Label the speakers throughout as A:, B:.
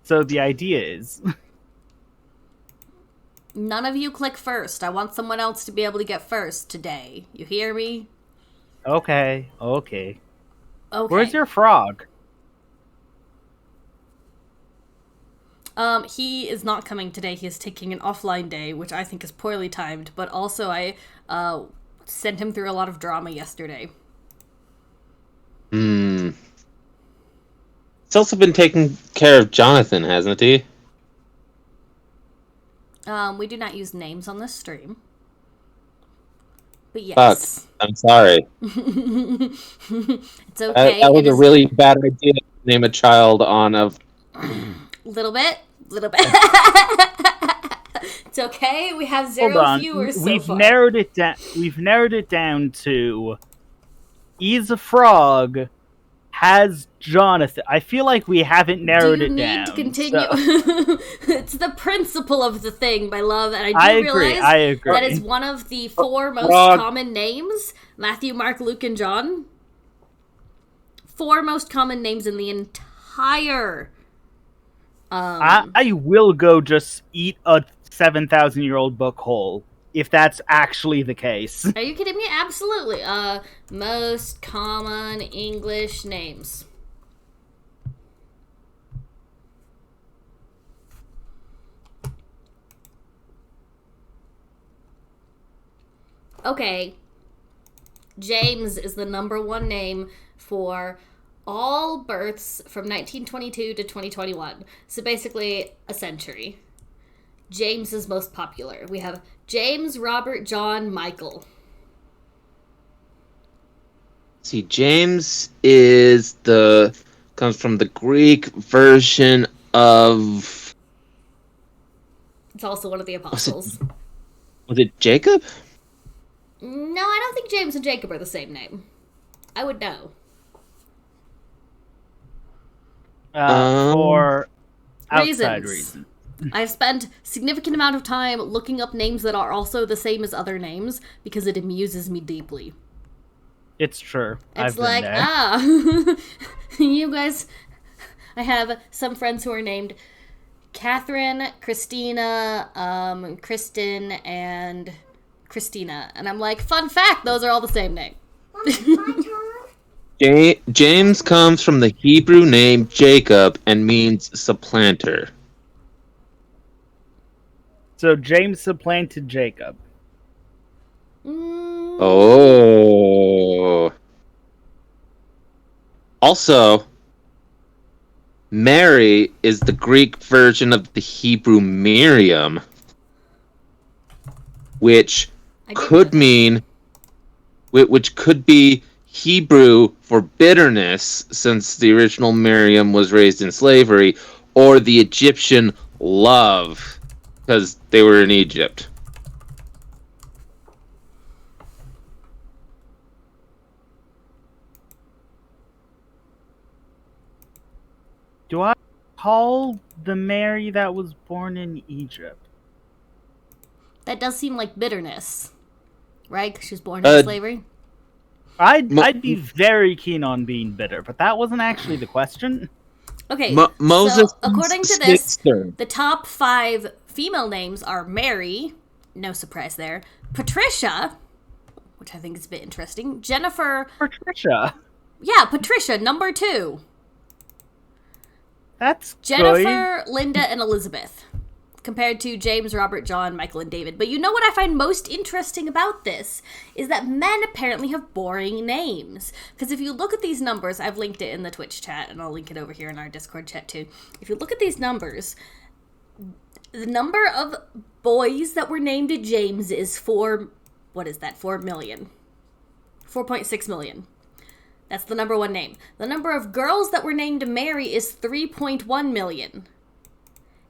A: So the idea is...
B: None of you click first. I want someone else to be able to get first today. You hear me?
A: Okay.
B: Okay.
A: Where's your frog?
B: He is not coming today. He is taking an offline day, which I think is poorly timed, but also I sent him through a lot of drama yesterday.
C: He's also been taking care of Jonathan, hasn't he?
B: We do not use names on this stream. But
C: Fuck.
B: yes.
C: I'm sorry.
B: It's okay.
C: That was a really bad idea to name a child on a...
B: Little bit. It's okay. We have 0 viewers so far.
A: Narrowed it down. We've narrowed it down to... He's a frog... has Jonathan. I feel like we haven't narrowed it down.
B: Do you need to continue? So. It's the principle of the thing, my love, and I realize that is one of the 4 most common names. Matthew, Mark, Luke, and John. 4 most common names in the entire...
A: I will go just eat a 7,000-year-old book whole, if that's actually the case.
B: Are you kidding me? Absolutely. Most common English names. Okay. James is the #1 name for all births from 1922 to 2021. So basically, a century. James is most popular. We have James, Robert, John, Michael.
C: See, James comes from the Greek version of...
B: It's also one of the apostles.
C: Was it Jacob?
B: No, I don't think James and Jacob are the same name. I would know.
A: For outside reasons.
B: I've spent significant amount of time looking up names that are also the same as other names because it amuses me deeply.
A: It's true.
B: It's like, you guys... I have some friends who are named Catherine, Christina, Kristen, and Christina. And I'm like, fun fact, those are all the same name.
C: James comes from the Hebrew name Jacob and means supplanter.
A: So James supplanted Jacob.
C: Oh. Also, Mary is the Greek version of the Hebrew Miriam, which could mean, which could be Hebrew for bitterness, since the original Miriam was raised in slavery, or the Egyptian love, because they were in Egypt.
A: Do I call the Mary that was born in Egypt?
B: That does seem like bitterness, right? Because she was born in slavery.
A: I'd be very keen on being bitter, but that wasn't actually the question.
B: Okay,
C: Moses,
B: so according to this, the top 5 female names are Mary, no surprise there, Patricia, which I think is a bit interesting, Jennifer...
A: Patricia?
B: Yeah, Patricia, #2.
A: That's
B: Jennifer, good. Linda, and Elizabeth, compared to James, Robert, John, Michael, and David. But you know what I find most interesting about this is that men apparently have boring names. Because if you look at these numbers, I've linked it in the Twitch chat, and I'll link it over here in our Discord chat too. If you look at these numbers, the number of boys that were named James is 4 million. 4.6 million. That's the #1 name. The number of girls that were named Mary is 3.1 million.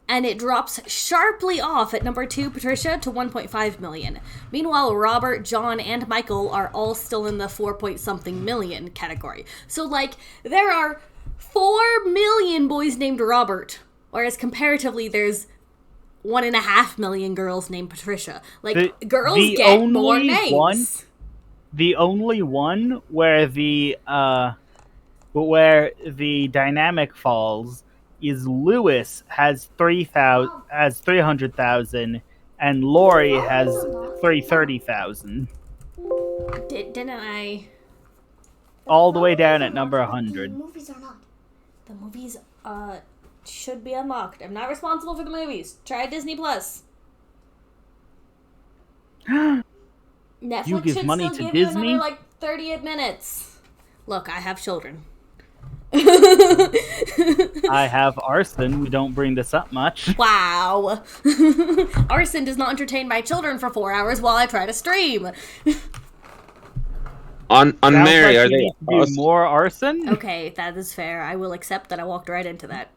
B: And it drops sharply off at #2, Patricia, to 1.5 million. Meanwhile, Robert, John, and Michael are all still in the 4-point-something million category. So, like, there are 4 million boys named Robert, whereas comparatively there's 1.5 million girls named Patricia. Like, girls get more names.
A: The only one where the dynamic falls is Lewis has 300,000, and Lori has 330,000.
B: Didn't I?
A: All the way down at number 100.
D: The movies are not.
B: The movies should be unlocked. I'm not responsible for the movies. Try Disney Plus. Netflix
A: You give
B: should
A: money
B: still
A: to
B: give
A: Disney?
B: you another like 38 minutes. Look, I have children.
A: I have arson. We don't bring this up much.
B: Wow. Arson does not entertain my children for 4 hours while I try to stream.
C: On
A: Sounds
C: Mary,
A: like
C: are
A: you
C: they
A: need to do more arson?
B: Okay, that is fair. I will accept that I walked right into that.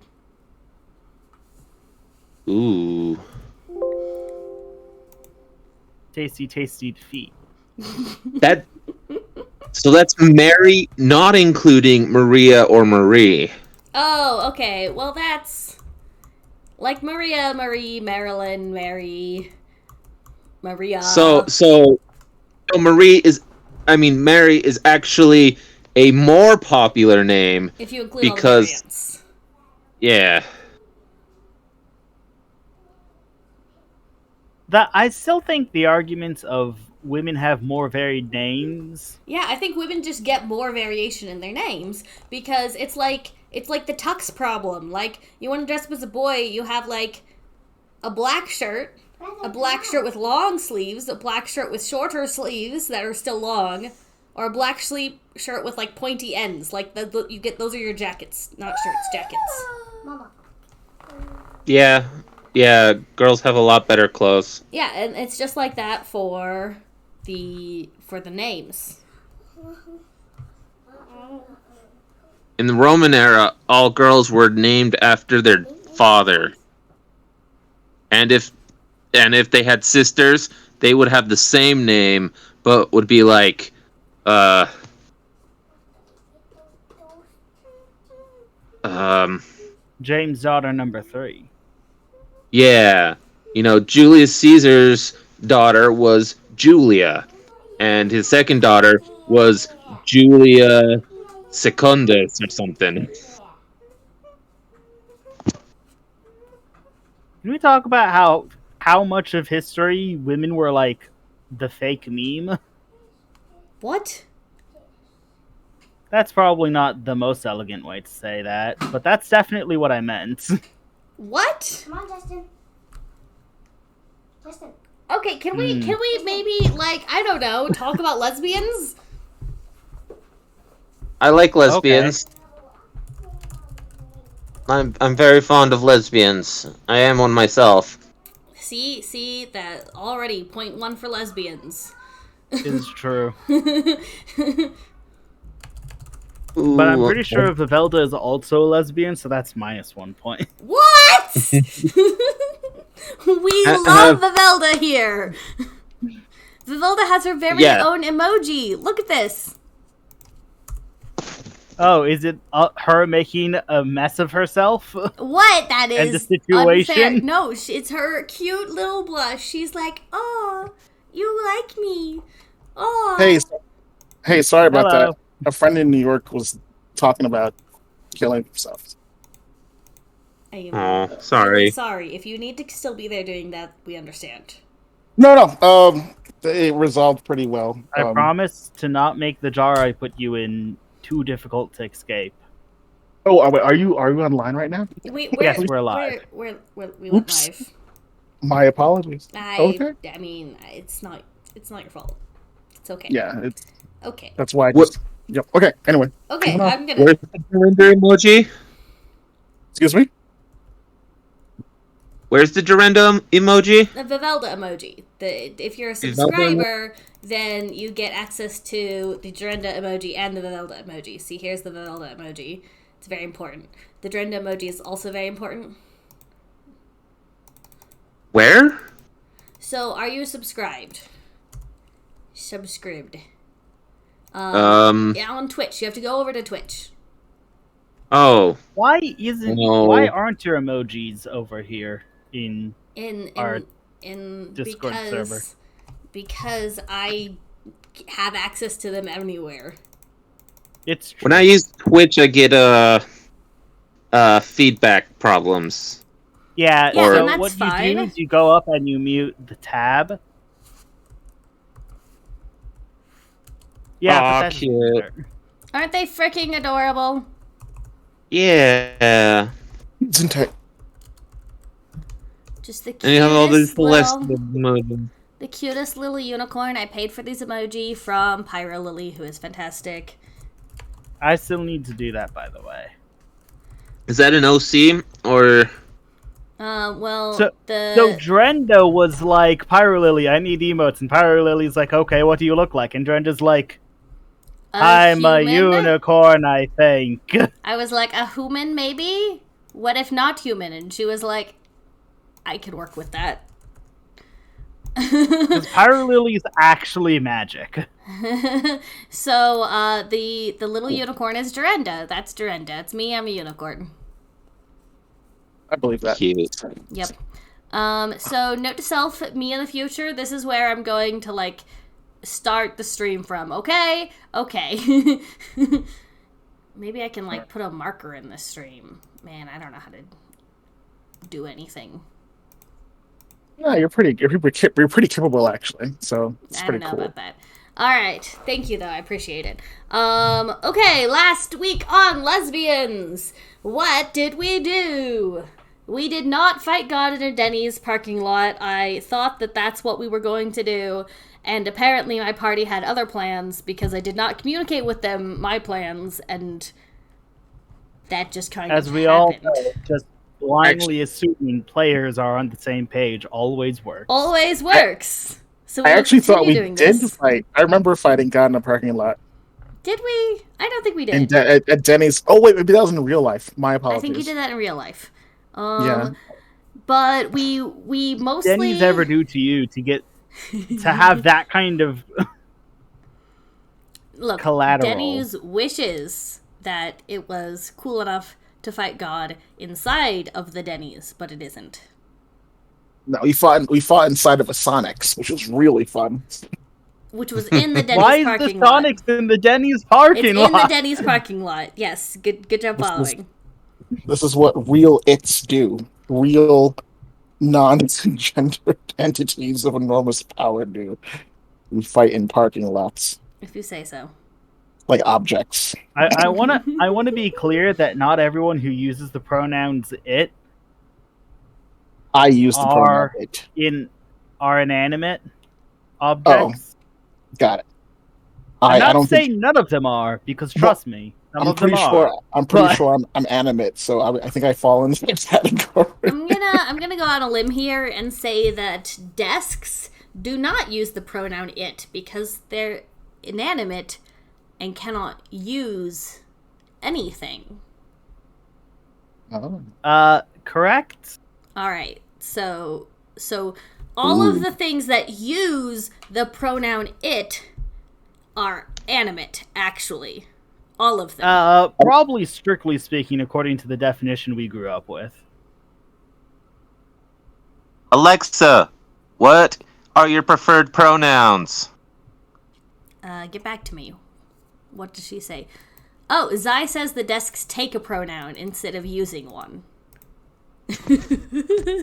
C: Ooh.
A: Tasty, tasty defeat.
C: That. So that's Mary, not including Maria or Marie.
B: Oh, okay. Well, that's like Maria, Marie, Marilyn, Mary, Maria.
C: So Mary is actually a more popular name
B: if you include all the
C: because
B: variants.
C: yeah.
A: I still think the arguments of women have more varied names.
B: Yeah, I think women just get more variation in their names because it's like the tux problem. Like you want to dress up as a boy, you have like a black shirt with long sleeves, a black shirt with shorter sleeves that are still long, or a black shirt with like pointy ends. Like you get those are your jackets, not shirts, jackets.
D: Mama.
C: Yeah, girls have a lot better clothes.
B: Yeah, and it's just like that for the names.
C: In the Roman era, all girls were named after their father. And if they had sisters, they would have the same name, but would be like
A: James' daughter number 3.
C: yeah. Julius Caesar's daughter was Julia, and his second daughter was Julia Secundus or something.
A: Can we talk about how much of history women were like the fake meme?
B: What?
A: That's probably not the most elegant way to say that, but that's definitely what I meant.
B: What?
D: Come on, Justin. Justin.
B: Okay, can we maybe like I don't know talk about lesbians?
C: I like lesbians. I'm very fond of lesbians. I am one myself.
B: See that already 0.1 for lesbians.
A: It's true.
C: Ooh,
A: But I'm pretty sure Vivelda is also a lesbian, so that's -1 point.
B: What? We love Vivelda here. Vivelda has her very own emoji. Look at this.
A: Oh, is it her making a mess of herself?
B: What? That is
A: And the situation?
B: unfair. No, it's her cute little blush. She's like, "Oh, you like me? Oh."
E: Hey, sorry about
A: Hello.
E: that. A friend in New York was talking about killing himself.
C: Oh, sorry.
B: Sorry. If you need to still be there doing that, we understand.
E: No. It resolved pretty well.
A: I promise to not make the jar I put you in too difficult to escape.
E: Oh, are you online right now?
A: Yes, we're live.
B: We went
E: Oops.
B: live.
E: My apologies. Okay.
B: I mean, it's not your fault. It's okay.
E: Yeah,
B: Okay.
E: that's why. Yep. Okay. Anyway,
B: Okay.
E: moving on.
B: I'm gonna.
C: Where's the Durender emoji?
E: Excuse me.
C: Where's the Durender emoji?
B: The Vivelda emoji. If you're a subscriber, then you get access to the Durenda emoji and the Vivelda emoji. See, here's the Vivelda emoji. It's very important. The Durenda emoji is also very important.
C: Where?
B: So, are you subscribed? Subscribed. Yeah, on Twitch. You have to go over to Twitch.
C: Oh.
A: Why
C: No.
A: why aren't your emojis over here in our
B: in
A: Discord server?
B: Because I have access to them anywhere.
A: It's true.
C: When I use Twitch, I get feedback problems.
A: Yeah,
B: Yeah,
A: so
B: and that's
A: what
B: fine.
A: you do is you go up and you mute the tab. Yeah,
C: Aw,
A: but that's
C: cute.
A: easier.
B: Aren't they freaking adorable?
C: Yeah.
E: It's entire.
B: Just the
C: And you have all these
B: cutest
C: lists
B: little,
C: of emojis.
B: the cutest little unicorn. I paid for these emoji from Pyro Lily, who is fantastic.
A: I still need to do that, by the way.
C: Is that an OC or?
B: Well,
A: So
B: the
A: Drendo was like, Pyrolily, I need emotes. And Pyrolily's like, okay, what do you look like? And Drendo's like, I'm a
B: human?
A: unicorn, I think.
B: I was like, a human, maybe? What if not human? And she was like, I could work with that.
A: Because Pyrolily's actually magic.
B: So, the little unicorn is Durenda. That's Durenda. It's me, I'm a unicorn.
E: I believe that.
C: Cute.
B: Yep. So note to self, me in the future, this is where I'm going to, like, start the stream from. Okay? Okay. Maybe I can, like, put a marker in the stream. Man, I don't know how to do anything.
E: No, you're pretty capable actually. So it's
B: I
E: pretty
B: don't know
E: cool.
B: about that. Alright. Thank you, though. I appreciate it. Okay, last week on Lesbians. What did we do? We did not fight God in a Denny's parking lot. I thought that that's what we were going to do. And apparently my party had other plans because I did not communicate with them my plans. And that just kind
A: As
B: of
A: we all
B: happened.
A: know, just blindly assuming players are on the same page always works.
B: Always works. So
E: I
B: will
E: actually thought
B: continue
E: we
B: doing
E: did
B: this.
E: fight. I remember fighting God in a parking lot.
B: Did we? I don't think we did.
E: In at Denny's. Oh wait, maybe that was in real life. My apologies.
B: I think you did that in real life.
E: Yeah.
B: But we mostly
A: Denny's ever do to you to get to have that kind of
B: look.
A: collateral.
B: Denny's wishes that it was cool enough to fight God inside of the Denny's, but it isn't.
E: No, we fought inside of a Sonic's, which was really fun.
B: Which was in the Denny's
A: Why is the
B: parking lot.
A: Sonic's in the Denny's parking
B: It's
A: lot?
B: in the Denny's parking lot. Yes, good job following.
E: This is what real its do. Real non-gendered entities of enormous power do. We fight in parking lots
B: If you say so.
E: like objects.
A: I wanna be clear that not everyone who uses the pronouns it
E: I use the pronoun
A: Are-
E: it.
A: are inanimate objects.
E: Got it.
A: I'm
E: I
A: not
E: don't
A: saying
E: think.
A: none of them are, because trust me, some
E: I'm
A: of them
E: pretty
A: are.
E: sure. I'm pretty
A: but-
E: sure I'm animate, so I think I fall into that category.
B: I'm gonna go on a limb here and say that desks do not use the pronoun it because they're inanimate and cannot use anything.
E: Oh.
A: Correct?
B: Alright, so all of the things that use the pronoun it are animate, actually. All of them.
A: Probably strictly speaking, according to the definition we grew up with.
C: Alexa, what are your preferred pronouns?
B: Get back to me. What does she say? Oh, Zai says the desks take a pronoun instead of using one.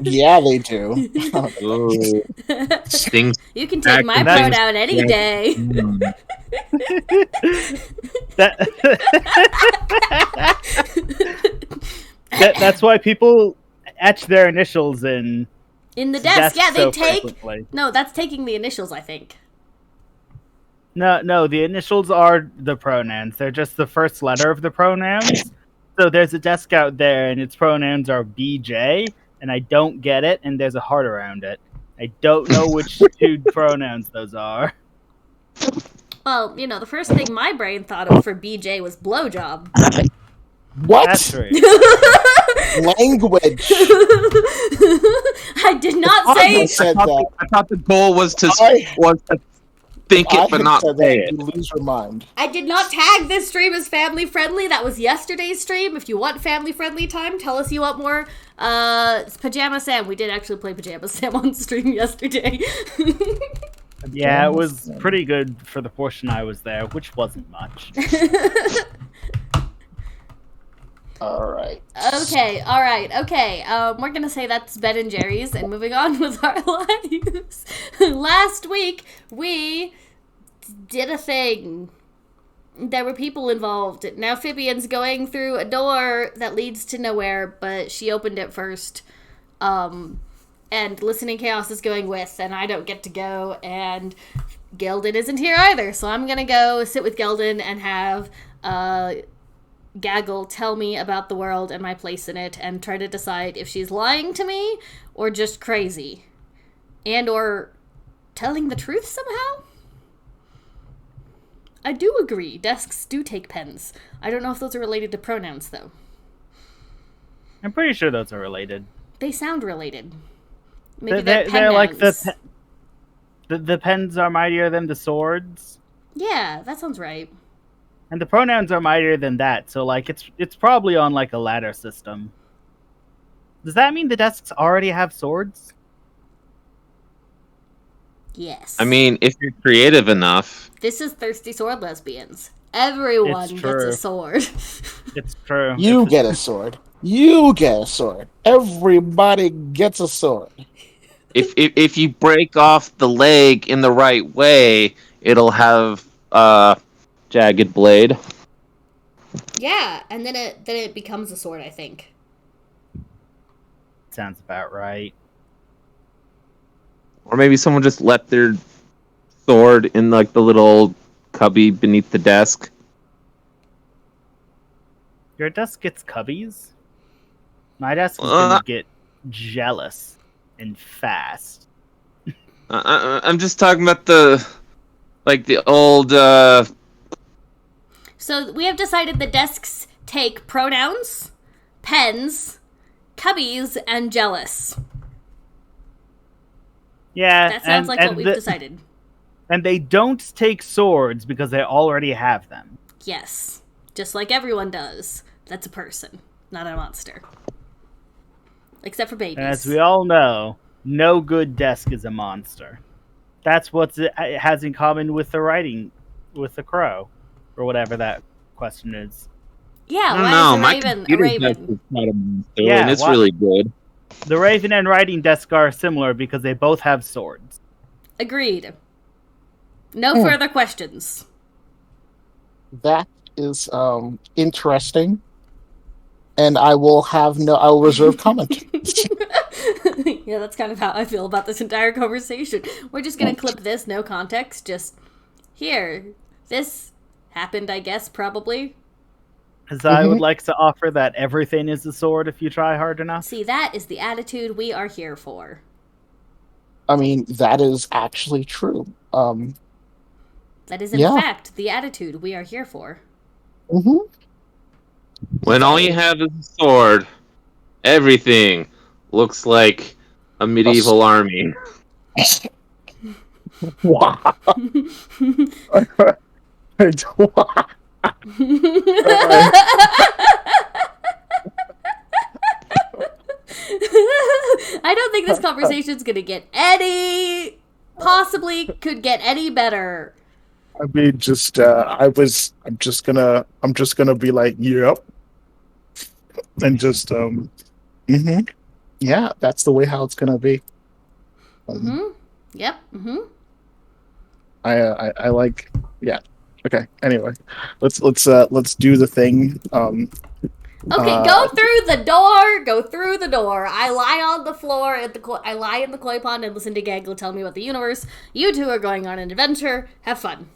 E: Yeah, they do.
C: Ooh. Stings.
B: You can take my
A: That's-
B: pronoun any day.
A: That's why people etch their initials in
B: In the desk,
A: desks
B: yeah, they
A: so
B: take...
A: frequently.
B: No, that's taking the initials, I think.
A: No, the initials are the pronouns. They're just the first letter of the pronouns. So there's a desk out there, and its pronouns are BJ, and I don't get it, and there's a heart around it. I don't know which two pronouns those are.
B: Well, the first thing my brain thought of for BJ was blowjob.
E: What
A: That's right.
E: language?
B: I did not
E: I
B: say...
E: said that.
C: I thought the goal was to
E: I-
C: think
E: I
C: it but
E: had
C: not
E: said
C: say
E: that.
C: it.
E: You lose your mind.
B: I did not tag this stream as family friendly. That was yesterday's stream. If you want family friendly time, tell us you want more. It's Pajama Sam. We did actually play Pajama Sam on stream yesterday.
A: Yeah, it was pretty good for the portion I was there, which wasn't much.
E: All right.
B: Okay, all right, okay. We're gonna say that's Ben and Jerry's and moving on with our lives. Last week, we did a thing. There were people involved. Now Phibian's going through a door that leads to nowhere, but she opened it first. And Listening Chaos is going with, and I don't get to go, and Gelden isn't here either, so I'm gonna go sit with Gelden and have Gaggle tell me about the world and my place in it, and try to decide if she's lying to me or just crazy, and or telling the truth somehow. I do agree, desks do take pens. I don't know if those are related to pronouns, though.
A: I'm pretty sure those are related.
B: They sound related. Maybe they're
A: They're like
B: nouns.
A: the pens are mightier than the swords,
B: Yeah, that sounds right.
A: and the pronouns are mightier than that. So like it's probably on like a ladder system. Does that mean the desks already have swords?
B: Yes.
C: I mean, if you're creative enough.
B: This is Thirsty Sword Lesbians. Everyone
A: It's
B: gets
A: true.
B: a sword.
A: It's true.
E: You get a sword. You get a sword. Everybody gets a sword.
C: If you break off the leg in the right way, it'll have jagged blade.
B: Yeah, and then it becomes a sword, I think.
A: Sounds about right.
C: Or maybe someone just left their sword in like the little cubby beneath the desk.
A: Your desk gets cubbies? My desk is gonna get jealous and fast.
C: I'm just talking about the old.
B: So we have decided the desks take pronouns, pens, cubbies, and jealous.
A: Yeah,
B: That sounds like what we've decided.
A: And they don't take swords because they already have them.
B: Yes. Just like everyone does. That's a person, not a monster. Except for babies.
A: And as we all know, no good desk is a monster. That's what it has in common with the writing, with the crow, or whatever that question is.
B: Yeah,
C: I don't
B: why
C: know.
B: is a
C: My
B: raven a
C: computer desk
B: raven?
C: is not a monster,
A: Yeah,
C: and it's
A: why-
C: really good.
A: The raven and writing desk are similar because they both have swords.
B: Agreed. No further questions.
E: That is interesting. And I will reserve comment.
B: Yeah, that's kind of how I feel about this entire conversation. We're just gonna clip this, no context, just here. This happened, I guess, probably.
A: As I would like to offer that everything is a sword if you try hard enough.
B: See, that is the attitude we are here for.
E: I mean, that is actually true.
B: That is, in
E: Yeah.
B: fact, the attitude we are here for.
E: Mm-hmm.
C: When all you have is a sword, everything looks like a medieval army.
E: Wow.
B: I don't think this conversation's gonna get any... possibly could get any better.
E: I mean, I'm just gonna be like, yep. And just, yeah, that's the way how it's gonna be.
B: Yep,
E: I like, yeah. Okay. Anyway, let's do the thing.
B: Okay, go through the door. Go through the door. I lie on the floor I lie in the koi pond and listen to Gaggle tell me about the universe. You two are going on an adventure. Have fun.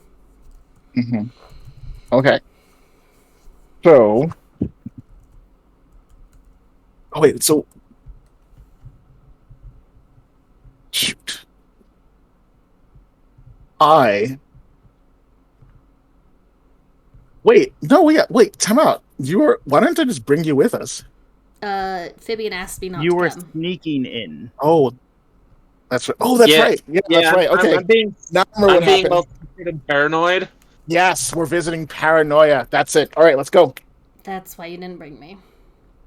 E: Okay. So. Oh wait. So. Shoot. Wait. No. Wait. Time out. Why don't I just bring you with us?
B: Phibian asked me not
A: You
B: to
A: were
B: come.
A: sneaking in.
E: Oh, that's right. Oh, that's
C: Yeah.
E: right. Yeah, that's right. Okay.
C: I'm being
E: Now I remember what happened.
C: multi-sided paranoid.
E: Yes, we're visiting paranoia. That's it. All right, let's go.
B: That's why you didn't bring me.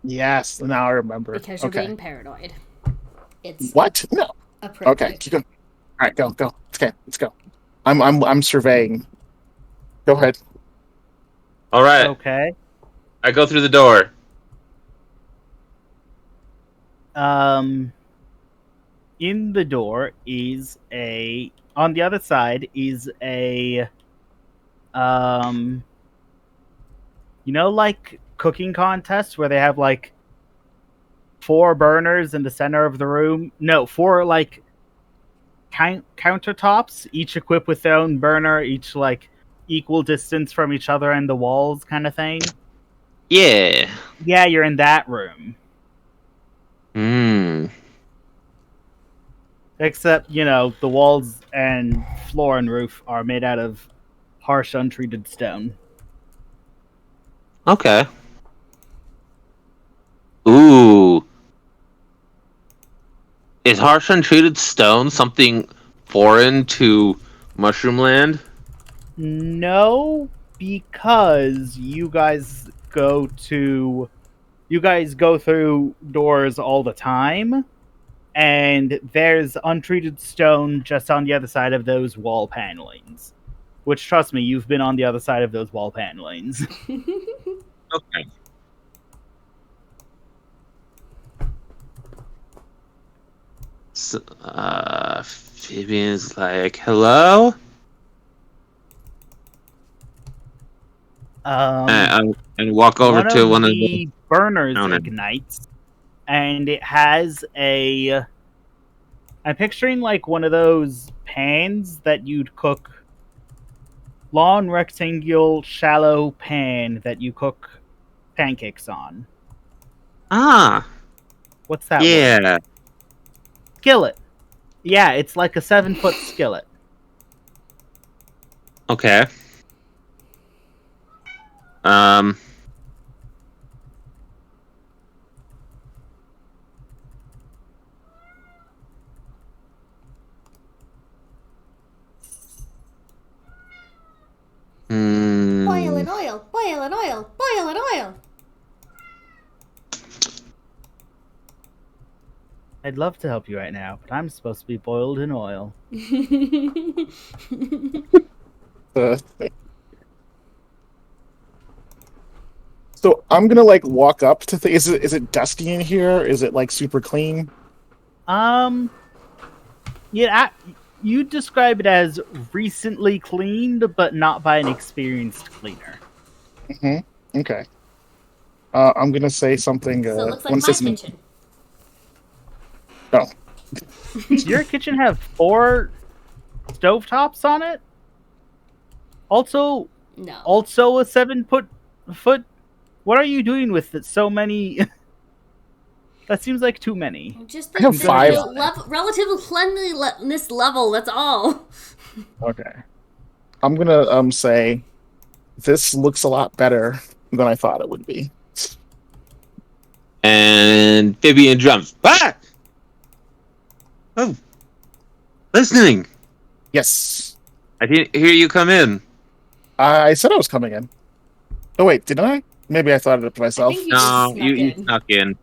E: Yes, now I remember.
B: Because you're
E: okay.
B: being paranoid. It's
E: What? No.
B: appropriate.
E: Okay, keep going. All right, go. Okay, let's go. I'm surveying. Go ahead.
C: All right,
A: Okay.
C: I go through the door.
A: In the door is a. On the other side is a. Like cooking contests where they have like 4 burners in the center of the room. No, 4 like countertops, each equipped with their own burner, each like equal distance from each other and the walls, kind of thing.
C: Yeah.
A: Yeah, you're in that room.
C: Hmm.
A: Except, the walls and floor and roof are made out of harsh, untreated stone.
C: Okay. Ooh. Is harsh untreated stone something foreign to Mushroom Land?
A: No, because you guys go through doors all the time, and there's untreated stone just on the other side of those wall panelings. Which, trust me, you've been on the other side of those wall panelings.
C: Okay. So, Phibian's like, hello? And walk over
A: One
C: to
A: of
C: one of
A: the burners
C: counter.
A: ignites, and it has a. I'm picturing like one of those pans that you'd cook. Long, rectangular, shallow pan that you cook pancakes on.
C: Ah,
A: What's that word?
C: yeah.
A: Skillet. Yeah, it's like a 7-foot skillet.
C: Okay. Um.
B: Boil in oil, boil in oil, boil in oil.
A: I'd love to help you right now, but I'm supposed to be boiled in oil.
E: So I'm gonna like walk up to is it dusty in here? Is it like super clean?
A: Yeah, you describe it as recently cleaned, but not by an experienced cleaner.
E: Mm-hmm. Okay. I'm gonna say something.
B: So it looks like
E: when
B: my
E: it says
B: kitchen.
E: no.
A: Your kitchen have 4 stovetops on it. Also
B: No.
A: a 7-foot. What are you doing with it? So many. That seems like too many.
B: Just
E: I have
B: the
E: 5.
B: relative cleanliness level, that's all.
E: Okay. I'm gonna say this looks a lot better than I thought it would be.
C: And Phibian jumps. Ah! Oh. Listening.
E: Yes.
C: I didn't hear you come in.
E: I said I was coming in. Oh wait, didn't I? Maybe I thought it up to myself.
B: I think you
C: No,
B: just
C: you
B: snuck in.
C: snuck in.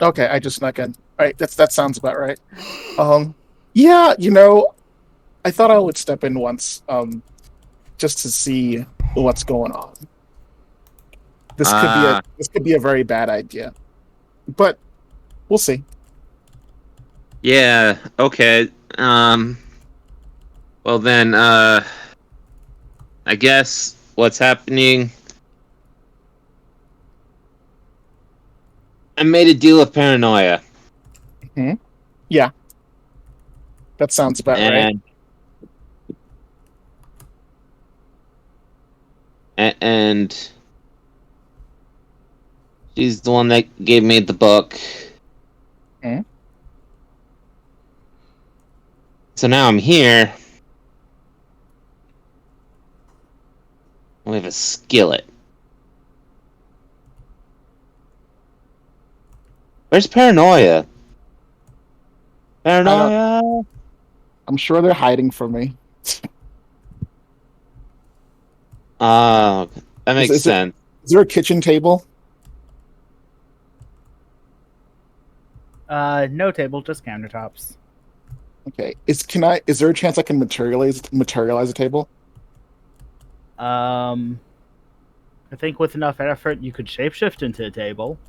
E: Okay, I just snuck in. All right, that sounds about right. Yeah, I thought I would step in once, just to see what's going on. This could be a very bad idea, but we'll see.
C: Yeah, okay. Well then, I guess what's happening. I made a deal with Paranoia.
E: Yeah, that sounds about right.
C: And she's the one that gave me the book.
E: Hmm?
C: So now I'm here. We have a skillet. Where's Paranoia? Paranoia?
E: I'm sure they're hiding from me.
C: Oh, that makes
E: Is
C: sense.
E: there a kitchen table?
A: No table, just countertops.
E: Okay. Is there a chance I can materialize a table?
A: I think with enough effort, you could shapeshift into a table.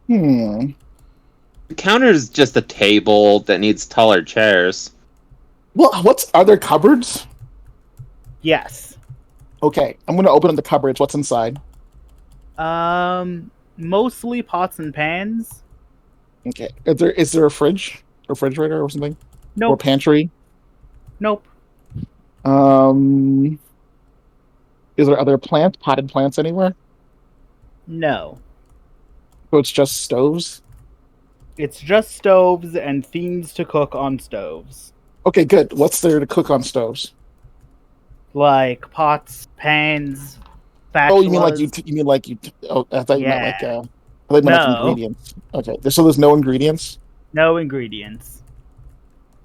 E: Hmm.
C: The counter's just a table that needs taller chairs.
E: Well, are there cupboards?
A: Yes.
E: Okay, I'm gonna open up the cupboards. What's inside?
A: Mostly pots and pans.
E: Okay. Is there a refrigerator or something? Or
A: Nope.
E: pantry?
A: Nope.
E: Is there other potted plants anywhere?
A: No.
E: So it's just stoves?
A: It's just stoves and things to cook on stoves.
E: Okay, good. What's there to cook on stoves?
A: Like pots, pans, spatulas.
E: Oh, you mean oh, I thought you meant like I thought you meant like
A: No.
E: ingredients. Okay. So there's no ingredients?
A: No ingredients.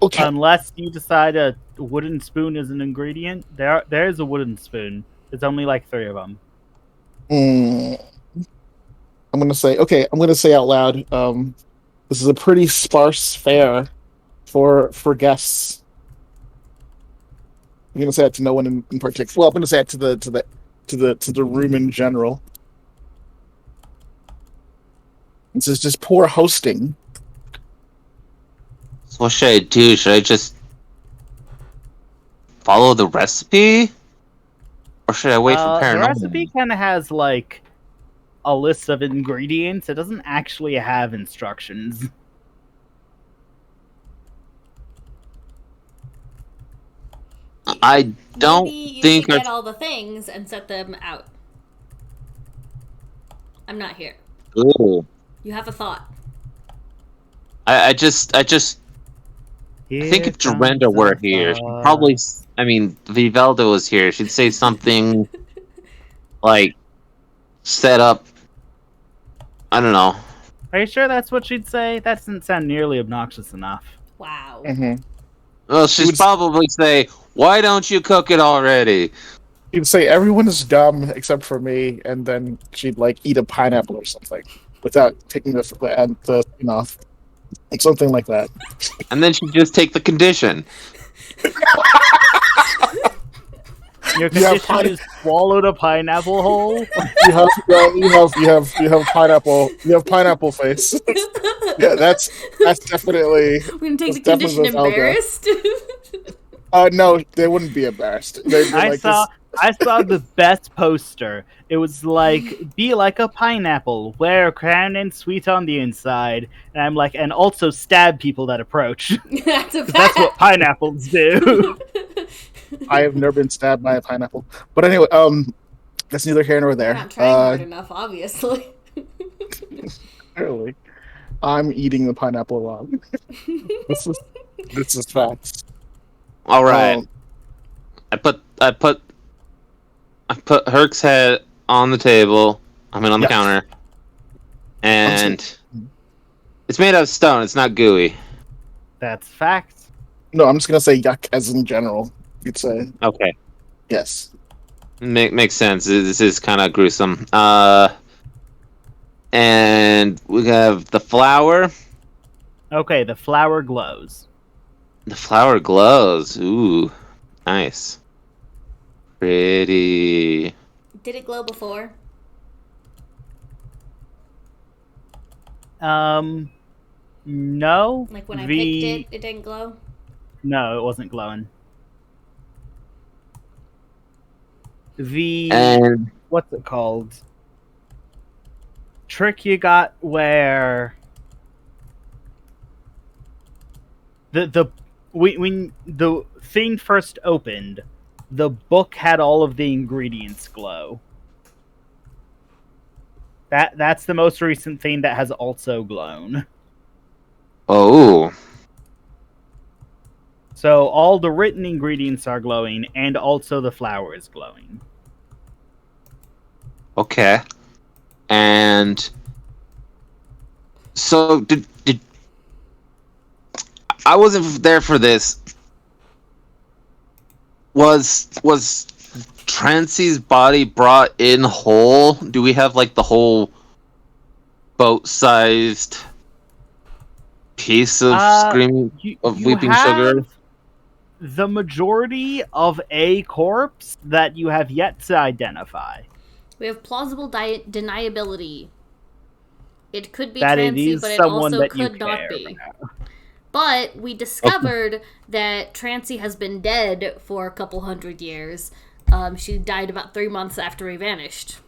E: Okay.
A: Unless you decide a wooden spoon is an ingredient. There is a wooden spoon. There's only like 3 of them.
E: I'm gonna say out loud, this is a pretty sparse fare for guests. I'm gonna say that to no one in particular. Well, I'm gonna say it to the room in general. This is just poor hosting.
C: So what should I do? Should I just follow the recipe? Or should I wait for
A: The
C: paranormal?
A: recipe kind of has like a list of ingredients. It doesn't actually have instructions.
C: I don't
B: Maybe you
C: think
B: should get all the things and set them out. I'm not here.
C: Ooh.
B: You have a thought.
C: I think if Jorenda were here, she'd probably. I mean, Vivaldo was here. She'd say something like, "Set up." I don't know.
A: Are you sure that's what she'd say? That doesn't sound nearly obnoxious enough.
B: Wow.
E: Mm-hmm.
C: Well, she'd probably say, "Why don't you cook it already?"
E: She'd say everyone is dumb except for me, and then she'd like eat a pineapple or something without taking the skin off, something like that.
C: And then she'd just take the condition.
A: Your condition is swallowed a pineapple whole.
E: You have pineapple. You have pineapple face. Yeah, that's definitely.
B: We can take the
E: that's definitely
B: condition embarrassed.
E: No, they wouldn't be embarrassed.
A: I saw the best poster. It was like, be like a pineapple, wear a crown and sweet on the inside. And I'm like, and also stab people that approach.
B: That's
A: That's what pineapples do.
E: I have never been stabbed by a pineapple. But anyway, that's neither here nor there.
B: You're not trying hard enough, obviously.
E: Clearly, I'm eating the pineapple raw. This is facts.
C: All right. I put Herc's head on the table. I mean, on the counter, and it's made out of stone. It's not gooey.
A: That's fact.
E: No, I'm just gonna say yuck as in general. You'd say
C: Okay.
E: yes.
C: Makes sense. This is kind of gruesome. And we have the flower.
A: Okay, the flower glows.
C: The flower glows. Ooh, nice. Pretty.
B: Did it glow before?
A: No.
B: Like when I picked it, it didn't glow?
A: No, it wasn't glowing.
C: And
A: what's it called? Trick you got where when the thing first opened, the book had all of the ingredients glow. That's the most recent thing that has also glown.
C: oh,
A: So all the written ingredients are glowing, and also the flower is glowing.
C: okay. And so did I wasn't there for this. Was Trancy's body brought in whole? Do we have like the whole boat-sized piece of weeping sugar?
A: The majority of a corpse that you have yet to identify.
B: We have plausible deniability. It could be
A: that it
B: Trancy,
A: is
B: but it
A: someone
B: also
A: that you
B: could not
A: care
B: be.
A: about.
B: But we discovered that Trancy has been dead for a couple hundred years. She died about 3 months after he vanished.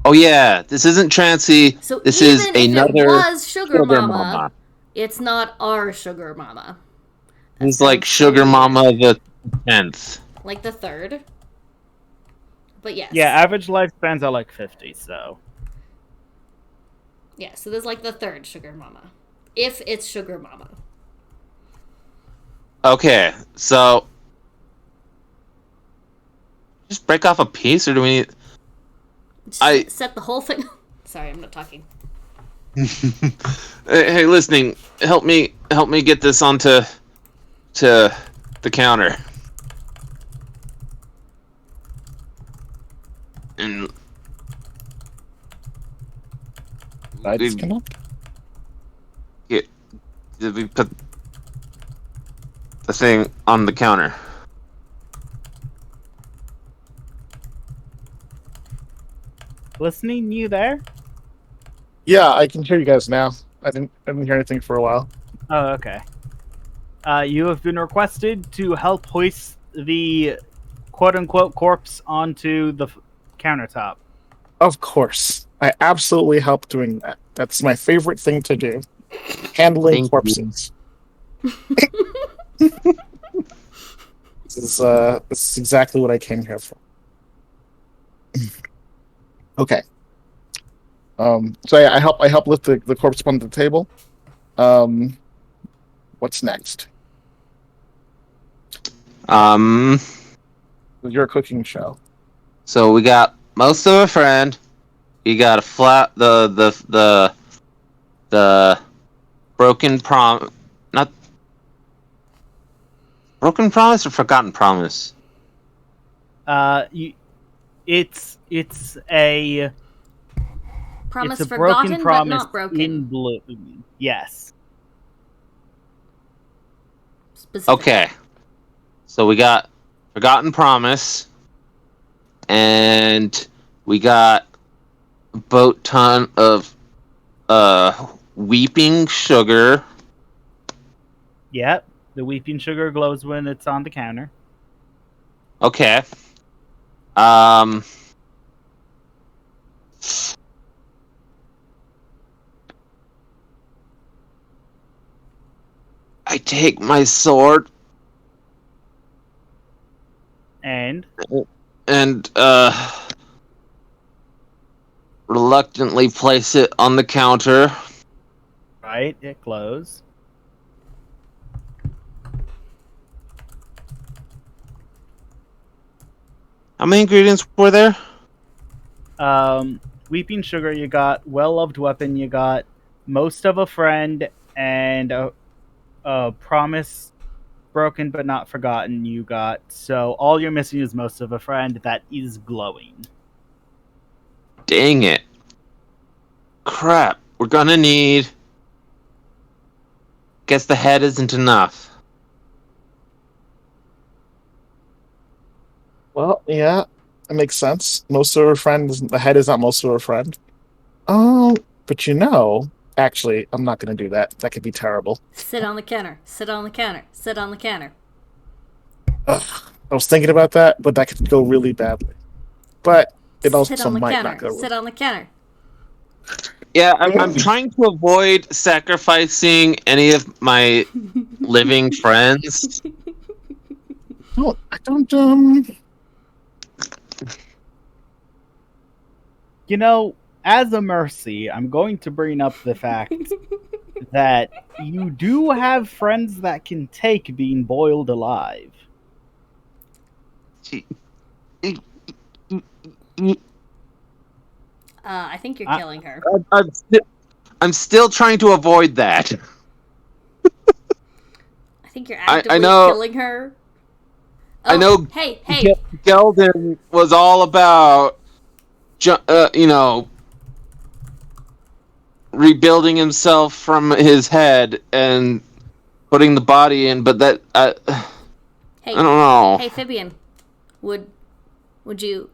C: Oh yeah, this isn't Trancy.
B: So
C: This is
B: even if it
C: another
B: was Sugar Mama, it's not our Sugar Mama. That
C: It's like
B: sounds so
C: Sugar
B: weird.
C: Mama the 10th.
B: Like the third. But yes.
A: Yeah, average lifespans are like 50, so.
B: Yeah, so there's like the third Sugar Mama. If it's Sugar Mama.
C: Okay, so just break off a piece, or do we need?
B: Just set the whole thing. Sorry, I'm not talking.
C: Hey, listening. Help me get this onto the counter. And
E: Lights connect.
C: we put the thing on the counter.
A: Listening, you there?
E: Yeah, I can hear you guys now. I didn't hear anything for a while.
A: Oh, okay. You have been requested to help hoist the quote-unquote corpse onto the countertop.
E: Of course, I absolutely help doing that. That's my favorite thing to do. Handling
C: Thank
E: corpses. This is exactly what I came here for. Okay. So yeah, I help lift the corpse onto the table. What's next? Your cooking show.
C: So we got most of a friend. You got a flat the broken not broken promise or forgotten promise.
A: It's a
B: Promise
A: it's a
B: forgotten,
A: broken promise
B: but not broken.
A: in blue. Yes.
B: Specifically.
C: Okay. So we got forgotten promise, and we got a boat ton of weeping sugar.
A: Yep. The weeping sugar glows when it's on the counter.
C: Okay. I take my sword
A: And
C: and reluctantly place it on the counter.
A: right, it glows.
C: How many ingredients were there?
A: Weeping sugar, you got well-loved weapon, you got most of a friend, and a promise broken but not forgotten you got. So all you're missing is most of a friend that is glowing.
C: Dang it. Crap. We're gonna need... Guess the head isn't enough.
E: Well, yeah, that makes sense. Most of her friend the head is not most of her friend. Oh, but actually, I'm not going to do that. That could be terrible.
B: Sit on the counter. Sit on the counter. Sit on the counter.
E: Ugh, I was thinking about that, but that could go really badly. But it also
B: Sit on the
E: might
B: counter.
E: not go.
B: Sit on the counter.
C: Yeah, I'm trying to avoid sacrificing any of my living friends.
E: No, I don't.
A: You know, as a mercy, I'm going to bring up the fact that you do have friends that can take being boiled alive.
B: I think you're killing her.
C: I'm still trying to avoid that.
B: I think you're actively
C: know-
B: killing her.
C: I
B: Oh,
C: know
B: Hey, hey.
C: Gelden was all about, rebuilding himself from his head and putting the body in, but that
B: Hey,
C: I don't know.
B: Hey, Phibian. Would you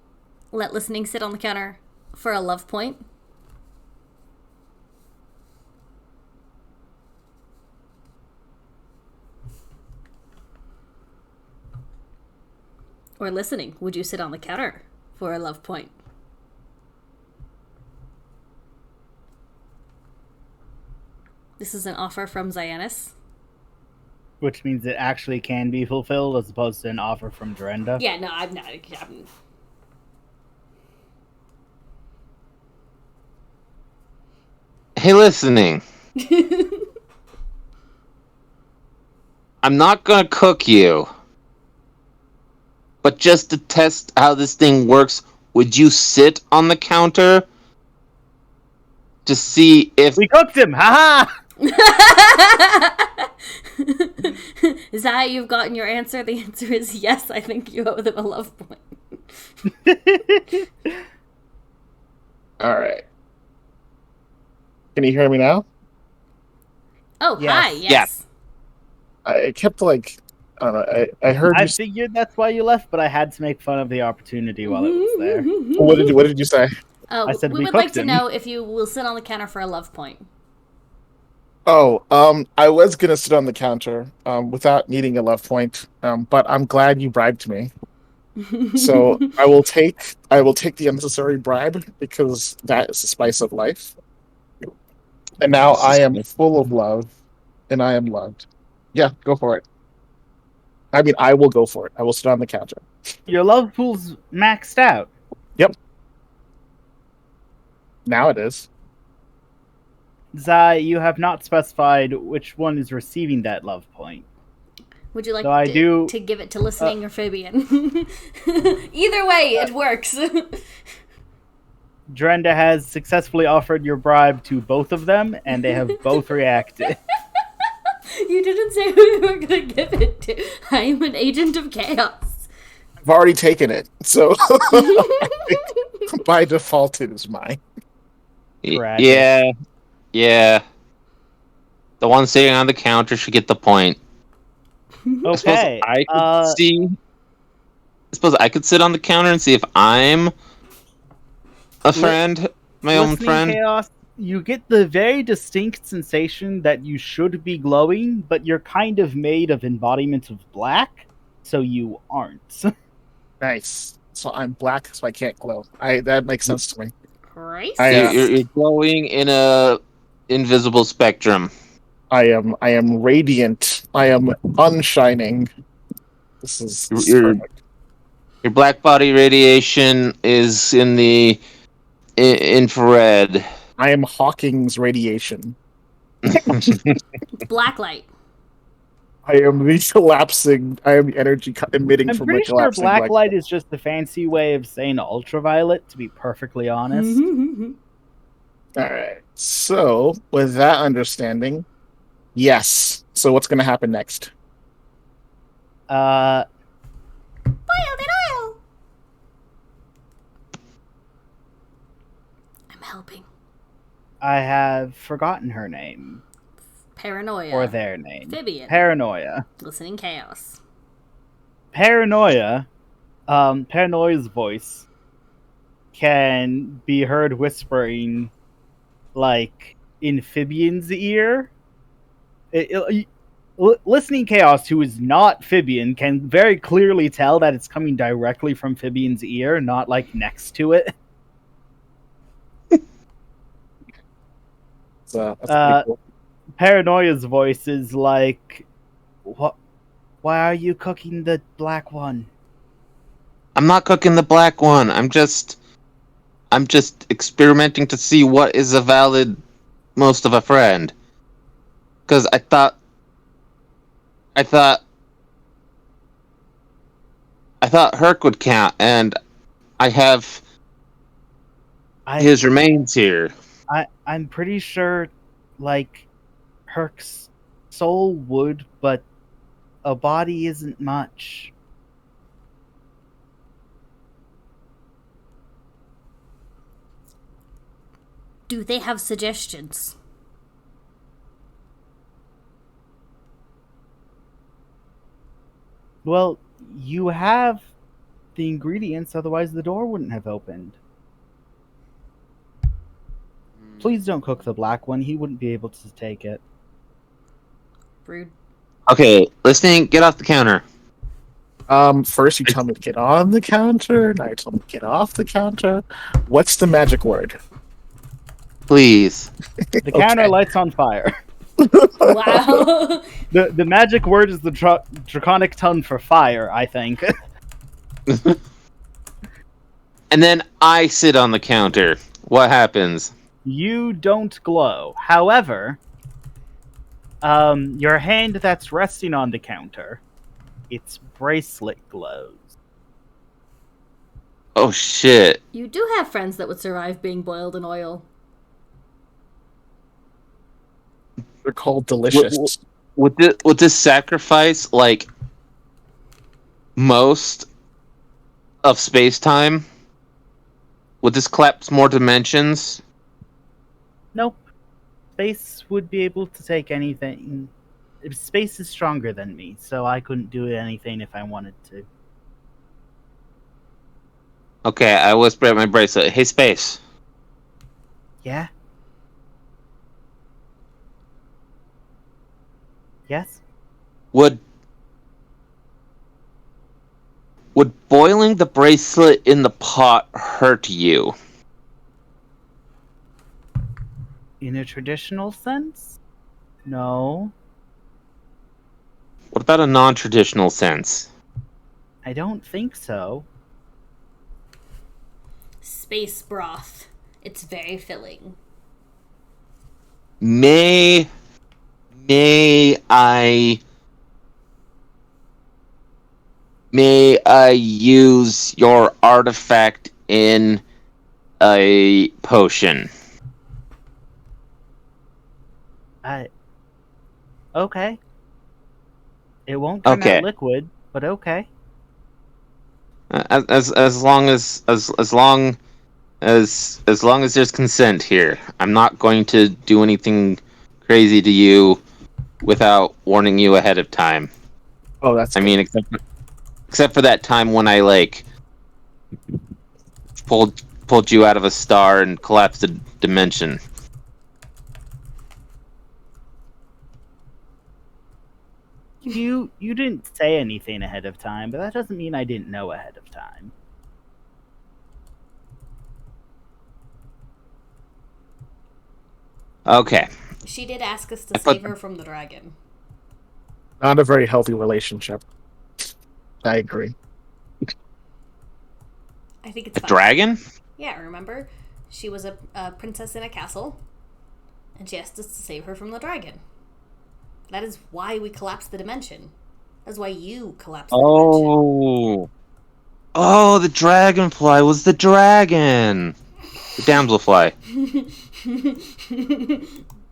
B: let listening sit on the counter for a love point? Or listening, would you sit on the counter for a love point? This is an offer from Zyanus.
A: Which means it actually can be fulfilled as opposed to an offer from Durenda.
B: Yeah, no, I'm not.
C: Hey, listening. I'm not gonna cook you. But just to test how this thing works, would you sit on the counter to see if...
A: We cooked him! Haha!
B: Is that how you've gotten your answer? The answer is yes, I think you owe them a love point.
E: Alright. Can you hear me now?
B: Oh,
A: Yes.
B: hi, yes.
E: I kept like... I don't know, I heard
A: I
E: you...
A: figured that's why you left, but I had to make fun of the opportunity while it was there.
E: What did you say?
A: I said
B: we
A: we
B: would like
A: cooked
B: to
A: him.
B: know if you will sit on the counter for a love point.
E: Oh, I was gonna sit on the counter, without needing a love point, but I'm glad you bribed me. So I will take the unnecessary bribe because that is the spice of life. And now I am full of love, and I am loved. Yeah, go for it. I mean, I will go for it. I will sit on the counter.
A: Your love pool's maxed out.
E: Now it is.
A: Zai, you have not specified which one is receiving that love point.
B: Would you like
A: So I do-
B: to give it to listening or Phibian? Either way, it works.
A: Durenda has successfully offered your bribe to both of them, and they have both reacted.
B: You didn't say who you were going to give it to. I am an agent of chaos.
E: I've already taken it, so by default it is mine.
A: Tragic.
C: Yeah. The one sitting on the counter should get the point.
A: Okay.
C: I suppose I could sit on the counter and see if I'm a friend, my own
A: Listening
C: friend.
A: Chaos, you get the very distinct sensation that you should be glowing, but you're kind of made of embodiment of black, so you aren't.
E: Nice. So I'm black, so I can't glow. That makes sense to me.
B: Christ.
C: You're glowing in a invisible spectrum.
E: I am radiant. I am unshining. This is perfect.
C: Your black body radiation is in the infrared.
E: I am Hawking's radiation.
B: Blacklight.
E: I am the collapsing. I am the energy emitting
A: I'm
E: from
A: pretty
E: the
A: sure
E: collapsing
A: black light is just a fancy way of saying ultraviolet, to be perfectly honest.
E: All right. So, with that understanding, yes. So, what's going to happen next?
A: Uh,
B: I'm helping.
A: I have forgotten her name.
B: Paranoia.
A: Or their name.
B: Phibian.
A: Paranoia.
B: Listening chaos.
A: Paranoia's voice can be heard whispering, like, in Phibian's ear. Listening Chaos, who is not Phibian, can very clearly tell that it's coming directly from Phibian's ear, not, like, next to it.
E: That's pretty cool.
A: Paranoia's voice is like, "What? Why are you cooking the black one?"
C: I'm not cooking the black one. I'm just experimenting to see what is a valid most of a friend. Because I thought Herc would count, and I have his remains here.
A: I'm pretty sure, like, Herc's soul would, but a body isn't much.
B: Do they have suggestions?
A: Well, you have the ingredients, otherwise the door wouldn't have opened. Please don't cook the black one. He wouldn't be able to take it.
B: Rude.
C: Okay, listening, get off the counter.
E: First you tell me to get on the counter, now you tell me to get off the counter. What's the magic word?
C: Please.
A: The counter lights on fire.
B: Wow.
A: The magic word is the draconic tongue for fire, I think.
C: And then I sit on the counter. What happens?
A: You don't glow. However, your hand that's resting on the counter, its bracelet glows.
C: Oh shit.
B: You do have friends that would survive being boiled in oil.
E: They're called delicious.
C: Would this sacrifice like most of space time? Would this collapse more dimensions?
A: Nope. Space would be able to take anything. Space is stronger than me, so I couldn't do anything if I wanted to.
C: Okay, I whisper at my bracelet. Hey, space.
A: Yeah? Yes?
C: Would boiling the bracelet in the pot hurt you?
A: In a traditional sense? No.
C: What about a non-traditional sense?
A: I don't think so.
B: Space broth. It's very filling.
C: May I use your artifact in a potion?
A: Okay. It won't turn
C: Okay.
A: out liquid, but okay.
C: As long as there's consent here, I'm not going to do anything crazy to you without warning you ahead of time.
E: Oh, that's
C: I
E: good.
C: mean, except for that time when I like pulled you out of a star and collapsed a dimension.
A: You didn't say anything ahead of time, but that doesn't mean I didn't know ahead of time.
C: Okay.
B: She did ask us to save her from the dragon.
E: Not a very healthy relationship. I agree.
B: I think it's
C: A
B: fine.
C: dragon?
B: Yeah, remember? She was a princess in a castle, and she asked us to save her from the dragon. That is why we collapsed the dimension. That's why you collapsed the dimension.
C: Oh, the dragonfly was the dragon. The damselfly.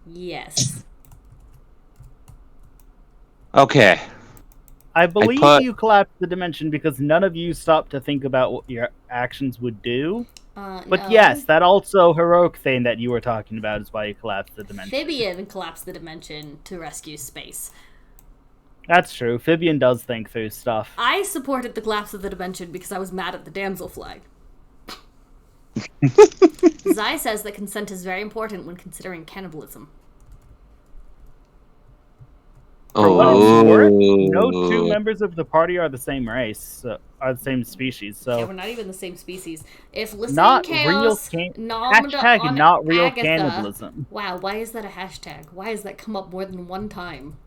B: Yes.
C: Okay.
A: I believe you collapsed the dimension because none of you stopped to think about what your actions would do. But
B: No.
A: yes, that also heroic thing that you were talking about is why you collapsed the dimension.
B: Phibian collapsed the dimension to rescue space.
A: That's true. Phibian does think through stuff.
B: I supported the collapse of the dimension because I was mad at the damselfly. Zai says that consent is very important when considering cannibalism.
A: For what it's worth, no two members of the party are the same race, are the same species. So
B: Yeah, we're not even the same species. If listening
A: not
B: chaos
A: real
B: nommed
A: hashtag
B: on
A: not real
B: Agatha,
A: cannibalism.
B: Wow, why is that a hashtag? Why has that come up more than one time?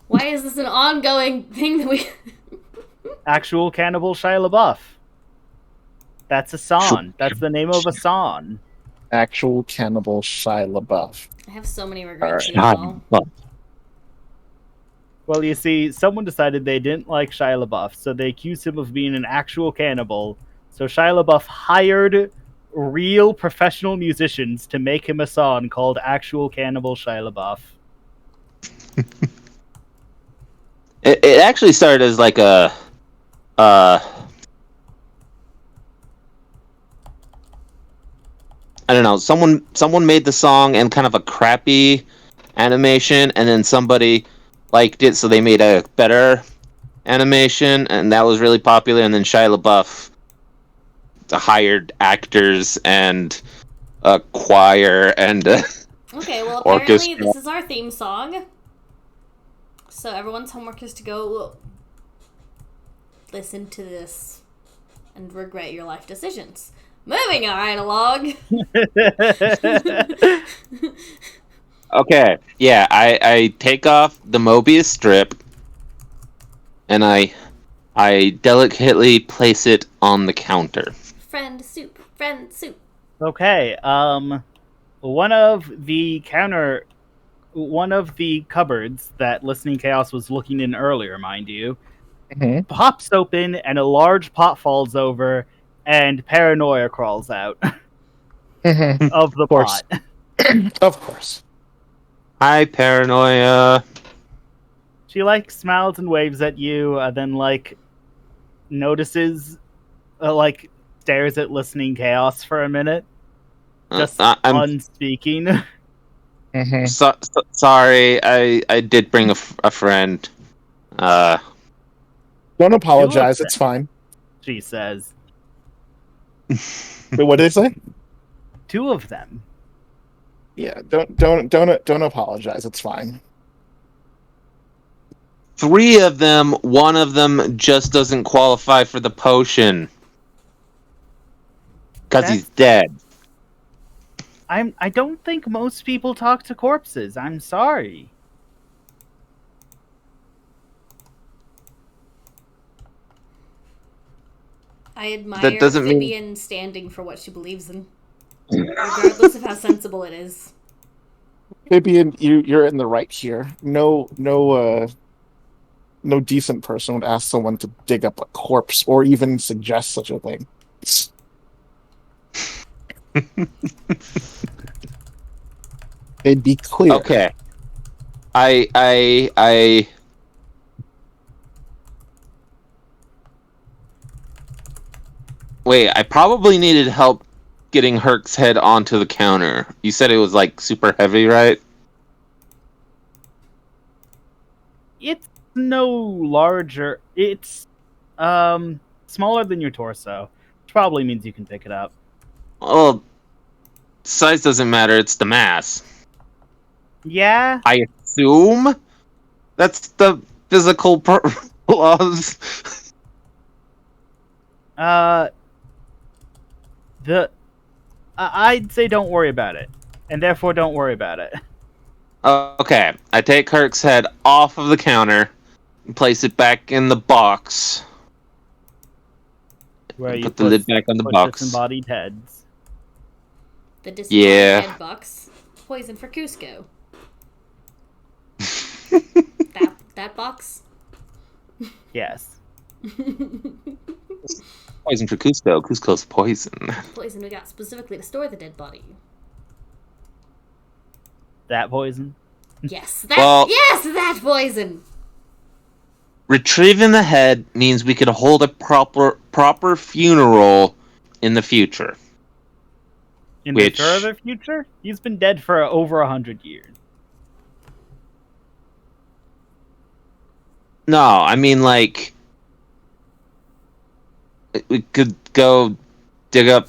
B: Why is this an ongoing thing that we...
A: Actual cannibal Shia LaBeouf. That's a song. That's the name of a song.
E: Actual cannibal Shia LaBeouf.
B: I have so many regrets,
C: Alright.
B: y'all.
A: Well, you see, someone decided they didn't like Shia LaBeouf, so they accused him of being an actual cannibal. So Shia LaBeouf hired real professional musicians to make him a song called Actual Cannibal Shia LaBeouf.
C: It actually started as like a I don't know, someone made the song and kind of a crappy animation, and then somebody liked it, so they made a better animation, and that was really popular, and then Shia LaBeouf hired actors and a choir and
B: Okay, well,
C: orchestra.
B: apparently this is our theme song. So everyone's homework is to go listen to this and regret your life decisions. Moving right along.
C: Okay, yeah, I take off the Mobius strip, and I delicately place it on the counter.
B: Friend soup. Friend soup.
A: Okay, one of the cupboards that Listening Chaos was looking in earlier, mind you, pops open and a large pot falls over and Paranoia crawls out of the
E: course.
A: pot.
E: Of course.
C: Hi, Paranoia.
A: She smiles and waves at you, then notices, stares at Listening Chaos for a minute, just
C: I'm
A: unspeaking.
C: sorry. I did bring a friend.
E: Don't apologize. It's fine.
A: She says.
E: Wait, what did they say?
A: 2 of them.
E: Yeah, don't apologize. It's fine.
C: 3 of them. One of them just doesn't qualify for the potion because he's dead.
A: I don't think most people talk to corpses. I'm sorry.
B: I admire
C: That doesn't mean-
B: Phibian standing for what she believes in, regardless of how sensible it is.
E: Phibian, you're in the right here. No decent person would ask someone to dig up a corpse or even suggest such a thing. They'd be clear.
C: Okay. I Wait, I probably needed help getting Herc's head onto the counter. You said it was super heavy, right?
A: It's no larger. It's smaller than your torso, which probably means you can pick it up.
C: Well, size doesn't matter, it's the mass.
A: Yeah.
C: I assume that's the physical laws.
A: I'd say don't worry about it, and therefore don't worry about it.
C: Okay, I take Herc's head off of the counter and place it back in the box.
A: Where you
C: put the lid back on the box.
A: Disembodied heads.
B: The disembodied
C: Yeah.
B: head box. Poison for Cusco. that box?
A: Yes.
C: Poison for Cusco. Cusco's poison.
B: Poison we got specifically to store the dead body.
A: That poison.
B: Yes, that poison.
C: Retrieving the head means we could hold a proper funeral in the future.
A: In the further future, he's been dead for over 100 years.
C: No, I mean we could go dig up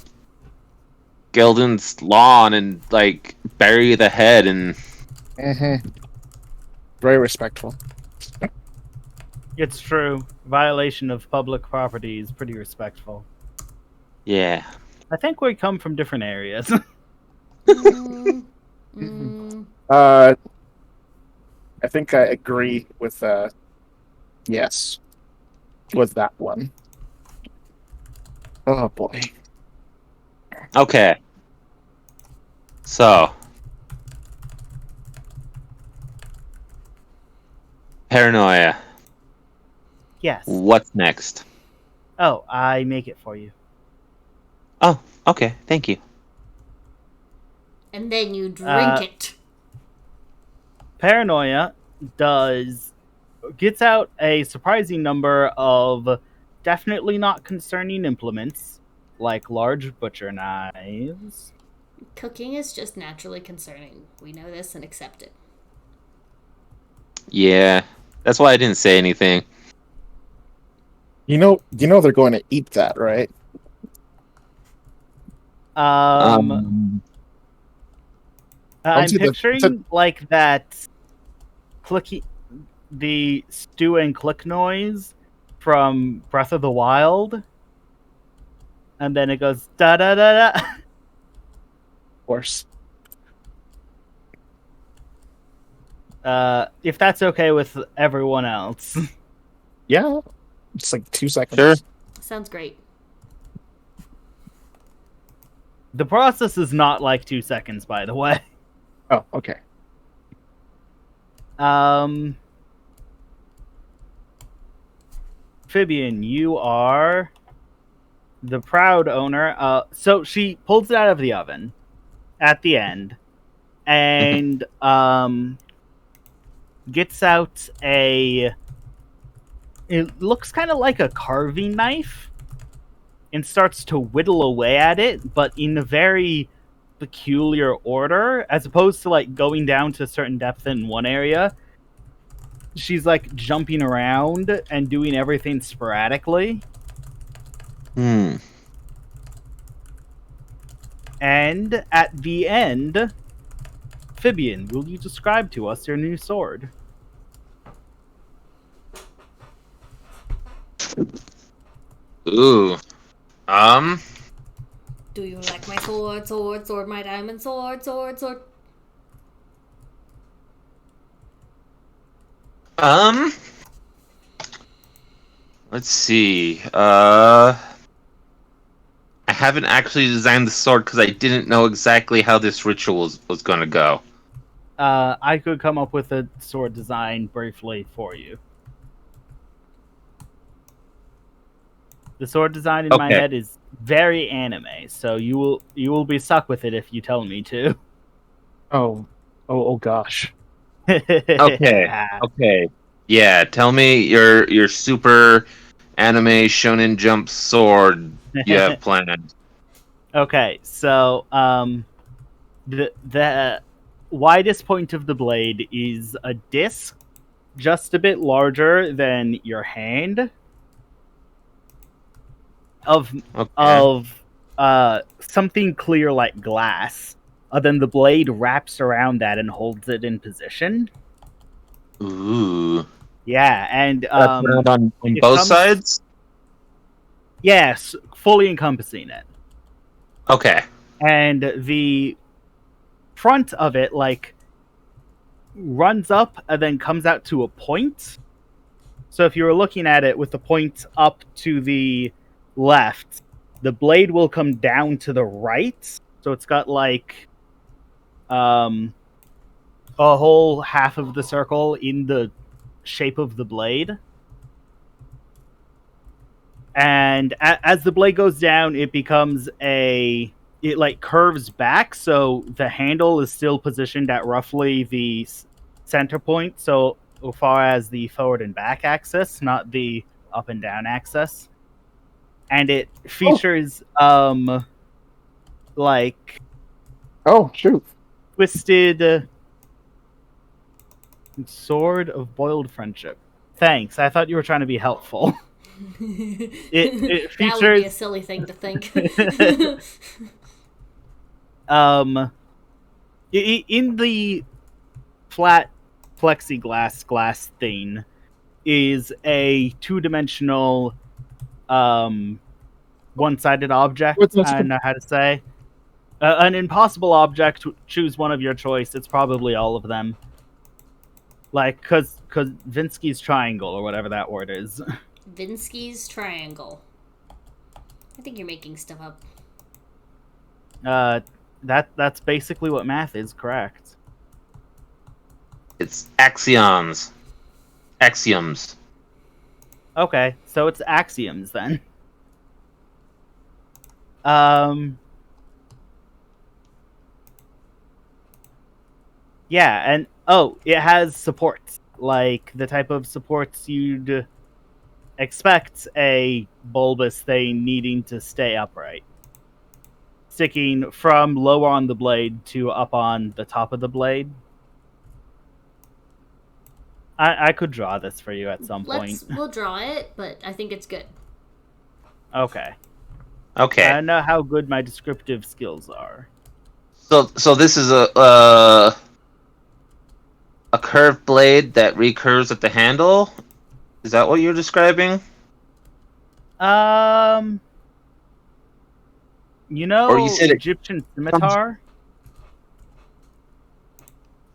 C: Gildan's lawn and bury the head and.
E: Very respectful.
A: It's true. Violation of public property is pretty respectful.
C: Yeah.
A: I think we come from different areas.
E: I think I agree with yes, with that one. Oh boy.
C: Okay. So. Paranoia.
A: Yes.
C: What's next?
A: Oh, I make it for you.
C: Oh, okay. Thank you.
B: And then you drink it.
A: Paranoia gets out a surprising number of definitely not concerning implements, like large butcher knives.
B: Cooking is just naturally concerning. We know this and accept it.
C: Yeah. That's why I didn't say anything.
E: You know they're going to eat that, right?
A: I'm picturing that clicky, the stew and click noise from Breath of the Wild, and then it goes da da da da.
E: Of course.
A: If that's okay with everyone else.
E: Yeah. It's like 2 seconds.
C: Sure.
B: Sounds great.
A: The process is not like 2 seconds, by the way.
E: Oh, okay.
A: Phibian, you are the proud owner. So she pulls it out of the oven at the end, and gets out a. It looks kind of like a carving knife, and starts to whittle away at it, but in a very peculiar order, as opposed to like going down to a certain depth in one area. She's like jumping around and doing everything sporadically.
C: Hmm.
A: And at the end, Phibian, will you describe to us your new sword?
C: Ooh.
B: Do you like my sword, sword, sword, my diamond sword, sword, sword?
C: Let's see. I haven't actually designed the sword because I didn't know exactly how this ritual was going to go.
A: I could come up with a sword design briefly for you. The sword design in my
C: Okay.
A: head is very anime, so you will be stuck with it if you tell me to.
E: Oh gosh.
C: Okay. Okay. Yeah, tell me your super anime shonen jump sword you have planned.
A: Okay, so the widest point of the blade is a disc just a bit larger than your hand of
C: Okay.
A: something clear like glass. Then the blade wraps around that and holds it in position.
C: Ooh.
A: Yeah, and
C: That's round on
A: it
C: both
A: comes-
C: sides?
A: Yes, fully encompassing it.
C: Okay.
A: And the front of it like runs up and then comes out to a point. So if you were looking at it with the point up to the left, the blade will come down to the right. So it's got like a whole half of the circle in the shape of the blade. And as the blade goes down, it becomes it like curves back, so the handle is still positioned at roughly the center point, so far as the forward and back axis, not the up and down axis. And it features like
E: Oh, shoot.
A: twisted sword of boiled friendship. Thanks. I thought you were trying to be helpful. It
B: That would be a
A: features
B: silly thing to think.
A: In the flat plexiglass glass thing is a two-dimensional one-sided object. I don't know how to say an impossible object. Choose one of your choice. It's probably all of them, like because Vinsky's triangle or whatever that word is.
B: Vinsky's triangle. I think you're making stuff up.
A: That's basically what math is, correct?
C: It's axioms. Axioms.
A: Okay, so it's axioms then. Yeah, and it has supports, like the type of supports you'd expect a bulbous thing needing to stay upright. Sticking from lower on the blade to up on the top of the blade. I could draw this for you at some point.
B: We'll draw it, but I think it's good.
A: Okay.
C: Okay.
A: I don't know how good my descriptive skills are.
C: So this is a curved blade that recurves at the handle? Is that what you're describing?
A: You
C: Or you
A: know
C: said it
A: Egyptian scimitar?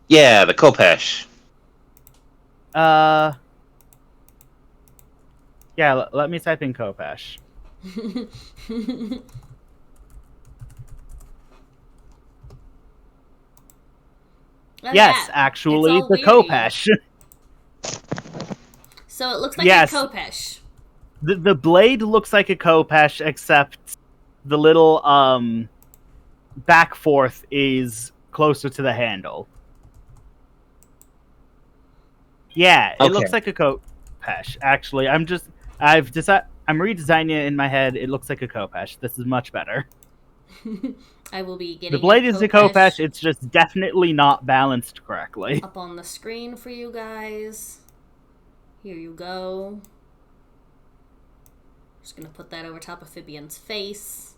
C: Yeah, the Kopesh.
A: Yeah, let me type in Kopesh.
B: Oh,
A: Yes,
B: yeah.
A: actually,
B: It's all
A: the
B: weirdy.
A: Kopesh.
B: So it looks like
A: Yes.
B: a Kopesh.
A: The blade looks like a Kopesh, except the little back forth is closer to the handle. Yeah, it
C: Okay.
A: looks like a Kopesh. Actually, I'm redesigning it in my head. It looks like a Kopesh. This is much better.
B: I will be getting
A: The blade
B: your
A: is a Kopesh. It's just definitely not balanced correctly.
B: up on the screen for you guys. Here you go. Just gonna put that over top of Phibian's face.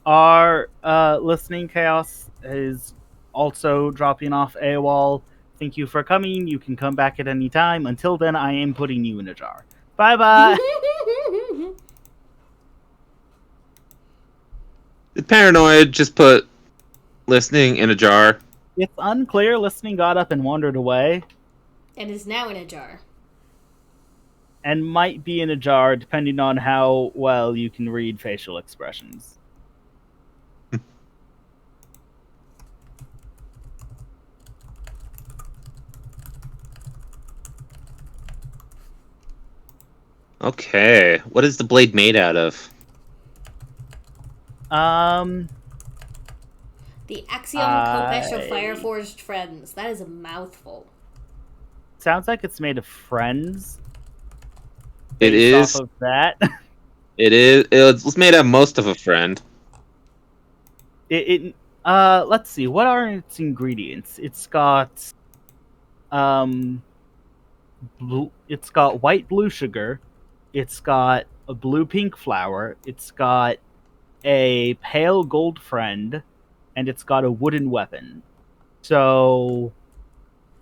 A: Our listening chaos is also dropping off AWOL. Thank you for coming. You can come back at any time. Until then, I am putting you in a jar. Bye bye.
C: The Paranoid just put listening in a jar.
A: It's unclear. Listening got up and wandered away,
B: And is now in a jar.
A: and might be in a jar depending on how well you can read facial expressions.
C: Okay. What is the blade made out of?
B: The Axiom Kopesh of Fireforged Friends. That is a mouthful.
A: Sounds like it's made of friends.
C: It
A: Based
C: is.
A: off of that.
C: It is. It's made out of most of a friend.
A: Let's see. What are its ingredients? It's got it's got white blue sugar. It's got a blue pink flower. It's got a pale gold friend, and it's got a wooden weapon. So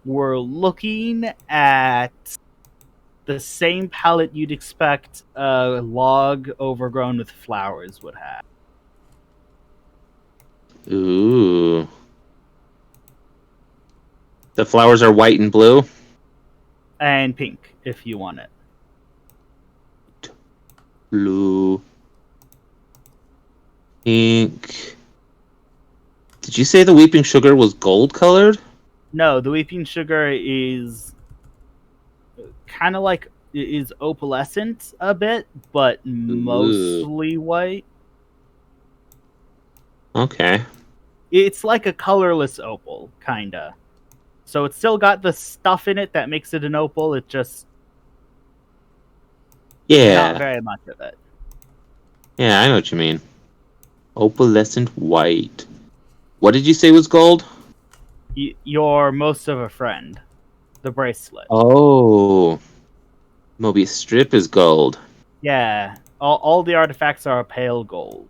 A: we're looking at the same palette you'd expect a log overgrown with flowers would have.
C: Ooh. The flowers are white and blue?
A: And pink, if you want it.
C: Blue. Pink. Did you say the weeping sugar was gold colored?
A: No, the weeping sugar is kind of like is opalescent a bit, but mostly white.
C: Okay.
A: It's like a colorless opal, kinda. So it's still got the stuff in it that makes it an opal. It just
C: Yeah.
A: not very much of it.
C: Yeah, I know what you mean. Opalescent white. What did you say was gold?
A: You're most of a friend. The bracelet.
C: Oh. Mobius strip is gold.
A: Yeah. All the artifacts are pale gold.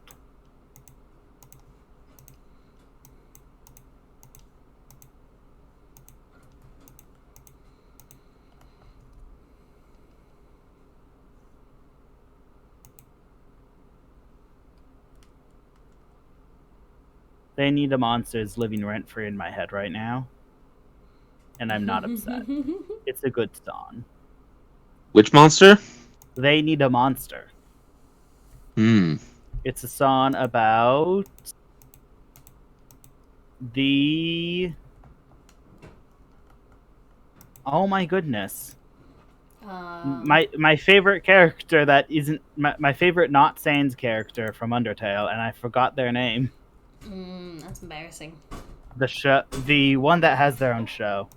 A: They Need a Monster is living rent-free in my head right now. And I'm not upset. It's a good song.
C: Which monster?
A: They Need a Monster. It's a song about the... Oh my goodness. My favorite character that isn't... My favorite not Sans character from Undertale, and I forgot their name.
B: That's embarrassing.
A: The one that has their own show.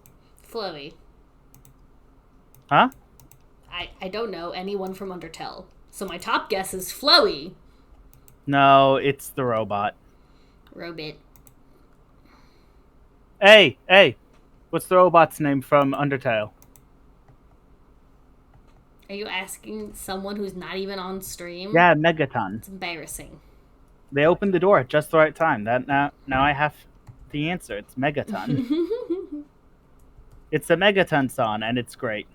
B: Flowy.
A: Huh?
B: I don't know anyone from Undertale. So my top guess is Flowy.
A: No, it's the robot.
B: Robit.
A: Hey! What's the robot's name from Undertale?
B: Are you asking someone who's not even on stream?
A: Yeah, Megaton.
B: It's embarrassing.
A: They opened the door at just the right time. Now I have the answer. It's Megaton. It's a Megaton-san, and it's great.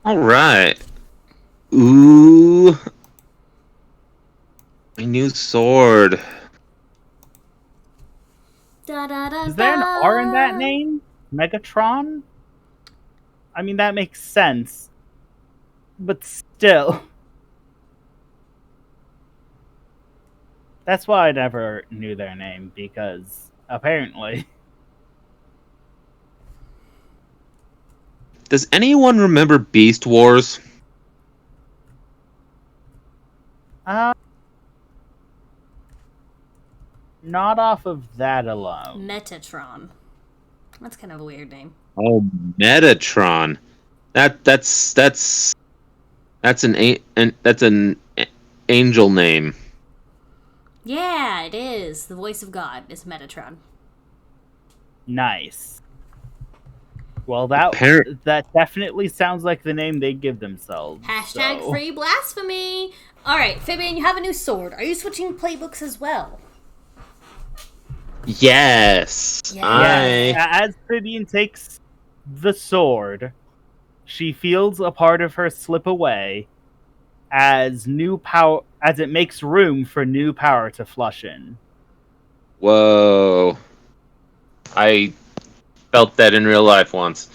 C: All right. Ooh. My new sword.
B: Da, da, da,
A: Is there an
B: da.
A: R in that name? Megatron? I mean, that makes sense. But still. That's why I never knew their name, because apparently.
C: Does anyone remember Beast Wars?
A: Not off of that alone.
B: Metatron. That's kind of a weird name.
C: Oh, Metatron. That's an angel name.
B: Yeah, it is. The voice of God is Metatron.
A: Nice. Well, that definitely sounds like the name they give themselves.
B: Hashtag
A: so.
B: free blasphemy. All right, Phibian, you have a new sword. Are you switching playbooks as well?
C: Yes.
A: As Phibian takes the sword, she feels a part of her slip away as it makes room for new power to flush in.
C: Whoa. I felt that in real life once.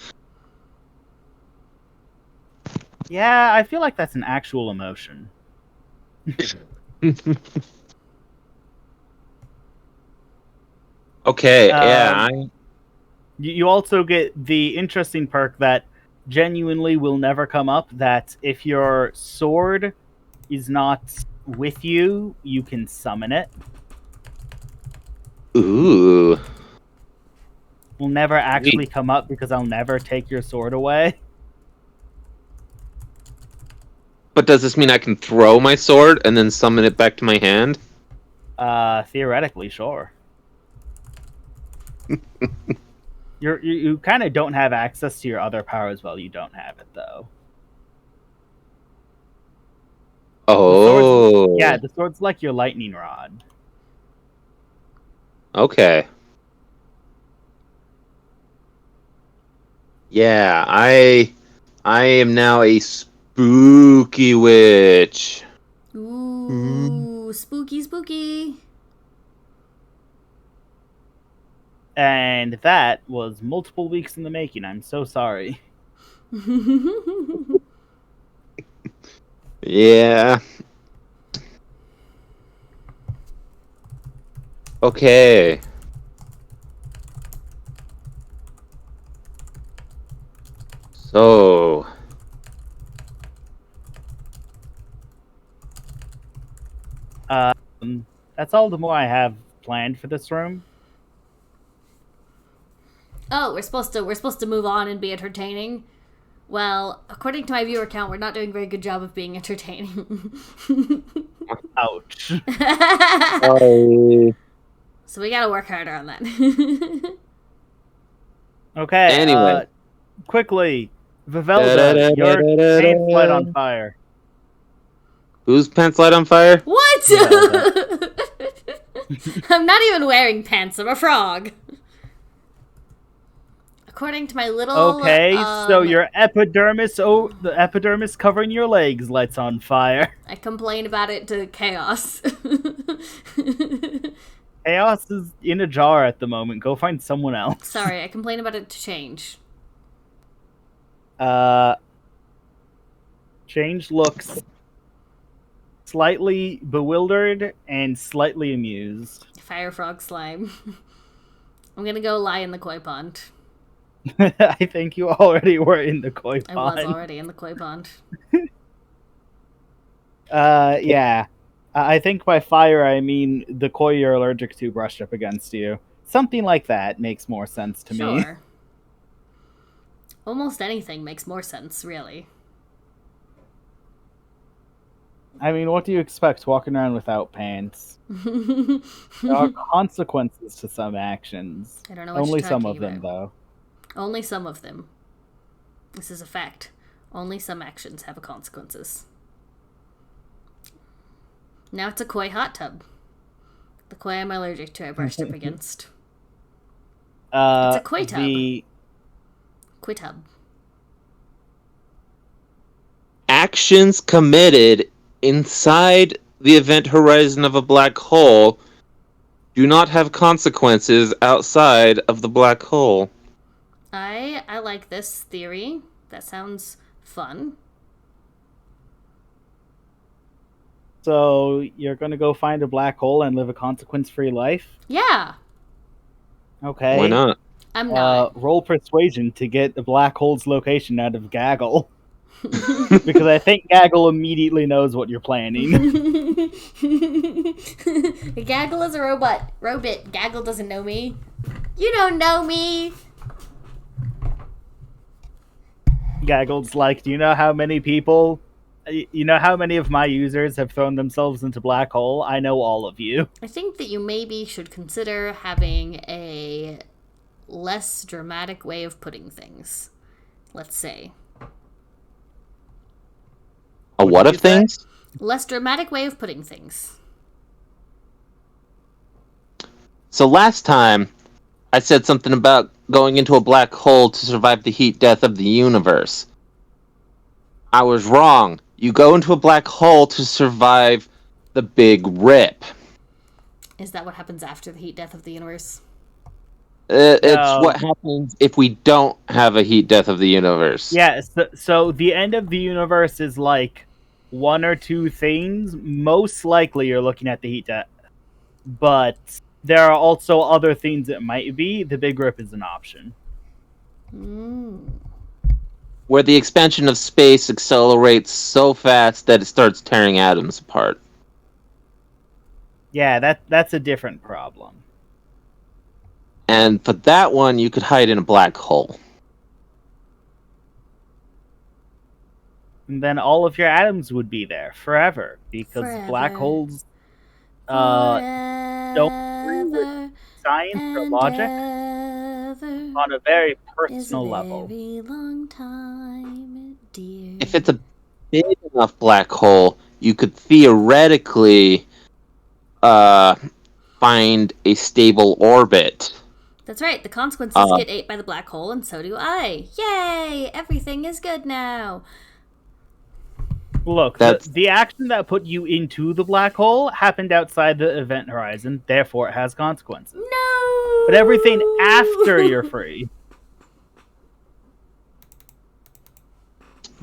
A: Yeah, I feel like that's an actual emotion.
C: Okay, yeah.
A: You also get the interesting perk that genuinely will never come up, that if your sword is not with you, you can summon it.
C: Ooh.
A: Will never actually come up because I'll never take your sword away.
C: But does this mean I can throw my sword and then summon it back to my hand?
A: Theoretically, sure. You kind of don't have access to your other powers while you don't have it, though.
C: Oh.
A: The sword's like your lightning rod.
C: Okay. Yeah, I am now a spooky witch.
B: Ooh, spooky, spooky.
A: And that was multiple weeks in the making. I'm so sorry.
C: Yeah. Okay. So.
A: That's all the more I have planned for this room.
B: Oh, we're supposed to move on and be entertaining. Well, according to my viewer count, we're not doing a very good job of being entertaining.
A: Ouch.
B: So we gotta work harder on that.
A: Okay.
C: Anyway.
A: Quickly, Vivelda, your pants light on fire.
C: Whose pants light on fire?
B: What? I'm not even wearing pants. I'm a frog. According to my little...
A: Okay, so your epidermis, the epidermis covering your legs lights on fire.
B: I complain about it to Chaos.
A: Chaos is in a jar at the moment. Go find someone else.
B: Sorry, I complain about it to Change.
A: Change looks slightly bewildered and slightly amused.
B: Fire frog slime. I'm gonna go lie in the koi pond.
A: I think you already were in the koi pond.
B: I was already in the koi pond.
A: Yeah. I think by fire I mean the koi you're allergic to brushed up against you. Something like that makes more sense to me.
B: Sure. Almost anything makes more sense, really.
A: I mean, what do you expect walking around without pants? There are consequences to some actions.
B: I don't know what
A: Only
B: you're
A: some
B: talking
A: of them,
B: about.
A: though.
B: Only some of them. This is a fact. Only some actions have consequences. Now it's a koi hot tub. The koi I'm allergic to, I brushed up against.
A: It's
B: a koi tub. Koi tub.
C: Actions committed inside the event horizon of a black hole do not have consequences outside of the black hole.
B: I like this theory. That sounds fun.
A: So you're gonna go find a black hole and live a consequence-free life?
B: Yeah.
A: Okay.
C: Why not?
B: I'm not.
A: Roll persuasion to get the black hole's location out of Gaggle. Because I think Gaggle immediately knows what you're planning.
B: Gaggle is a robot. Gaggle doesn't know me. You don't know me.
A: Gaggle's like, do you know how many people... You know how many of my users have thrown themselves into black hole? I know all of you.
B: I think that you maybe should consider having a less dramatic way of putting things. Let's say.
C: A what of things?
B: Less dramatic way of putting things.
C: So last time, I said something about going into a black hole to survive the heat death of the universe. I was wrong. You go into a black hole to survive the Big Rip.
B: Is that what happens after the heat death of the universe?
C: It's what happens if we don't have a heat death of the universe.
A: Yeah, so the end of the universe is like one or two things. Most likely you're looking at the heat death. But there are also other things it might be. The Big Rip is an option.
C: Where the expansion of space accelerates so fast that it starts tearing atoms apart.
A: Yeah, that's a different problem.
C: And for that one, you could hide in a black hole.
A: And then all of your atoms would be there forever. Because black holes don't agree with science or logic on a very personal level.
B: Long time, dear.
C: If it's a big enough black hole, you could theoretically find a stable orbit.
B: That's right. The consequences get ate by the black hole, and so do I. Yay! Everything is good now.
A: Look, the action that put you into the black hole happened outside the event horizon, therefore it has consequences.
B: No!
A: But everything after you're free.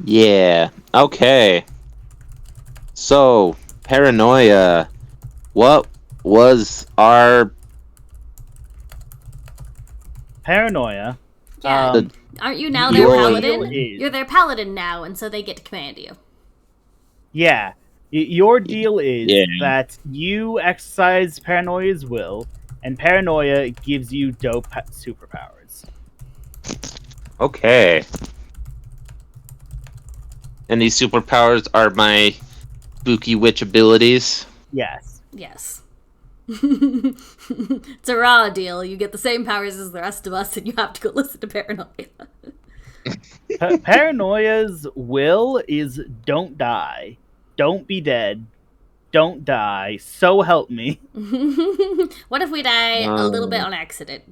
C: Yeah, okay. So, paranoia. What was our...
A: Paranoia?
B: Yeah. Aren't you now their paladin? You're their paladin now, and so they get to command you.
A: Yeah. Your deal is that you exercise paranoia's will, and paranoia gives you dope superpowers.
C: Okay. And these superpowers are my spooky witch abilities?
A: Yes.
B: Yes. It's a raw deal. You get the same powers as the rest of us, and you have to go listen to paranoia.
A: Paranoia's will is don't die. Don't be dead. Don't die. So help me.
B: What if we die a little bit on accident?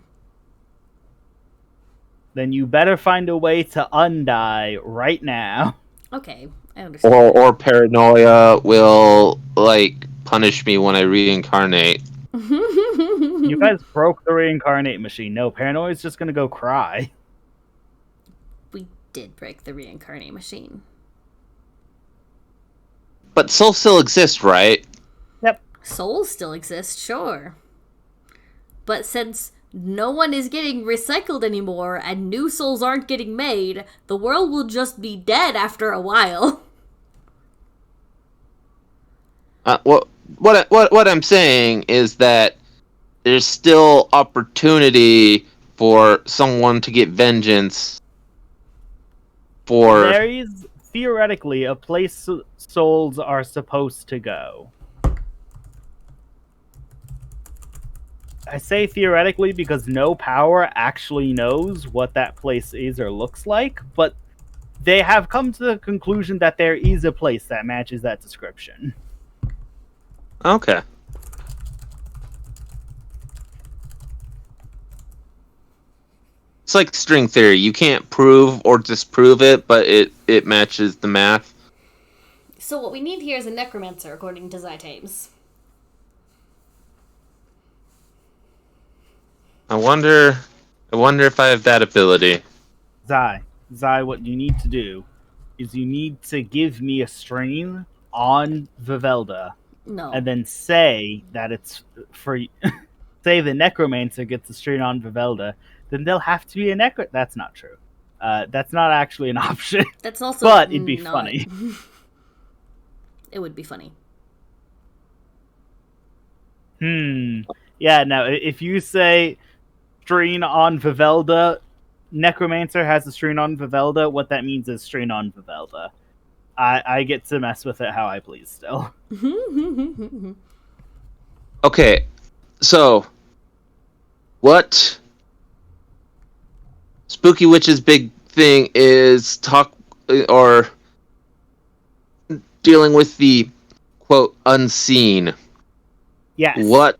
A: Then you better find a way to undie right now.
B: Okay, I understand.
C: Or paranoia will, like, punish me when I reincarnate.
A: You guys broke the reincarnate machine. No, paranoia's just gonna go cry.
B: We did break the reincarnate machine.
C: But souls still exist, right?
A: Yep.
B: Souls still exist, sure. But since no one is getting recycled anymore and new souls aren't getting made, the world will just be dead after a while.
C: What I'm saying is that there's still opportunity for someone to get vengeance for...
A: There is theoretically a place souls are supposed to go. I say theoretically because no power actually knows what that place is or looks like, but they have come to the conclusion that there is a place that matches that description.
C: Okay. It's like string theory. You can't prove or disprove it, but it matches the math.
B: So what we need here is a necromancer, according to Zytames.
C: I wonder if I have that ability.
A: Zai, what you need to do is you need to give me a stream on Vivelda,
B: No.
A: and then say that it's for. Say the necromancer gets a stream on Vivelda, then they'll have to be a necro. That's not true. That's not actually an option.
B: That's also
A: But it'd be
B: not.
A: funny.
B: It would be funny.
A: Yeah, no, if you say stream on Vivelda, necromancer has a stream on Vivelda, what that means is stream on Vivelda. I get to mess with it how I please still.
C: Okay, so what Spooky Witch's big thing is talk or dealing with the quote unseen.
A: Yes.
C: What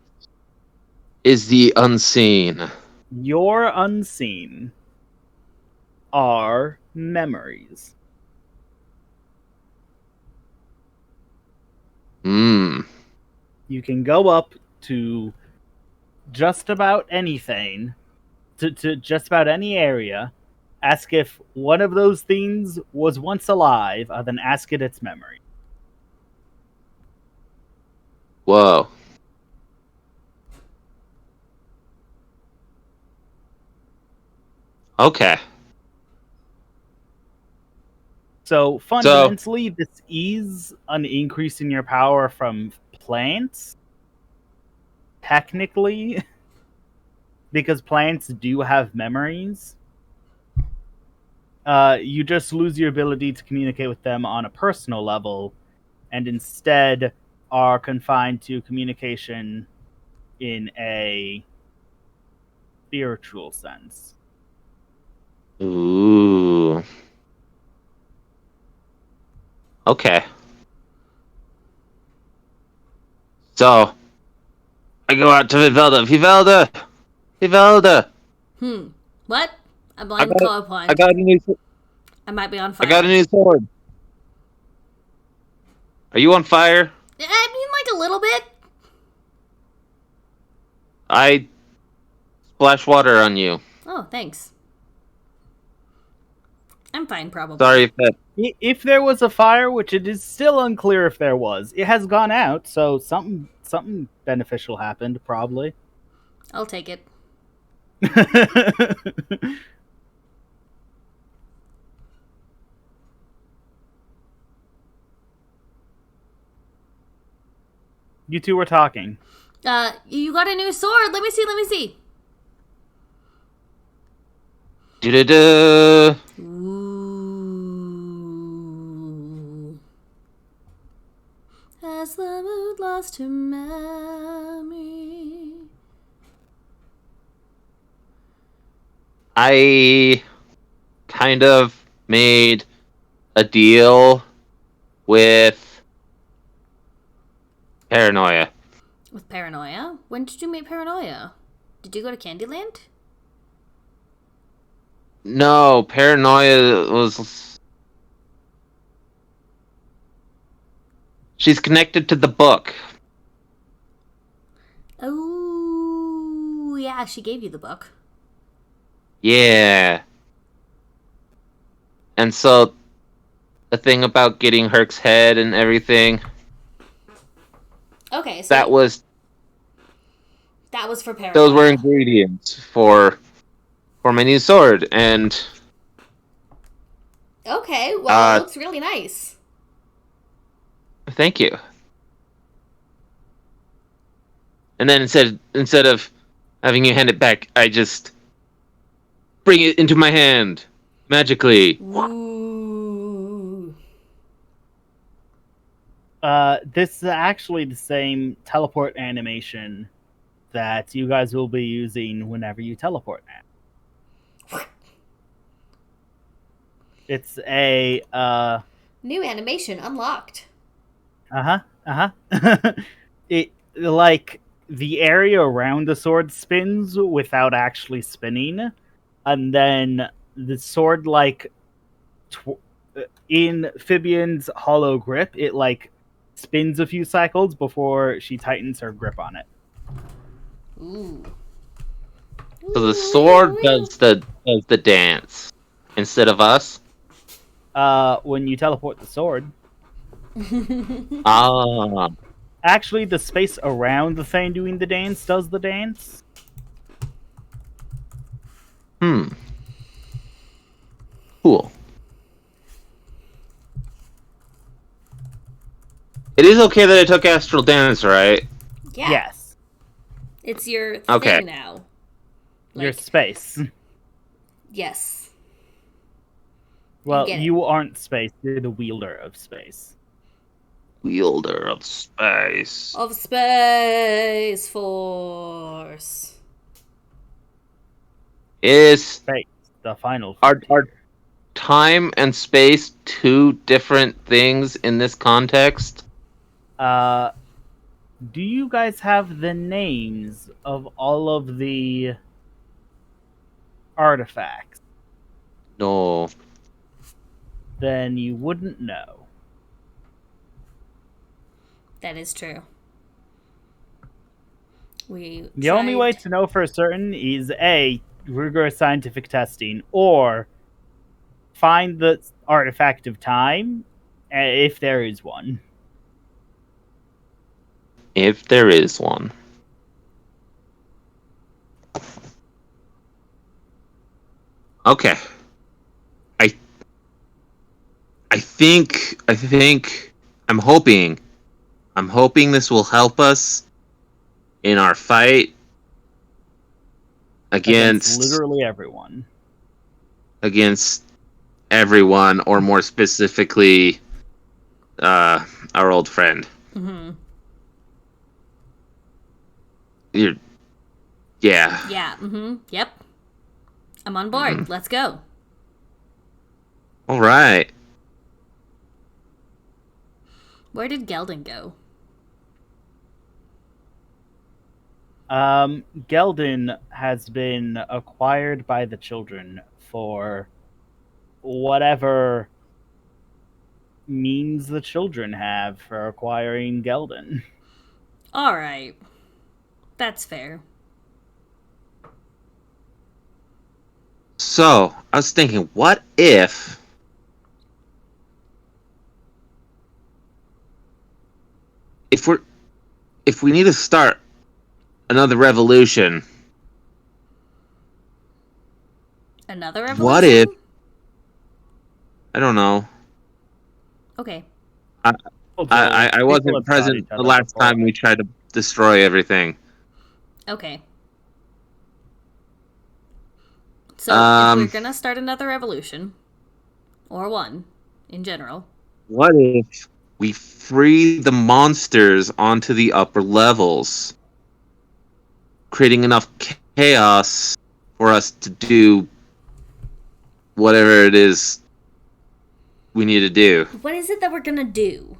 C: is the unseen?
A: Your unseen are memories. You can go up to just about anything, to just about any area, ask if one of those things was once alive, and then ask it its memory.
C: Whoa. Okay.
A: So fundamentally, this is an increase in your power from plants. Technically, because plants do have memories. You just lose your ability to communicate with them on a personal level, and instead are confined to communication in a spiritual sense.
C: Ooh. Okay. So, I go out to Vivelda.
B: What? I'm blind colorblind.
C: I got a new.
B: I might be on fire.
C: I got a new sword. Are you on fire?
B: I mean, like a little bit.
C: I splash water on you.
B: Oh, thanks. I'm fine, probably.
C: Sorry if that.
A: If there was a fire, which it is still unclear if there was, it has gone out, so something beneficial happened, probably.
B: I'll take it.
A: You two were talking.
B: You got a new sword. Let me see.
C: Do-do-do.
B: Ooh. Has the mood lost her memory?
C: I kind of made a deal with Paranoia.
B: With Paranoia? When did you meet Paranoia? Did you go to Candyland?
C: No, Paranoia was. She's connected to the book.
B: Oh, yeah, she gave you the book.
C: Yeah. And so, the thing about getting Herc's head and everything.
B: Okay, so
C: that was
B: for Paranoia.
C: Those were ingredients for my new sword, and
B: okay, well, it looks really nice.
C: Thank you. And then instead of having you hand it back, I just bring it into my hand magically.
B: Ooh.
A: This is actually the same teleport animation that you guys will be using whenever you teleport now. It's a
B: new animation unlocked.
A: It like the area around the sword spins without actually spinning, and then the sword in Phibian's hollow grip, it spins a few cycles before she tightens her grip on it.
B: Ooh.
C: So the sword does the dance instead of us.
A: When you teleport the sword,
C: Ah,
A: actually, the space around the thing doing the dance does the dance.
C: Cool. It is okay that I took astral dance, right?
B: Yeah.
A: Yes,
B: It's your
C: Okay.
B: thing now.
A: your space.
B: Yes.
A: Well,
B: get it.
A: you aren't space. You're the wielder of space.
C: Wielder of space.
B: Of Space Force.
C: Is
A: Space, the final
C: are
A: frontier.
C: time and space two different things in this context?
A: Do you guys have the names of all of the artifacts?
C: No.
A: Then you wouldn't know.
B: That is true.
A: The only way to know for certain is A, rigorous scientific testing, or find the artifact of time, if there is one.
C: If there is one. Okay. I think I'm hoping this will help us in our fight against
A: literally everyone.
C: Against everyone, or more specifically our old friend.
B: Mm-hmm.
C: Yeah.
B: Yeah. Mm-hmm. Yep. I'm on board.
C: Mhm.
B: Let's go.
C: All right.
B: Where did Geldin go?
A: Geldin has been acquired by the children for whatever means the children have for acquiring Geldin.
B: All right. That's fair.
C: So I was thinking, what if we need to start another revolution?
B: Another revolution?
C: What if, I don't know.
B: Okay.
C: I wasn't present the last time we tried to destroy everything.
B: Okay. So if we're gonna start another revolution, or one in general,
C: what if we free the monsters onto the upper levels, creating enough chaos for us to do whatever it is we need to do?
B: what is it that we're gonna do?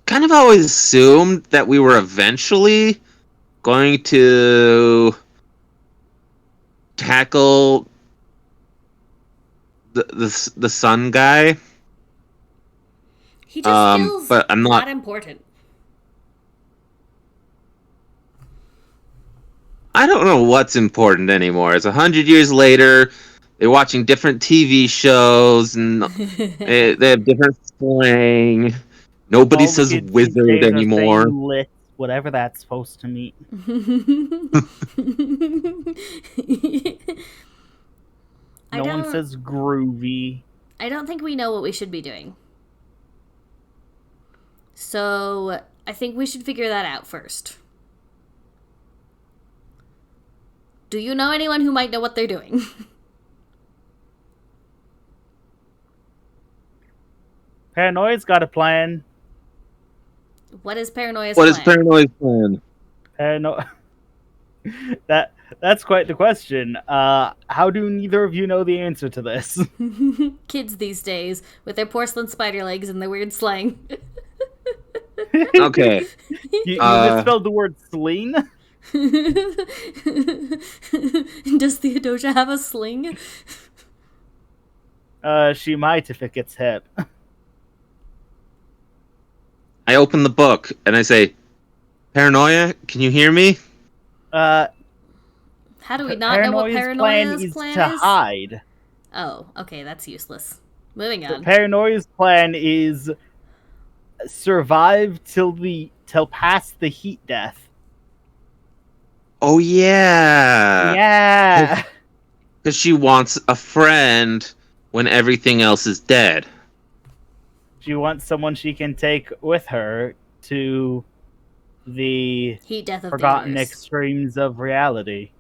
C: Kind of always assumed that we were eventually going to tackle the sun guy.
B: He just feels
C: but I'm not
B: important.
C: I don't know what's important anymore. It's 100 years later. They're watching different TV shows, and they have different slang. Nobody says wizard anymore.
A: Lit, whatever that's supposed to mean. No one says groovy.
B: I don't think we know what we should be doing. So I think we should figure that out first. Do you know anyone who might know what they're doing?
A: Paranoia's got a plan.
B: What is Paranoia's
C: What
B: plan?
C: is Paranoia's plan?
A: That's quite the question. How do neither of you know the answer to this?
B: Kids these days with their porcelain spider legs and their weird slang.
C: Okay.
A: You
C: Uh,
A: misspelled the word sling?
B: Does Theodosia have a sling?
A: She might if it gets hit.
C: I open the book and I say, Paranoia, can you hear me?
A: Uh,
B: How do we not know what
A: Paranoia's plan
B: Paranoia's
A: is
B: plan
A: to
B: is?
A: hide.
B: Oh, okay, that's useless. Moving
A: So
B: on.
A: Paranoia's plan is survive till past the heat death.
C: Oh, yeah.
A: Yeah.
C: Because she wants a friend when everything else is dead.
A: She wants someone she can take with her to the
B: Heat death of the
A: forgotten
B: universe.
A: extremes of reality.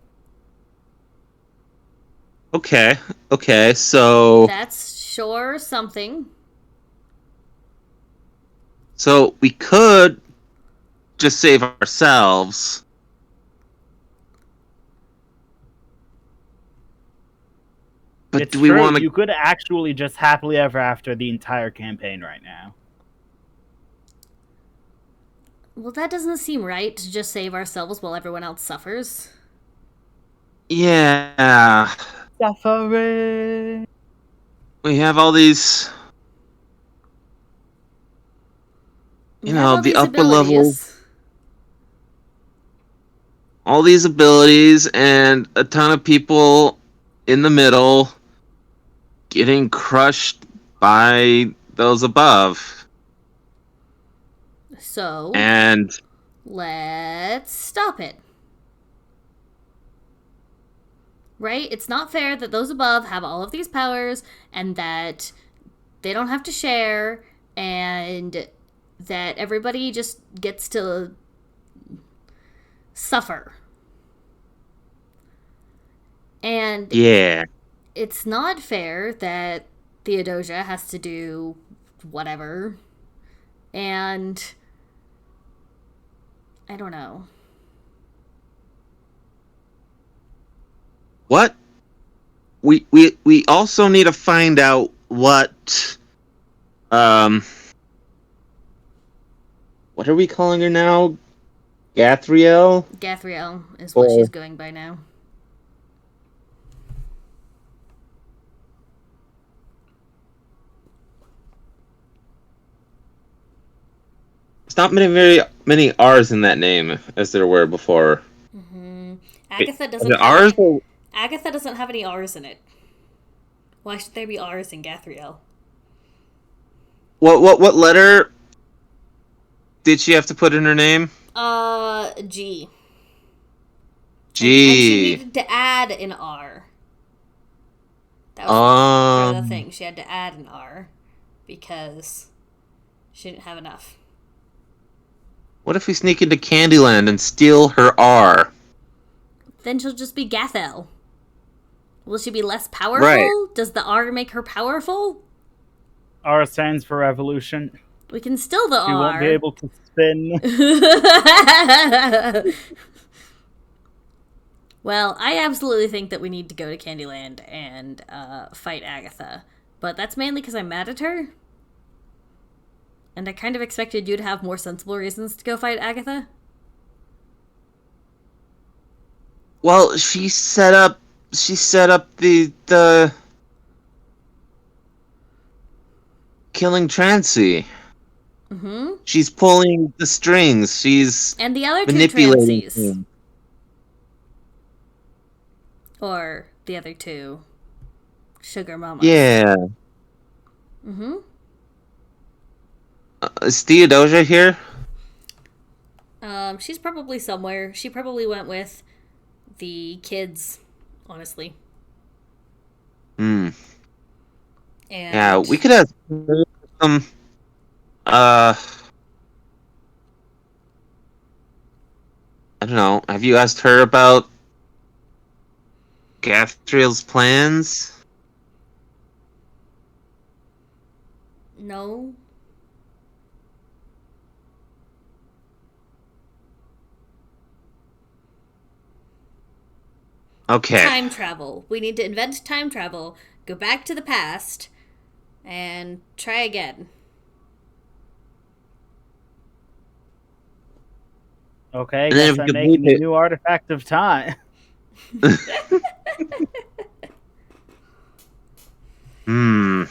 C: Okay, so
B: That's sure something.
C: we could just save ourselves. But
A: It's
C: do we
A: true.
C: want to?
A: You could actually just happily ever after the entire campaign right now.
B: Well, that doesn't seem right to just save ourselves while everyone else suffers.
C: Yeah,
A: Suffering.
C: we have all these.
B: We have all
C: The
B: these
C: upper level,
B: abilities.
C: all these abilities, and a ton of people in the middle getting crushed by those above.
B: So,
C: And
B: let's stop it. Right? It's not fair that those above have all of these powers and that they don't have to share and that everybody just gets to suffer. And
C: yeah,
B: it's not fair that Theodosia has to do whatever. And I don't know.
C: what? We also need to find out what what are we calling her now? Gathriel?
B: Gathriel is what she's going by now.
C: There's not many R's in that name as there were before.
B: Agatha
C: Are
B: doesn't
C: there
B: have
C: R's?
B: any, Agatha doesn't have any R's in it. Why should there be R's in Gathriel?
C: What letter did she have to put in her name?
B: G. And she
C: G.
B: needed to add an R. That was part of the thing. She had to add an R because she didn't have enough.
C: What if we sneak into Candyland and steal her R?
B: Then she'll just be Gathel. Will she be less powerful?
C: Right.
B: Does the R make her powerful?
A: R stands for revolution.
B: We can still the
A: She
B: R.
A: won't be able to spin.
B: Well, I absolutely think that we need to go to Candyland and fight Agatha. But that's mainly because I'm mad at her. And I kind of expected you to have more sensible reasons to go fight Agatha.
C: Well, she set up the killing Trancy.
B: Mm-hmm.
C: She's pulling the strings. She's
B: And the other two
C: manipulating
B: Trancies.
C: him.
B: Or the other two Sugar Mamas.
C: Yeah.
B: Mm-hmm.
C: Is Theodosia here?
B: She's probably somewhere. She probably went with the kids, honestly.
C: Hmm.
B: And
C: Yeah, we could have some. I don't know. Have you asked her about Gathriel's plans?
B: No.
C: Okay.
B: Time travel. We need to invent time travel, go back to the past, and try again.
A: Okay,
C: And then
A: guess
C: if we
A: I'm
C: could
A: making
C: loop
A: a new artifact of time.
C: Hmm.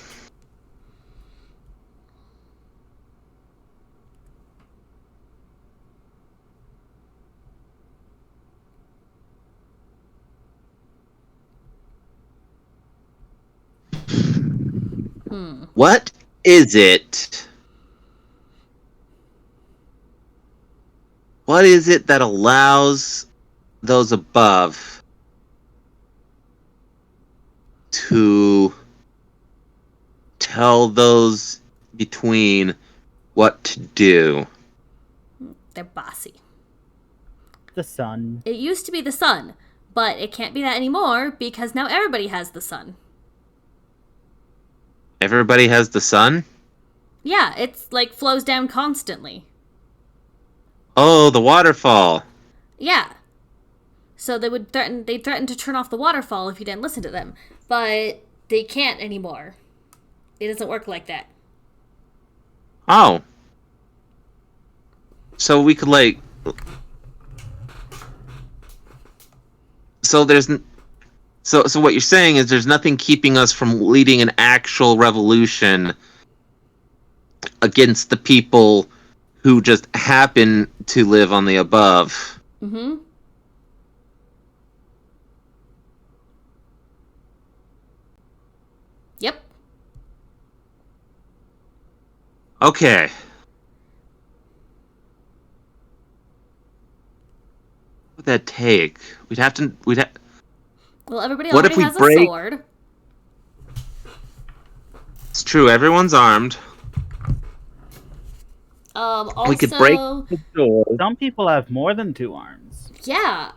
C: What is it? What is it that allows those above to tell those between what to do?
B: They're bossy.
A: The sun.
B: It used to be the sun, but it can't be that anymore because now everybody has the sun.
C: Everybody has the sun?
B: Yeah, it's like flows down constantly.
C: Oh, the waterfall.
B: Yeah. So they'd threaten to turn off the waterfall if you didn't listen to them. But they can't anymore. It doesn't work like that.
C: Oh. So we could like so there's so what you're saying is there's nothing keeping us from leading an actual revolution against the people who just happen to live on the above.
B: Mm-hmm. Yep.
C: Okay. What would that take? We'd have
B: Well, everybody
C: What if
B: already
C: we
B: has a
C: break-
B: sword.
C: It's true, everyone's armed.
B: Also,
C: We could break the door.
A: Some people have more than 2 arms.
B: yeah.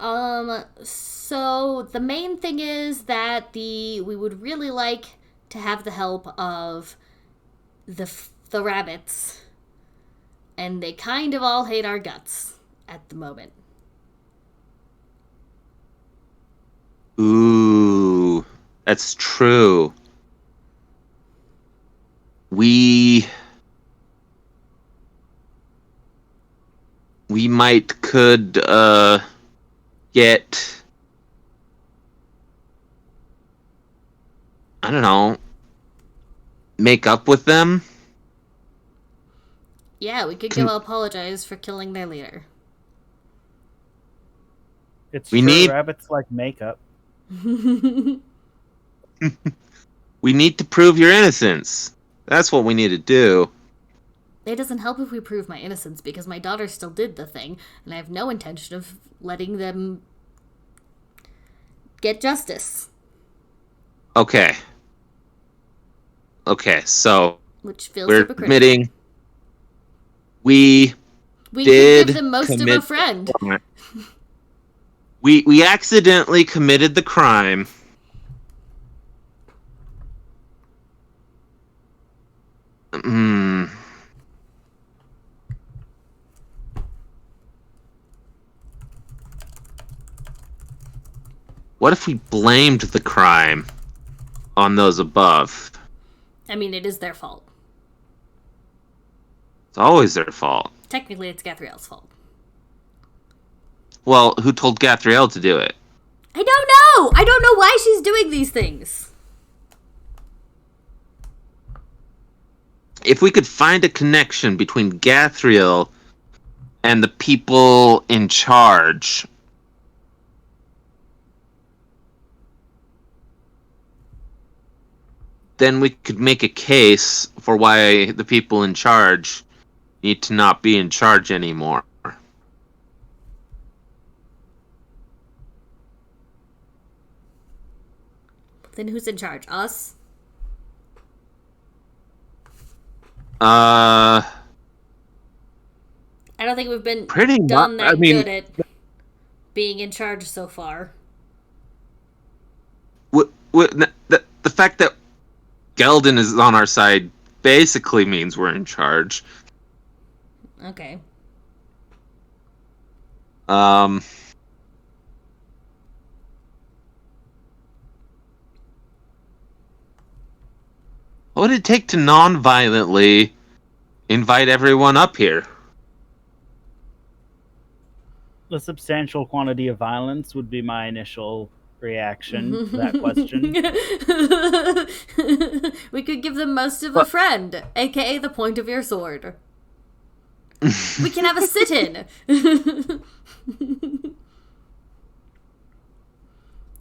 B: So the main thing is that we would really like to have the help of the rabbits, and they kind of all hate our guts at the moment.
C: Ooh, that's true. We could get, I don't know, make up with them.
B: Yeah, we could go apologize for killing their leader.
A: It's
C: We
A: true,
C: need-
A: rabbits like makeup.
C: We need to prove your innocence. That's what we need to do.
B: It doesn't help if we prove my innocence because my daughter still did the thing, and I have no intention of letting them get justice.
C: Okay. Okay, so
B: Which feels
C: we're
B: hypocritical.
C: admitting we
B: We
C: did
B: could give them most of a
C: commit-
B: friend.
C: we accidentally committed the crime. Hmm. What if we blamed the crime on those above?
B: I mean, it is their fault.
C: It's always their fault.
B: Technically, it's Gathriel's fault.
C: Well, who told Gathriel to do it?
B: I don't know! I don't know why she's doing these things.
C: If we could find a connection between Gathriel and the people in charge, then we could make a case for why the people in charge need to not be in charge anymore.
B: Then who's in charge? Us?
C: Uh,
B: I don't think we've been
C: Pretty
B: done
C: mu-
B: that
C: I mean-
B: good at being in charge so far.
C: the fact that Geldin is on our side basically means we're in charge.
B: Okay.
C: What would it take to non-violently invite everyone up here?
A: A substantial quantity of violence would be my initial reaction to that question.
B: We could give them most of a friend, aka the point of your sword. We can have a sit-in.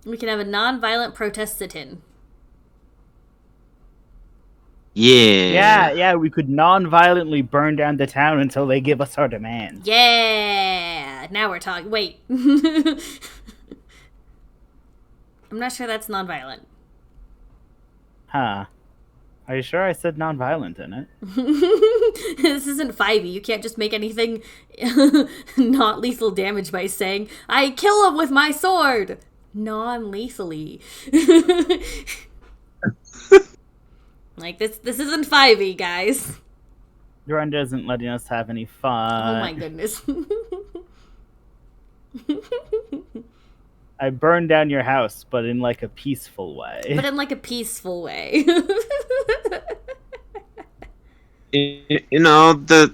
B: We can have a non-violent protest sit-in.
A: Yeah, we could non-violently burn down the town until they give us our demands.
B: Yeah! Now we're talking. Wait. I'm not sure that's non-violent.
A: Huh. Are you sure I said non-violent in it?
B: This isn't 5e. You can't just make anything not lethal damage by saying, I kill him with my sword! Non-lethally. Like, this isn't 5e, guys.
A: Duranda isn't letting us have any fun.
B: Oh my goodness.
A: I burned down your house, but in like a peaceful way.
B: But in like a peaceful way.
C: You know, the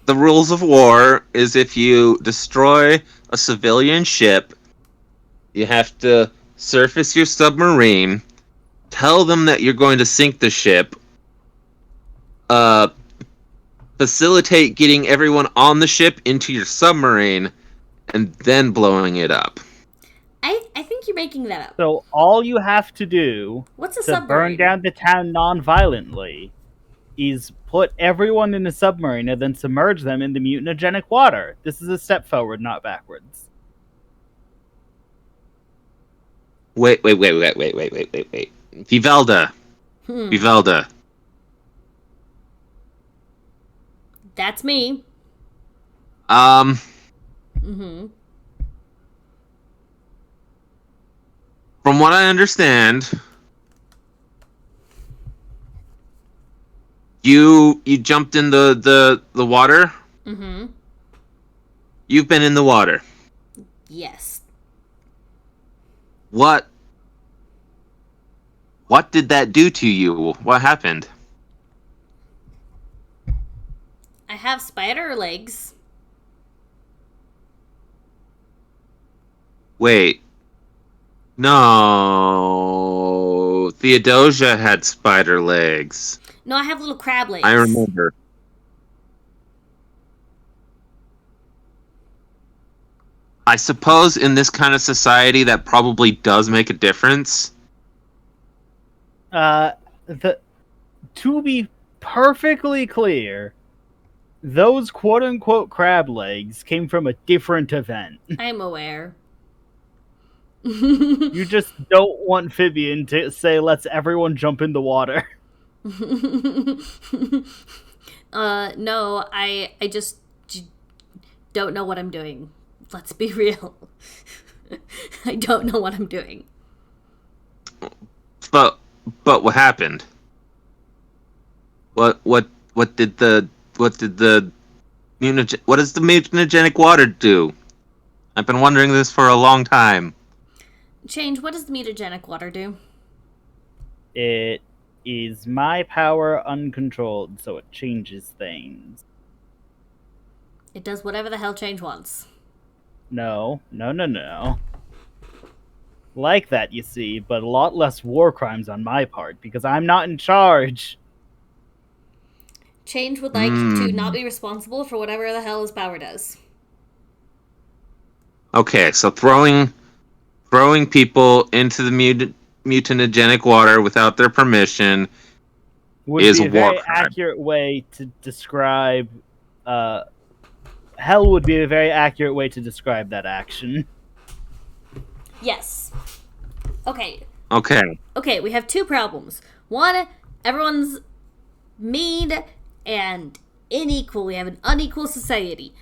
C: rules of war is if you destroy a civilian ship, you have to surface your submarine, tell them that you're going to sink the ship, facilitate getting everyone on the ship into your submarine, and then blowing it up.
B: I think you're making that up.
A: So all you have to do
B: What's a
A: to
B: submarine?
A: burn down the town non-violently is put everyone in a submarine and then submerge them in the mutagenic water. This is a step forward, not backwards.
C: Wait. Vivalda. Vivalda.
B: That's me.
C: From what I understand, you jumped in the water. You've been in the water.
B: Yes.
C: What did that do to you? What happened?
B: I have spider legs.
C: Wait. No. Theodosia had spider legs.
B: No, I have little crab legs.
C: I remember. I suppose in this kind of society that probably does make a difference.
A: To be perfectly clear, those quote-unquote crab legs came from a different event.
B: I'm aware.
A: You just don't want Phibian to say, let's everyone jump in the water.
B: No, I just don't know what I'm doing. Let's be real. I don't know what I'm doing.
C: But what happened? What does the mutagenic water do? I've been wondering this for a long time.
B: Change, what does the mutagenic water do?
A: It is my power uncontrolled, so it changes things.
B: It does whatever the hell Change wants.
A: No. Like that, you see, but a lot less war crimes on my part, because I'm not in charge.
B: Change would like to not be responsible for whatever the hell his power does.
C: Okay, so throwing people into the mutagenic water without their permission
A: Would
C: is
A: be
C: a
A: a
C: war
A: very
C: crime.
A: accurate way to describe... hell would be a very accurate way to describe that action.
B: Yes. Okay,
C: Okay.
B: we have two problems. One, everyone's mean and unequal. We have an unequal society.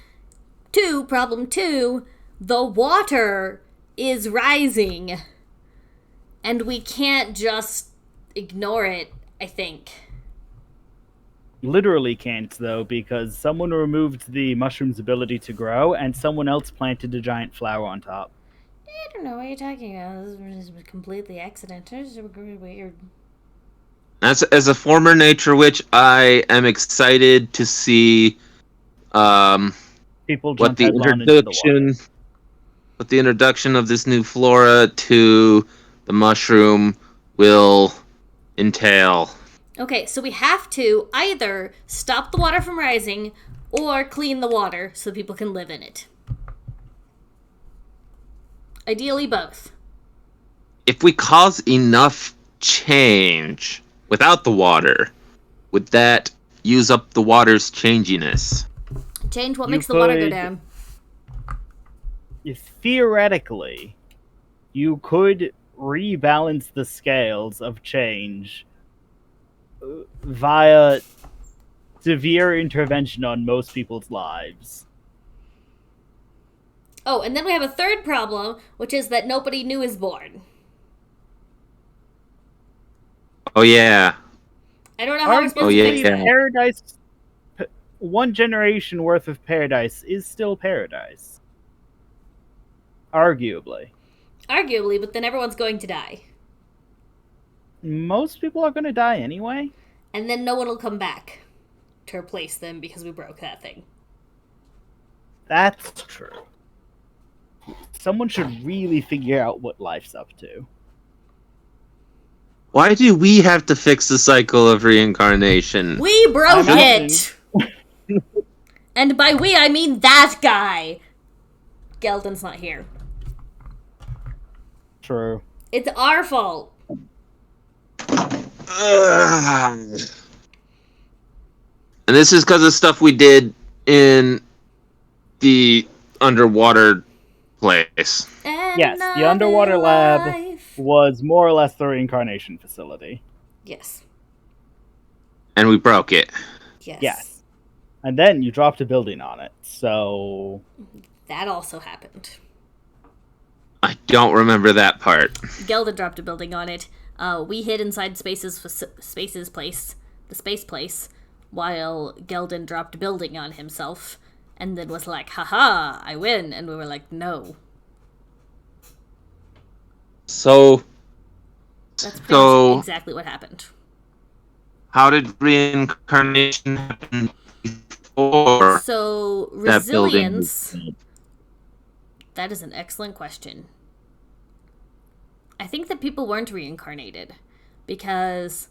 B: Problem two, the water is rising. And we can't just ignore it, I think.
A: Literally can't, though, because someone removed the mushroom's ability to grow, and someone else planted a giant flower on top.
B: I don't know what you're talking about. This was completely accidental. This is weird.
C: As a former nature witch, I am excited to see
A: People
C: what
A: jump
C: the
A: headlong into the
C: introduction
A: water.
C: what the introduction of this new flora to the mushroom will entail.
B: Okay, so we have to either stop the water from rising or clean the water so people can live in it. Ideally, both.
C: If we cause enough change without the water, would that use up the water's changiness?
B: Change what
A: You
B: makes the water go
A: could-
B: down.
A: Theoretically, you could rebalance the scales of change via severe intervention on most people's lives.
B: Oh, and then we have a third problem, which is that nobody new is born.
C: Oh yeah.
B: I don't know how we're supposed to
C: yeah,
B: fix
C: yeah.
B: that.
A: Paradise, one generation worth of paradise is still paradise. Arguably.
B: Arguably, but then everyone's going to die.
A: Most people are going to die anyway.
B: And then no one will come back to replace them because we broke that thing.
A: That's true. Someone should really figure out what life's up to.
C: Why do we have to fix the cycle of reincarnation?
B: We broke
A: I'm
B: it! And by we, I mean that guy! Geldon's not here.
A: True.
B: It's our fault.
C: Ugh. And this is because of stuff we did in the underwater place.
A: Yes, the underwater lab was more or less the reincarnation facility.
B: Yes.
C: And we broke it.
B: Yes.
A: Yes. And then you dropped a building on it, so...
B: That also happened.
C: I don't remember that part.
B: Geldon dropped a building on it. We hid inside Space's place, the space place, while Geldon dropped a building on himself, and then was like, haha, I win. And we were like, no.
C: So,
B: That's pretty
C: So-
B: much exactly what happened.
C: how did reincarnation happen before
B: So,
C: that building?
B: resilience... That is an excellent question. I think that people weren't reincarnated, because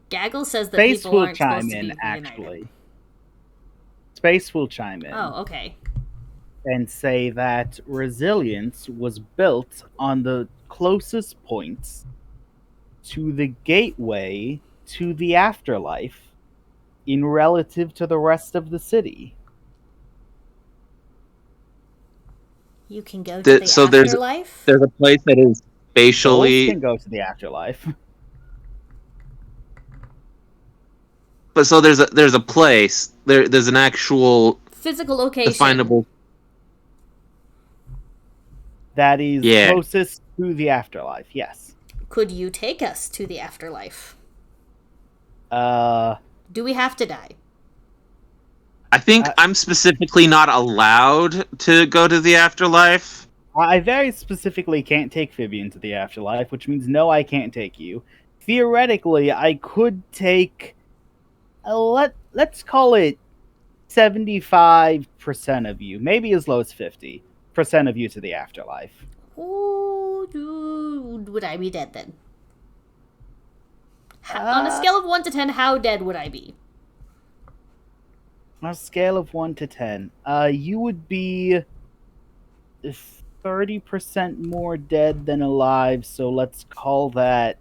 B: Gaggle says that
A: Space
B: people
A: will
B: aren't
A: chime
B: supposed to be
A: in,
B: reunited.
A: actually. Space will chime in
B: Oh, okay.
A: and say that resilience was built on the closest points to the gateway to the afterlife in relative to the rest of the city.
B: You can go to the
C: So there's-
B: afterlife?
C: There's a place that is
A: Souls
C: spatially,
A: can go to the afterlife.
C: but so there's a place. There's an actual
B: Physical location.
C: definable.
A: That is
C: Yeah.
A: closest to the afterlife, yes.
B: Could you take us to the afterlife?
A: Uh,
B: Do we have to die?
C: I think I'm specifically not allowed to go to the afterlife.
A: I very specifically can't take Phibian to the afterlife, which means no, I can't take you. Theoretically, I could take, let's call it 75% of you, maybe as low as 50% of you to the afterlife.
B: Ooh, would I be dead then? On a scale of 1 to 10, how dead would I be?
A: On a scale of 1 to 10, you would be 30% more dead than alive, so let's call that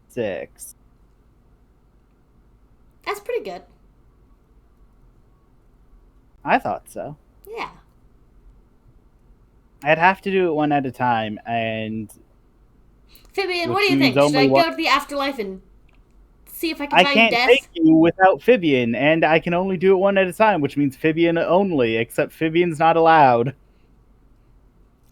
A: 6.
B: That's pretty good.
A: I thought so.
B: Yeah.
A: I'd have to do it one at a time, and
B: Phibian,
A: Which
B: what do you
A: means
B: think? Should
A: only
B: I
A: one-
B: go to the afterlife and see if I can
A: I
B: find
A: can't
B: death?
A: take you without Phibian, and I can only do it one at a time, which means Phibian only, except Phibian's not allowed.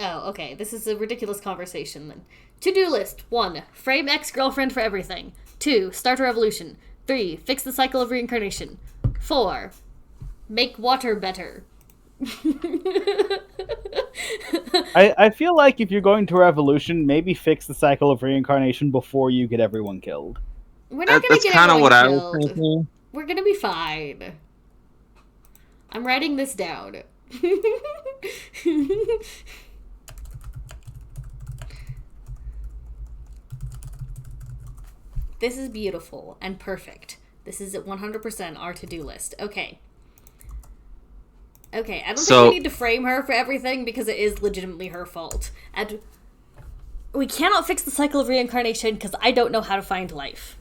B: Oh, okay. This is a ridiculous conversation then. To-do list. 1. Frame ex-girlfriend for everything. 2. Start a revolution. 3. Fix the cycle of reincarnation. 4. Make water better.
A: I feel like if you're going to revolution, maybe fix the cycle of reincarnation before you get everyone killed.
B: We're not gonna
C: That's
B: get
C: kind of
B: everyone
C: what I
B: killed.
C: was thinking.
B: We're gonna be fine. I'm writing this down. This is beautiful and perfect. This is 100% our to-do list. Okay. Okay, I don't think we need to frame her for everything because it is legitimately her fault. And we cannot fix the cycle of reincarnation because I don't know how to find life.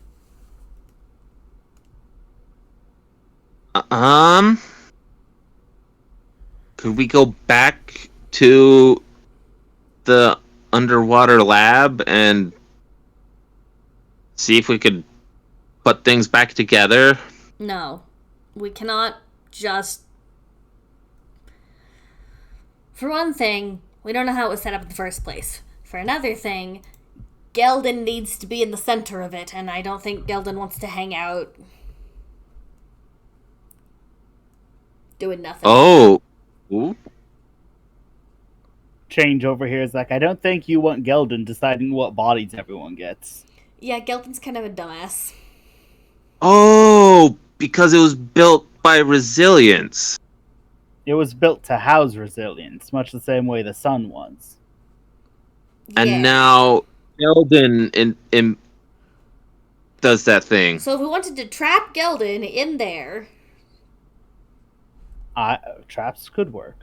C: Could we go back to the underwater lab and see if we could put things back together?
B: No. We cannot just... For one thing, we don't know how it was set up in the first place. For another thing, Geldin needs to be in the center of it, and I don't think Geldin wants to hang out doing nothing.
C: Oh. Ooh.
A: Change over here is like, I don't think you want Geldin deciding what bodies everyone gets.
B: Yeah, Geldin's kind of a dumbass.
C: Oh, because it was built by resilience.
A: It was built to house resilience, much the same way the sun was.
C: And
B: Yeah.
C: now Eldon does that thing.
B: So if we wanted to trap Geldin in there...
A: Traps could work.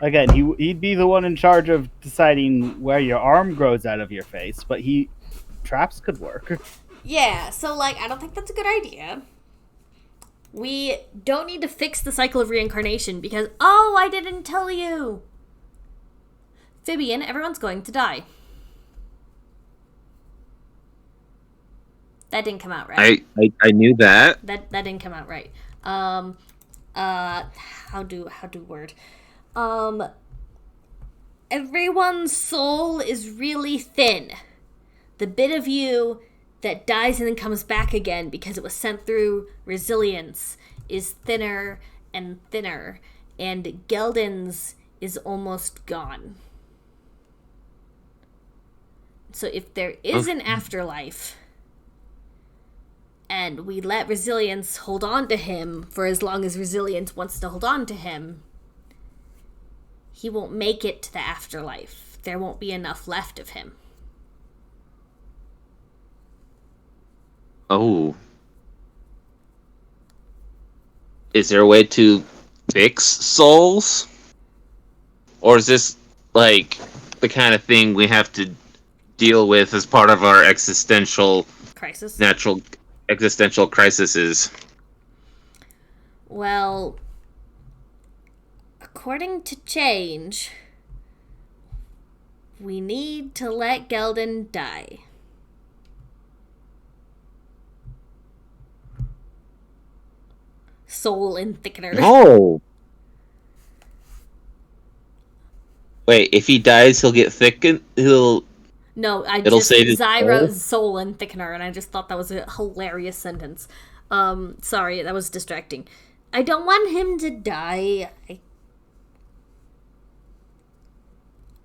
A: Again, he'd be the one in charge of deciding where your arm grows out of your face, but traps could work.
B: Yeah, so, like, I don't think that's a good idea. We don't need to fix the cycle of reincarnation because, oh, I didn't tell you! Phibian, everyone's going to die. That didn't come out right.
C: I knew that.
B: That didn't come out right. How do word? Everyone's soul is really thin. The bit of you that dies and then comes back again because it was sent through resilience is thinner and thinner, and Geldin's is almost gone. So if there is an afterlife, and we let resilience hold on to him for as long as resilience wants to hold on to him, he won't make it to the afterlife. There won't be enough left of him.
C: Oh. Is there a way to fix souls? Or is this, like, the kind of thing we have to deal with as part of our existential...
B: Crisis?
C: Natural existential crises?
B: Well, according to Change, we need to let Geldin die. Soul in thickener.
C: No. Wait, if he dies, he'll get thickened.
B: No,
C: It'll
B: just
C: save his
B: Zyra's soul in thickener, and I just thought that was a hilarious sentence. Sorry, that was distracting. I don't want him to die.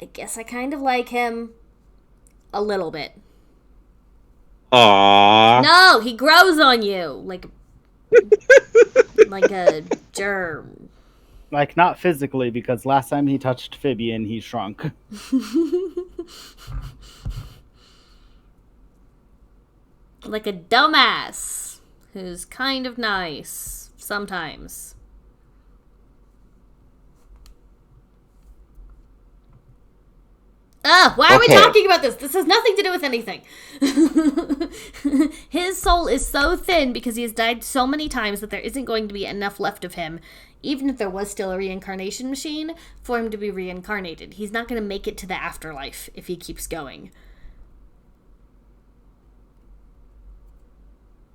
B: I guess I kind of like him a little bit.
C: Aww.
B: No, he grows on you like a germ.
A: Like, not physically, because last time he touched Phibian, he shrunk.
B: Like a dumbass who's kind of nice sometimes. Why are we talking about this? This has nothing to do with anything. His soul is so thin because he has died so many times that there isn't going to be enough left of him, even if there was still a reincarnation machine, for him to be reincarnated. He's not going to make it to the afterlife if he keeps going.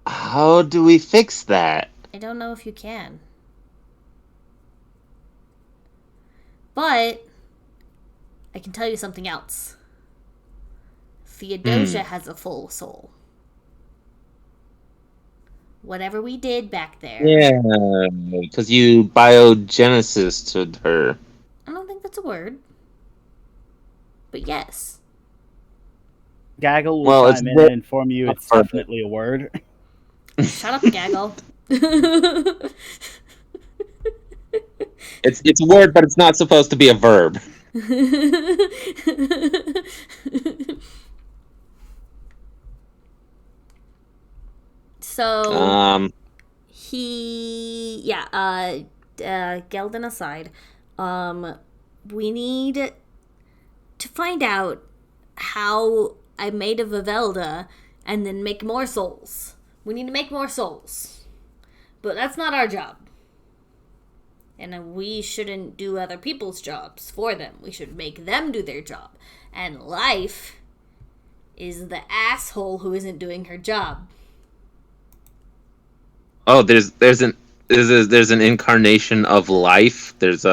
C: How do we fix that?
B: I don't know if you can. But I can tell you something else. Theodosia has a full soul. Whatever we did back there.
C: Yeah, because you biogenesised her.
B: I don't think that's a word. But yes.
A: Gaggle will chime in and inform you it's definitely a word.
B: Shut up, Gaggle.
C: It's a word, but it's not supposed to be a verb.
B: So Gelden aside, we need to find out how I made a Vivelda and then make more souls. We need to make more souls. But that's not our job. And we shouldn't do other people's jobs for them. We should make them do their job. And Life is the asshole who isn't doing her job.
C: Oh, there's an incarnation of Life. There's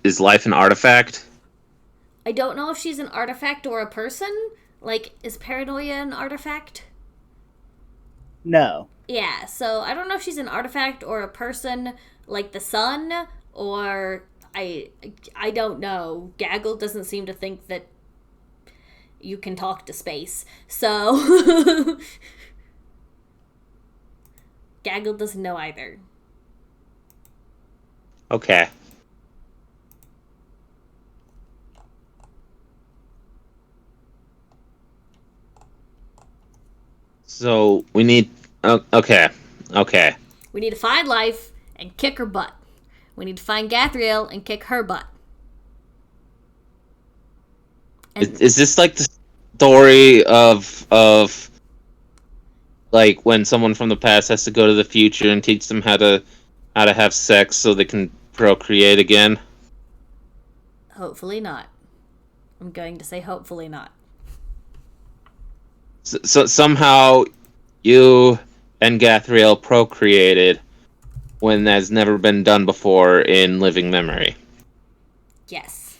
C: is Life an artifact?
B: I don't know if she's an artifact or a person. Like, is paranoia an artifact?
A: No.
B: Yeah, so I don't know if she's an artifact or a person like the sun, or I don't know. Gaggle doesn't seem to think that you can talk to space. So Gaggle doesn't know either.
C: Okay. So we need. Okay.
B: We need to find Life and kick her butt. We need to find Gathriel and kick her butt. And
C: Is this like the story of like when someone from the past has to go to the future and teach them how to have sex so they can procreate again?
B: hopefully not. I'm going to say hopefully not.
C: So somehow you and Gathriel procreated when that's never been done before in living memory.
B: Yes.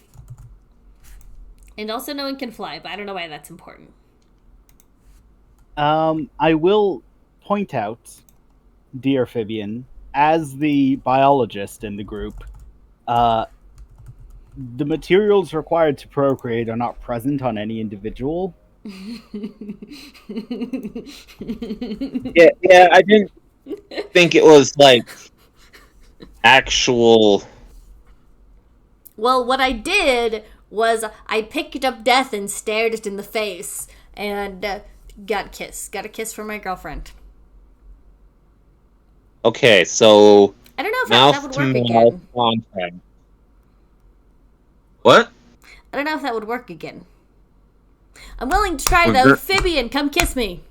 B: And also no one can fly, but I don't know why that's important.
A: I will point out, dear Phibian, as the biologist in the group, the materials required to procreate are not present on any individual.
C: Yeah, I didn't think it was like actual.
B: Well, what I did was I picked up death and stared it in the face and got a kiss from my girlfriend.
C: Okay, so
B: I don't know if
C: mouth
B: that would
C: to
B: work
C: mouth
B: again.
C: contact. What?
B: I don't know if that would work again. I'm willing to try though. Phibian, come kiss me.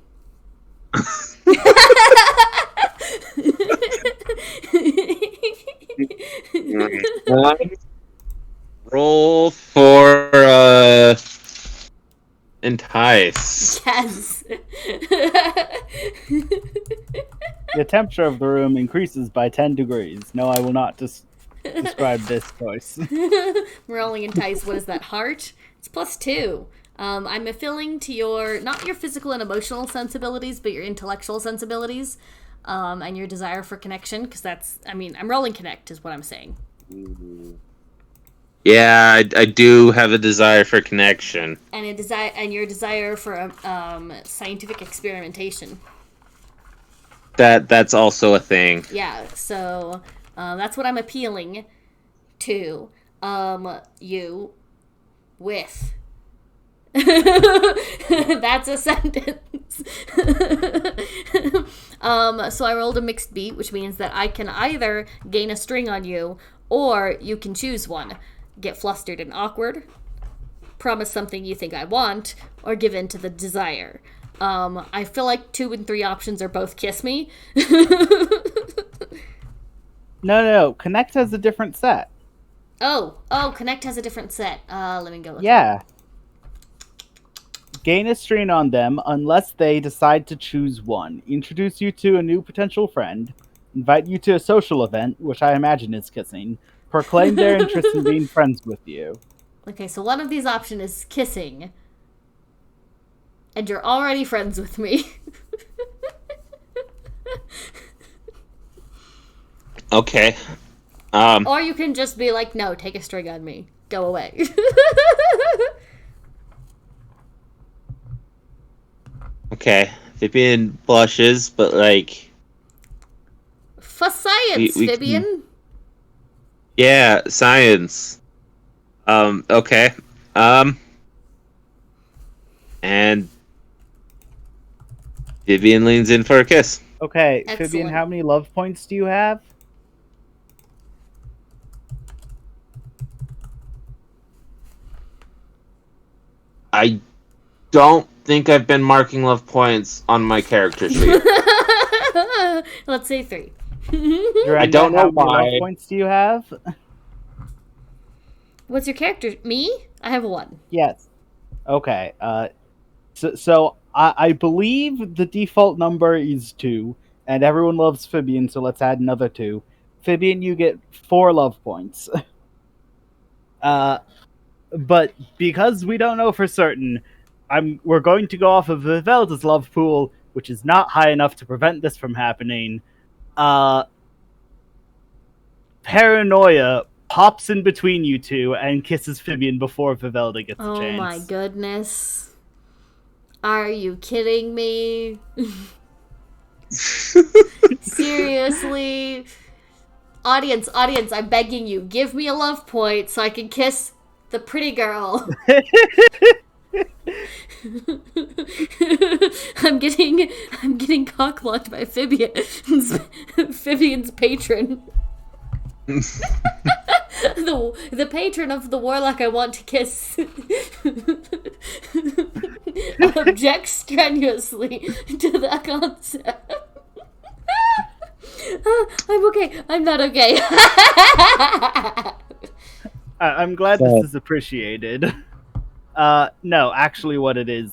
C: Roll for entice.
B: Yes.
A: The temperature of the room increases by 10 degrees. No, I will not describe this choice.
B: Rolling entice. What is that? Heart? It's +2. I'm appealing to your, not your physical and emotional sensibilities, but your intellectual sensibilities, and your desire for connection, because that's, I mean, I'm rolling connect is what I'm saying.
C: Yeah, I do have a desire for connection.
B: And your desire for scientific experimentation.
C: That's also a thing.
B: Yeah, so that's what I'm appealing to you with. That's a sentence. So I rolled a mixed beat, which means that I can either gain a string on you, or you can choose one. Get flustered and awkward, promise something you think I want, or give in to the desire. I feel like 2 and 3 options are both kiss me.
A: No. Connect has a different set.
B: Oh, Connect has a different set. Let me go look.
A: Yeah. Gain a strain on them unless they decide to choose one. Introduce you to a new potential friend. Invite you to a social event, which I imagine is kissing. Proclaim their interest in being friends with you.
B: Okay, so one of these options is kissing. And you're already friends with me.
C: Okay.
B: Or you can just be like, no, take a string on me. Go away.
C: Okay. Phibian blushes, but like.
B: For science,
C: we
B: Phibian.
C: can... Yeah, science. Okay. And Phibian leans in for a kiss.
A: Okay,
B: Excellent.
A: Phibian, how many love points do you have?
C: I don't think I've been marking love points on my character sheet.
B: Let's say 3.
C: I don't know
A: how many
C: why.
A: love points do you have?
B: What's your character? Me? I have 1.
A: Yes. Okay. So I believe the default number is 2, and everyone loves Phibian, so let's add another 2. Phibian, you get 4 love points. But because we don't know for certain, we're going to go off of Vivelda's love pool, which is not high enough to prevent this from happening. Paranoia pops in between you two and kisses Phibian before Vivelda gets a chance.
B: Oh my goodness. Are you kidding me? Seriously? Audience, I'm begging you, give me a love point so I can kiss the pretty girl. I'm getting cockblocked by Phibian's patron. the patron of the warlock I want to kiss objects strenuously to that concept. I'm okay. I'm not okay.
A: I'm glad this is appreciated. No, actually what it is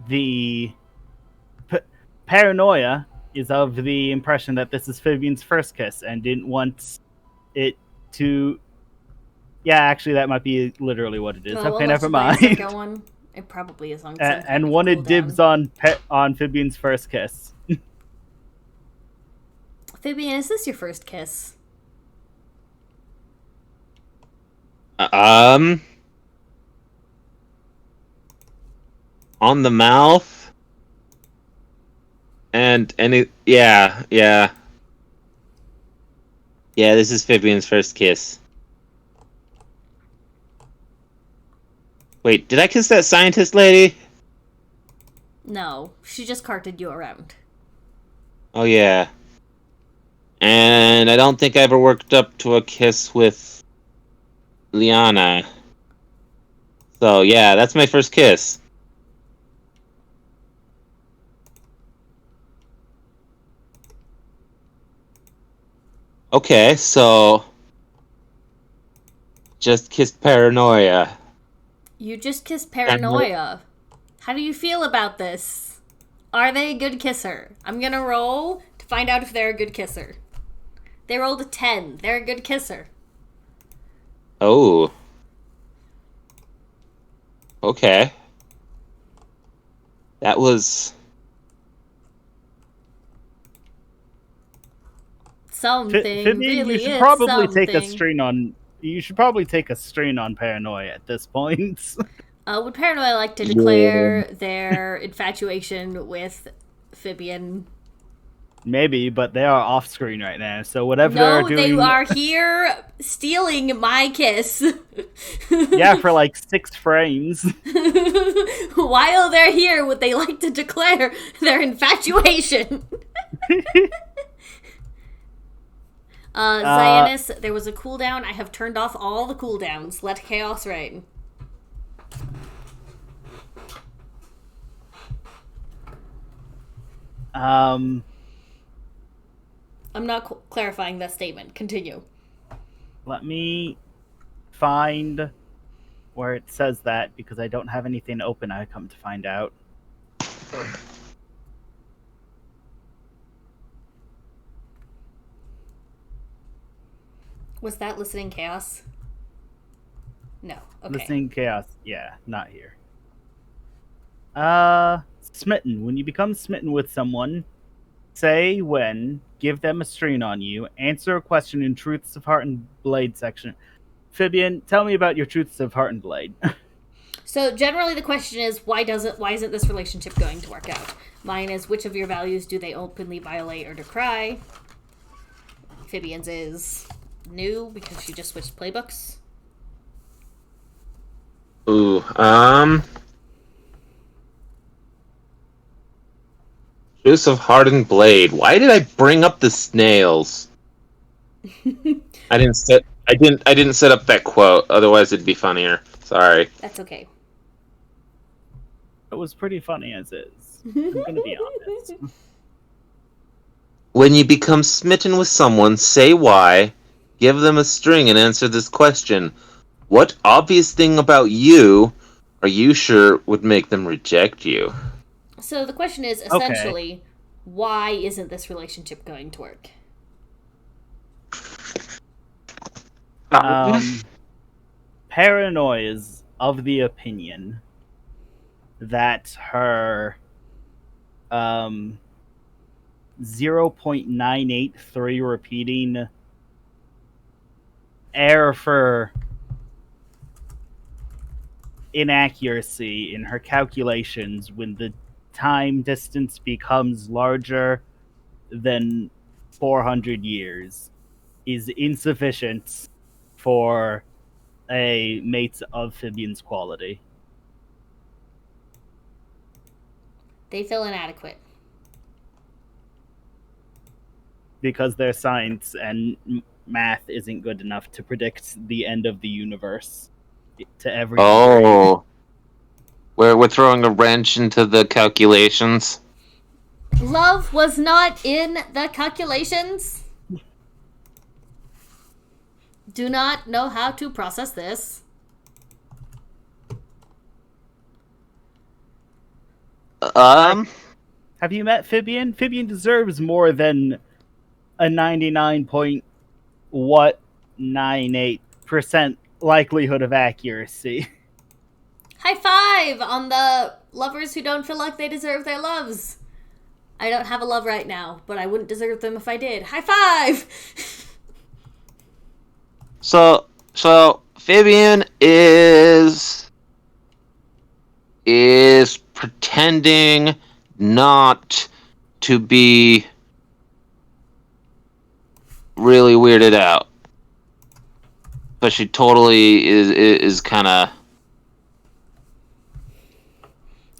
A: the paranoia is of the impression that this is Phibian's first kiss and didn't want it to... Yeah, actually that might be literally what it is. Okay, never mind.
B: One. It probably is on
A: and wanted dibs on Phibian's first kiss.
B: Phibian, is this your first kiss?
C: On the mouth. And yeah. Yeah, this is Phibian's first kiss. Wait, did I kiss that scientist lady?
B: No, she just carted you around.
C: Oh yeah. And I don't think I ever worked up to a kiss with Liana. So yeah, that's my first kiss. Okay, so just kissed Paranoia.
B: You just kissed Paranoia. How do you feel about this? Are they a good kisser? I'm gonna roll to find out if they're a good kisser. They rolled a 10. They're a good kisser.
C: Oh. Okay. That was...
B: something.
A: Phibian,
B: really
A: you should
B: is
A: probably
B: something.
A: take a strain on... You should probably take a strain on Paranoia at this point.
B: Would Paranoia like to declare their infatuation with Phibian?
A: Maybe, but they are off screen right now, so whatever they're doing...
B: they are here stealing my kiss.
A: Yeah, for like 6 frames.
B: While they're here, would they like to declare their infatuation? Zionus, there was a cooldown. I have turned off all the cooldowns. Let chaos reign. I'm not clarifying that statement. Continue.
A: Let me find where it says that, because I don't have anything open, I come to find out.
B: Was that listening chaos? No. Okay.
A: Listening chaos, yeah, not here. Smitten. When you become smitten with someone, say when, give them a strain on you, answer a question in Truths of Heart and Blade section. Phibian, tell me about your Truths of Heart and Blade.
B: So generally the question is, why isn't this relationship going to work out? Mine is, which of your values do they openly violate or decry? Phibian's is new, because she just switched playbooks.
C: Ooh, Juice of hardened blade. Why did I bring up the snails? I didn't set up that quote. Otherwise, it'd be funnier. Sorry.
B: That's okay.
A: It was pretty funny as is. I'm gonna be honest.
C: When you become smitten with someone, say why. Give them a string and answer this question. What obvious thing about you are you sure would make them reject you?
B: So the question is essentially, why isn't this relationship going to work?
A: Paranoia is of the opinion that her 0.983 repeating error for inaccuracy in her calculations when the time distance becomes larger than 400 years is insufficient for a mate of Phibian's quality.
B: They feel inadequate.
A: Because their science and math isn't good enough to predict the end of the universe to every degree.
C: Oh. We're throwing a wrench into the calculations.
B: Love was not in the calculations. Do not know how to process this.
A: Have you met Phibian? Phibian deserves more than a 99.98% likelihood of accuracy.
B: High five on the lovers who don't feel like they deserve their loves. I don't have a love right now, but I wouldn't deserve them if I did. High five!
C: So Phibian is pretending not to be really weirded out, but she totally is kind of.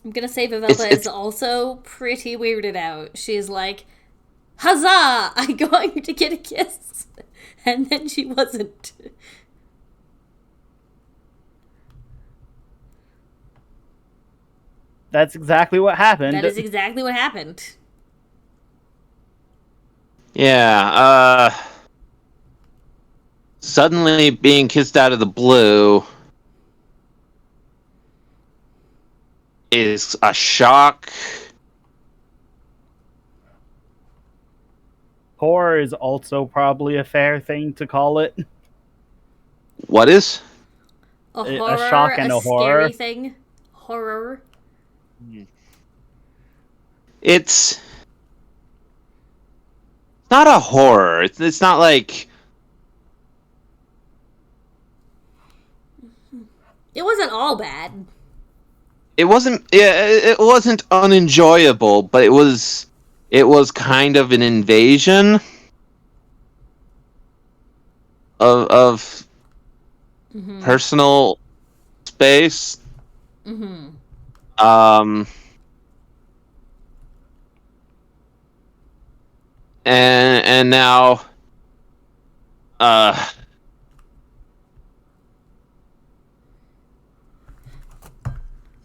B: I'm gonna say Vivelta is also pretty weirded out. She's like, huzzah! I'm going to get a kiss. And then she wasn't.
A: That's exactly what happened.
B: That is exactly what happened.
C: Yeah, suddenly being kissed out of the blue is a shock.
A: Horror is also probably a fair thing to call it.
C: What is?
B: A horror,
A: a shock and a horror.
B: Scary thing. Horror.
C: It's not a horror. It's not like...
B: It wasn't all bad.
C: It wasn't... Yeah, it wasn't unenjoyable, but it was kind of an invasion of personal space.
B: Mm-hmm.
C: And now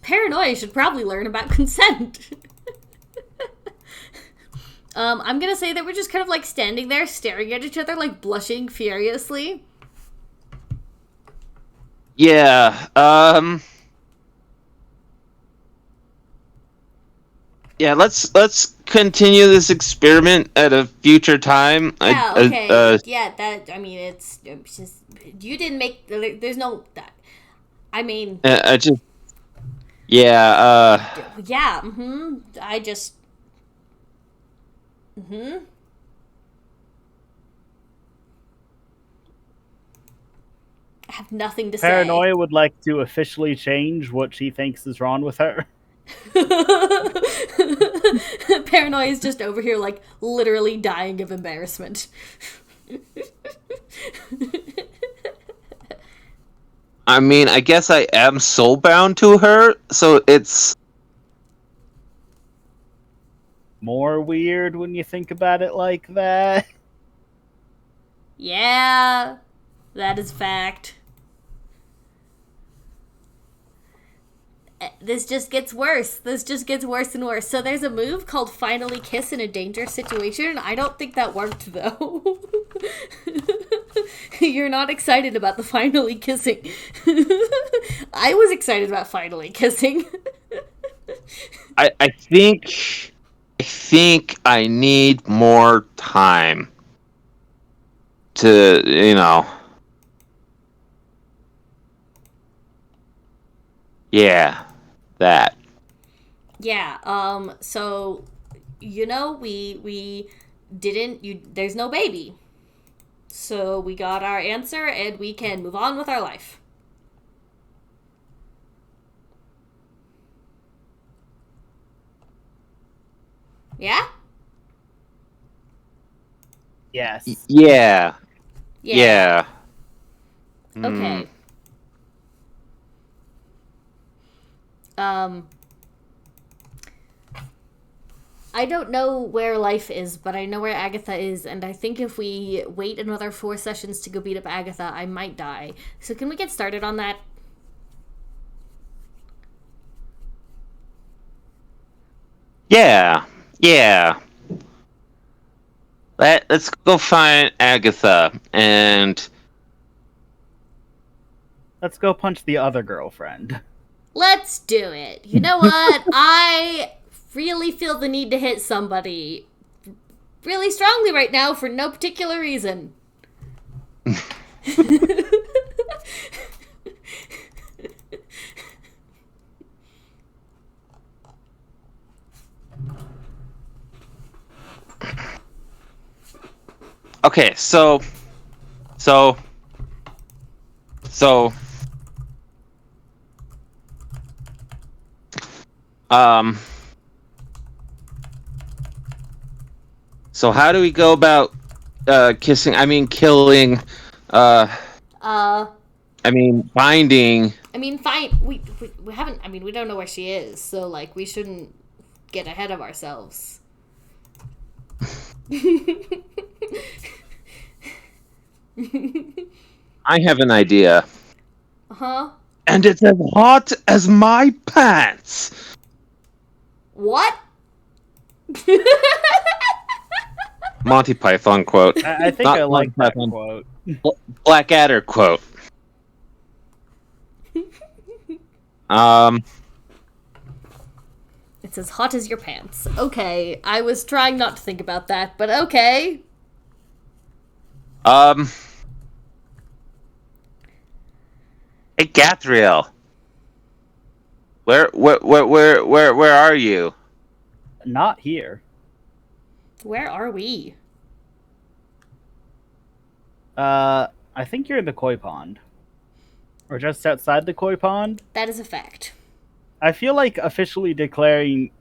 B: Paranoia should probably learn about consent. I'm gonna say that we're just kind of like standing there staring at each other, like blushing furiously.
C: Yeah, yeah, let's continue this experiment at a future time.
B: Yeah, okay. Yeah, that, I mean, it's just, you didn't make, there's no, I mean.
C: I just, yeah,
B: yeah, I just, I have nothing to say.
A: Paranoia would like to officially change what she thinks is wrong with her.
B: Paranoia is just over here, like, literally dying of embarrassment.
C: I mean, I guess I am soulbound to her, so it's...
A: more weird when you think about it like that.
B: Yeah, that is fact. This just gets worse. This just gets worse and worse. So there's a move called Finally Kiss in a Dangerous Situation. I don't think that worked, though. You're not excited about the finally kissing. I was excited about finally kissing.
C: I think I need more time to, yeah, that.
B: Yeah, so, we didn't, there's no baby. So we got our answer and we can move on with our life. Yeah?
A: Yes.
C: Yeah. Yeah.
B: Okay. I don't know where life is, but I know where Agatha is, and I think if we wait another 4 sessions to go beat up Agatha, I might die. So can we get started on that?
C: Yeah. Let's go find Agatha and
A: Let's go punch the other girlfriend.
B: Let's do it. You know what? I really feel the need to hit somebody really strongly right now for no particular reason.
C: okay, so so how do we go about killing binding.
B: I mean, fine. We haven't. I mean, we don't know where she is, so like we shouldn't get ahead of ourselves.
C: I have an idea.
B: Uh-huh.
C: And it's as hot as my pants.
B: What?
C: Monty Python quote.
A: I think
C: Not
A: I like that
C: Python.
A: quote.
C: Blackadder quote.
B: It's as hot as your pants. Okay, I was trying not to think about that, but okay.
C: Hey, Gathriel. Where are you?
A: Not here.
B: Where are we?
A: I think you're in the koi pond. Or just outside the koi pond.
B: That is a fact.
A: I feel like officially declaring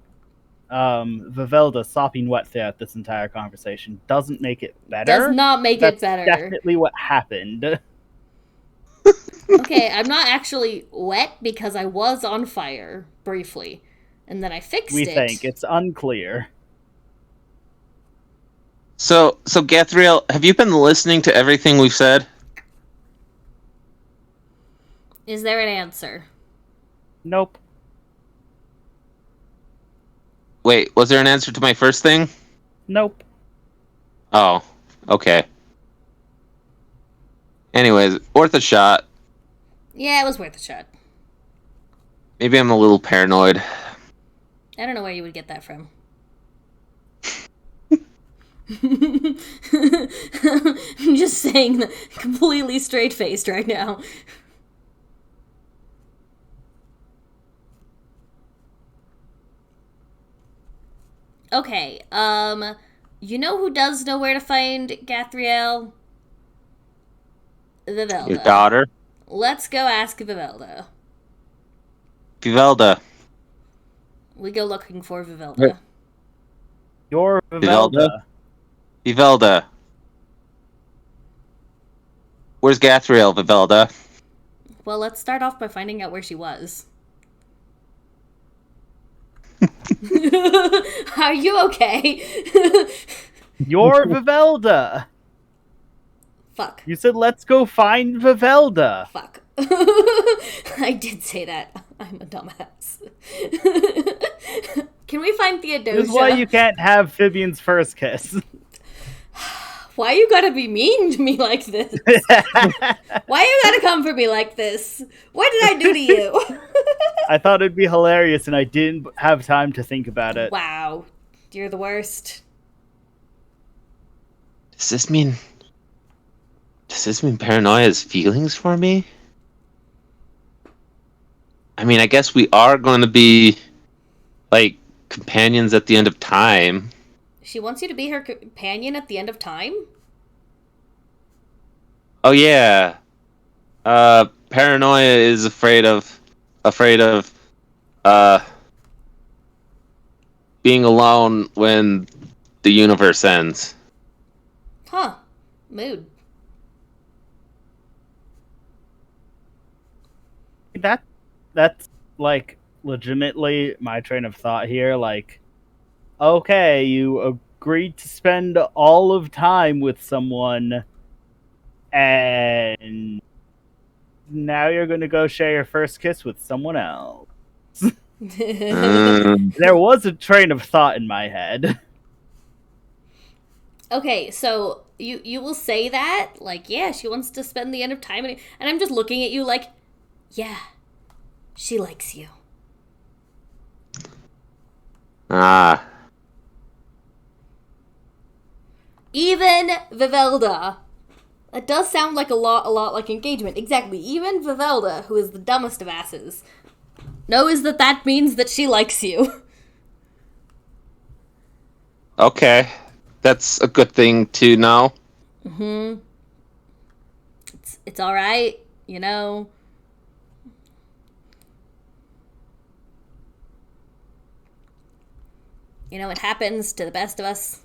A: Vivelda sopping wet throughout this entire conversation doesn't make it better.
B: Does not make
A: That's
B: it better.
A: definitely what happened.
B: Okay, I'm not actually wet because I was on fire briefly, and then I fixed
A: We
B: it.
A: think it's unclear.
C: So Gathriel, have you been listening to everything we've said?
B: Is there an answer?
A: Nope.
C: Wait, was there an answer to my first thing?
A: Nope.
C: Oh, okay. Anyways, worth a shot.
B: Yeah, it was worth a shot.
C: Maybe I'm a little paranoid.
B: I don't know where you would get that from. I'm just saying that completely straight-faced right now. Okay, you know who does know where to find Gathriel? Vivelda.
C: Your daughter?
B: Let's go ask Vivelda.
C: Vivelda.
B: We go looking for Vivelda.
A: You're
C: Vivelda?
A: Vivelda.
C: Vivelda. Where's Gathriel, Vivelda?
B: Well, let's start off by finding out where she was. Are you okay?
A: You're Vivelda.
B: Fuck.
A: You said let's go find Vivelda.
B: Fuck. I did say that. I'm a dumbass. Can we find Theodosia?
A: This is why you can't have Phibian's first kiss.
B: Why you gotta be mean to me like this? Why you gotta come for me like this? What did I do to you?
A: I thought it'd be hilarious and I didn't have time to think about it.
B: Wow. You're the worst.
C: Does this mean Paranoia has feelings for me? I mean, I guess we are going to be like companions at the end of time.
B: She wants you to be her companion at the end of time?
C: Oh yeah. Paranoia is afraid of being alone when the universe ends.
B: Huh. Mood.
A: That's like legitimately my train of thought here. Like, okay, you agreed to spend all of time with someone, and now you're going to go share your first kiss with someone else. There was a train of thought in my head.
B: Okay, so you will say that, like, yeah, she wants to spend the end of time, and I'm just looking at you like, yeah, she likes you.
C: Ah.
B: Even Vivelda. That does sound like a lot like engagement. Exactly. Even Vivelda, who is the dumbest of asses, knows that means that she likes you.
C: Okay. That's a good thing to know.
B: Mm-hmm. It's all right, you know. You know, it happens to the best of us.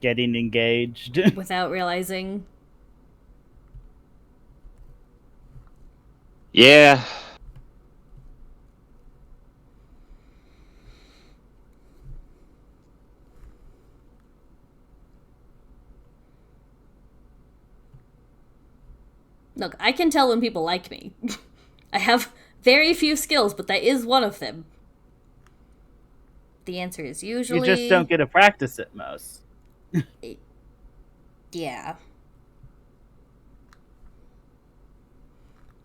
A: Getting engaged.
B: Without realizing.
C: Yeah.
B: Look, I can tell when people like me. I have very few skills, but that is one of them. The answer is usually...
A: You just don't get to practice it most.
B: Yeah.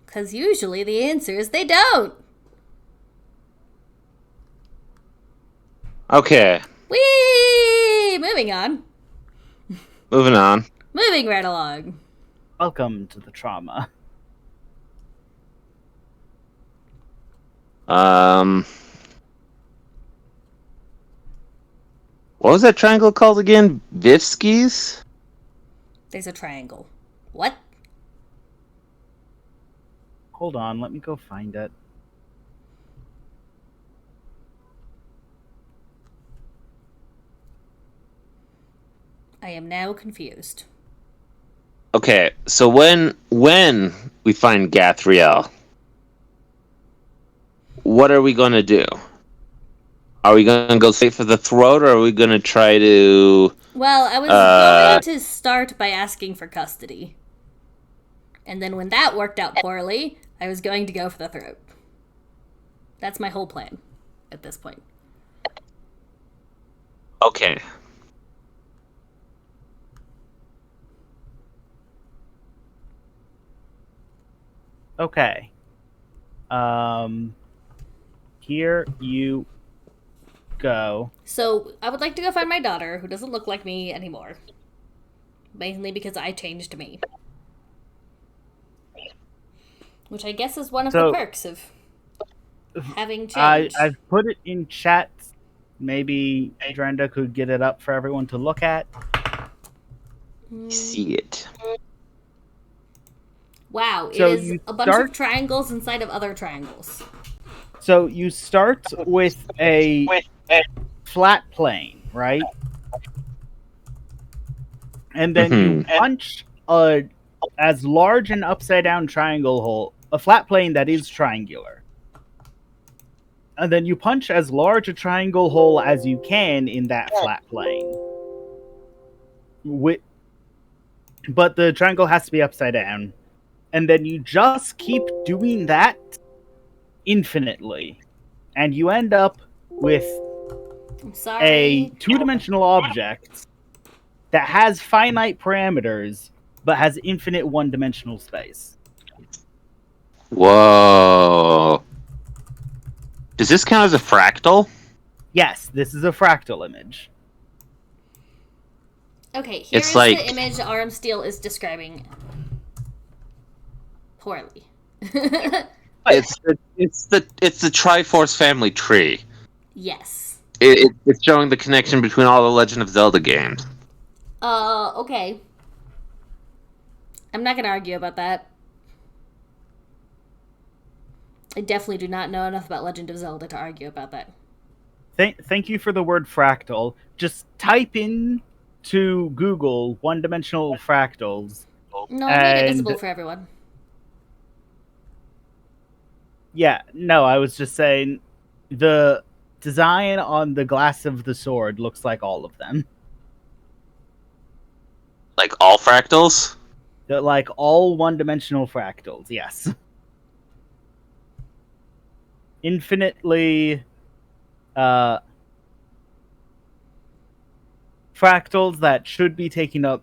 B: Because usually the answer is they don't.
C: Okay.
B: Whee! Moving on.
C: Moving on.
B: Moving right along.
A: Welcome to the trauma.
C: What was that triangle called again? Vivskis?
B: There's a triangle. What?
A: Hold on, let me go find it.
B: I am now confused.
C: Okay, so when we find Gathriel, what are we going to do? Are we going to go straight for the throat, or are we going to try to...
B: Well, I was going to start by asking for custody. And then when that worked out poorly, I was going to go for the throat. That's my whole plan at this point.
C: Okay.
A: Okay. Here you go.
B: So, I would like to go find my daughter, who doesn't look like me anymore. Mainly because I changed me. Which I guess is one of the perks of having changed.
A: I've put it in chat. Maybe Drenda could get it up for everyone to look at.
C: See it.
B: Wow,
A: So
B: it is a bunch of triangles inside of other triangles.
A: So you start with a flat plane, right? And then you punch as large an upside down triangle hole, a flat plane that is triangular. and then you punch as large a triangle hole as you can in that flat plane. But the triangle has to be upside down. And then you just keep doing that infinitely. And you end up with
B: I'm
A: a
B: sorry.
A: two-dimensional object that has finite parameters, but has infinite one-dimensional space.
C: Whoa. Does this count as a fractal?
A: Yes, this is a fractal image.
B: Okay, here
C: It's
B: is
C: like-
B: the image Armsteel is describing poorly.
C: It's the Triforce family tree.
B: Yes.
C: It's showing the connection between all the Legend of Zelda games.
B: Okay. I'm not gonna argue about that. I definitely do not know enough about Legend of Zelda to argue about that.
A: Thank you for the word fractal. Just type in to Google one-dimensional fractals.
B: No, I made it
A: And-
B: visible for everyone.
A: Yeah, no, I was just saying the design on the glass of the sword looks like all of them.
C: Like all fractals?
A: They're like all one-dimensional fractals, yes. Infinitely fractals that should be taking up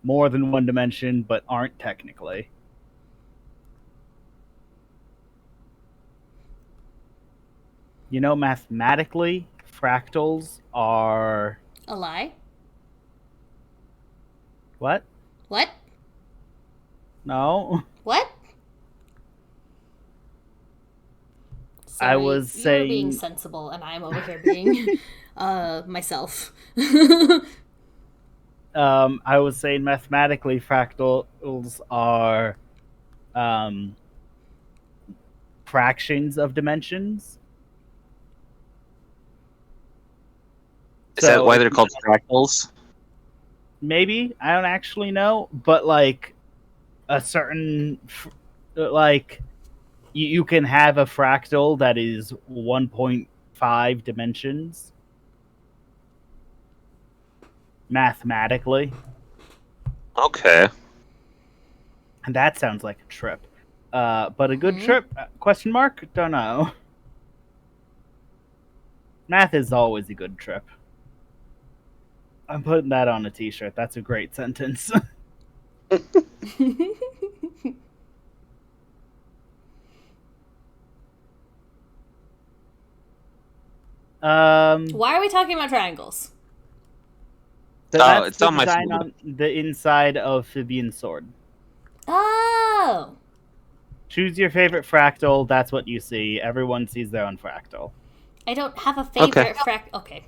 A: more than one dimension but aren't technically. You know, mathematically, fractals are
B: A lie?
A: what?
B: What?
A: No.
B: What?
A: I was
B: you're being
A: saying-
B: sensible, and I'm over here being myself.
A: I was saying mathematically, fractals are fractions of dimensions.
C: Is that
A: So-
C: why they're called fractals?
A: Maybe, I don't actually know, but like a certain like you can have a fractal that is 1.5 dimensions mathematically,
C: Okay.
A: and that sounds like a trip. But a good
B: Mhm.
A: trip? Question mark? Don't know. Math is always a good trip. I'm putting that on a t-shirt. That's a great sentence.
B: Why are we talking about triangles?
A: So that's
C: it's
A: the
C: on my
A: design
C: sword.
A: on the inside of Phibian sword.
B: Oh!
A: Choose your favorite fractal. That's what you see. Everyone sees their own fractal.
B: I don't have a favorite Okay.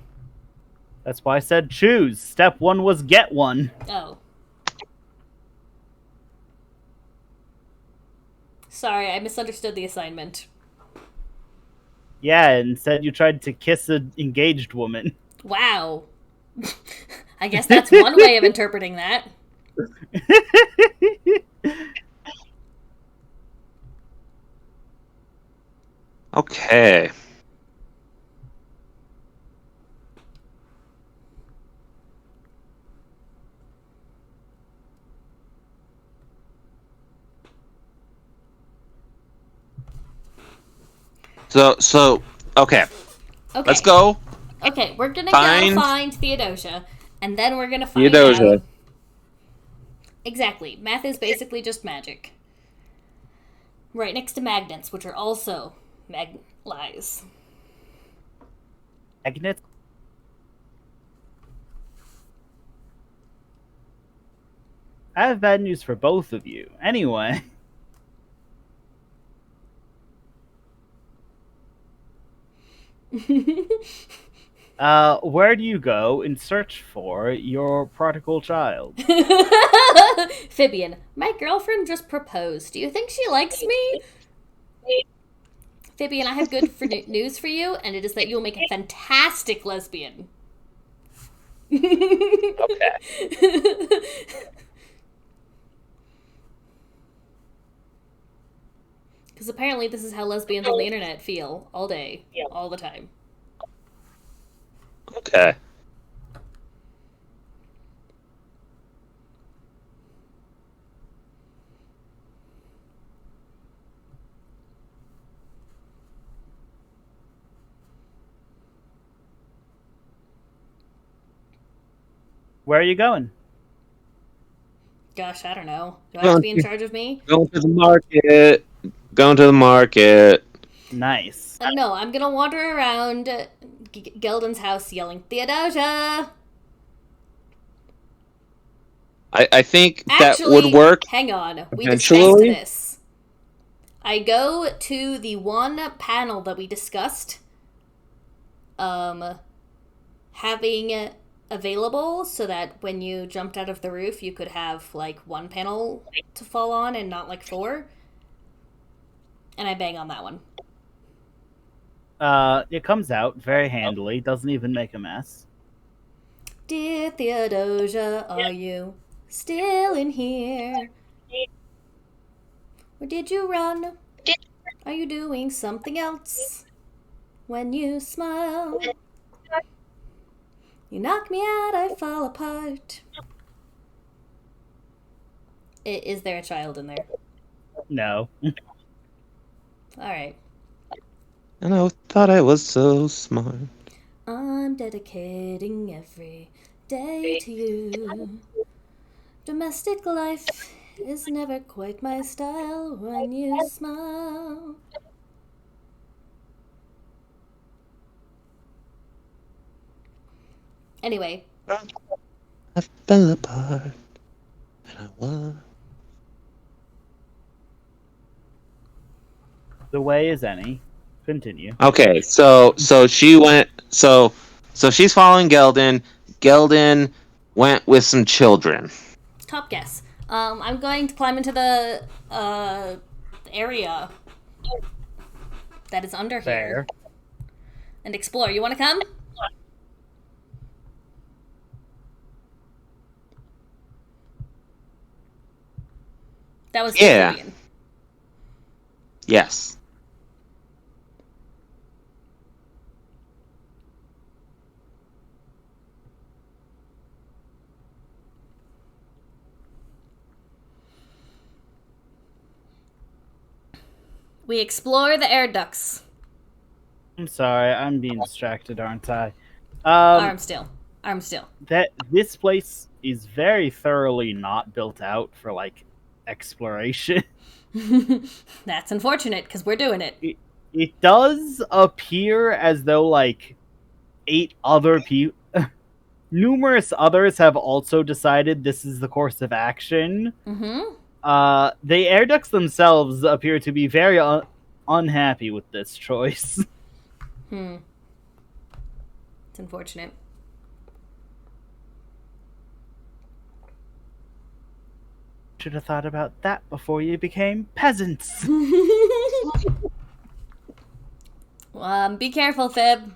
A: That's why I said choose. Step one was get one.
B: Oh. Sorry, I misunderstood the assignment.
A: Yeah, instead you tried to kiss an engaged woman.
B: Wow. I guess that's one way of interpreting that.
C: Okay. So okay.
B: Okay.
C: Let's go.
B: Okay, we're gonna
C: Find-
B: go find Theodosia, and then we're gonna find
C: Theodosia.
B: out. Exactly. Math is basically just magic. Right next to magnets, which are also lies.
A: Agnes? I have bad news for both of you. Anyway. Where do you go in search for your prodigal child?
B: Phibian, my girlfriend just proposed. Do you think she likes me? Phibian, I have good news for you, and it is that you'll make a fantastic lesbian.
C: Okay.
B: Because apparently this is how lesbians on the internet feel all day, all the time.
C: Okay.
A: Where are you going?
B: Gosh, I don't know. Do I have to be in charge of me?
C: Going to the market. Going to the market.
A: Nice.
B: No, I'm gonna wander around Gelden's house yelling, Theodosia!
C: I think
B: Actually,
C: that would work.
B: hang on. We
C: Eventually.
B: discussed this. I go to the one panel that we discussed having available so that when you jumped out of the roof you could have like one panel to fall on and not like 4. And I bang on that one.
A: It comes out very handily, doesn't even make a mess.
B: Dear Theodosia, are you still in here? Or did you run? Are you doing something else? When you smile, you knock me out, I fall apart. Is there a child in there?
A: No.
B: Alright.
C: And I thought I was so smart.
B: I'm dedicating every day to you. Domestic life is never quite my style when you smile. Anyway.
C: I fell apart. And I was.
A: The way is any. Continue.
C: Okay, so she went. So she's following Gelden. Gelden went with some children.
B: Top guess. I'm going to climb into the area that is under
A: Fair.
B: here and explore. You want to come? That was
C: Yeah.
B: Phibian.
C: Yes.
B: We explore the air ducts.
A: I'm sorry, I'm being distracted, aren't I?
B: Arm still.
A: That this place is very thoroughly not built out for like exploration.
B: That's unfortunate because we're doing it.
A: It does appear as though like 8 other people, numerous others have also decided this is the course of action.
B: Mm-hmm.
A: The air ducts themselves appear to be very unhappy with this choice.
B: It's unfortunate.
A: Should have thought about that before you became peasants.
B: Be careful, Fib.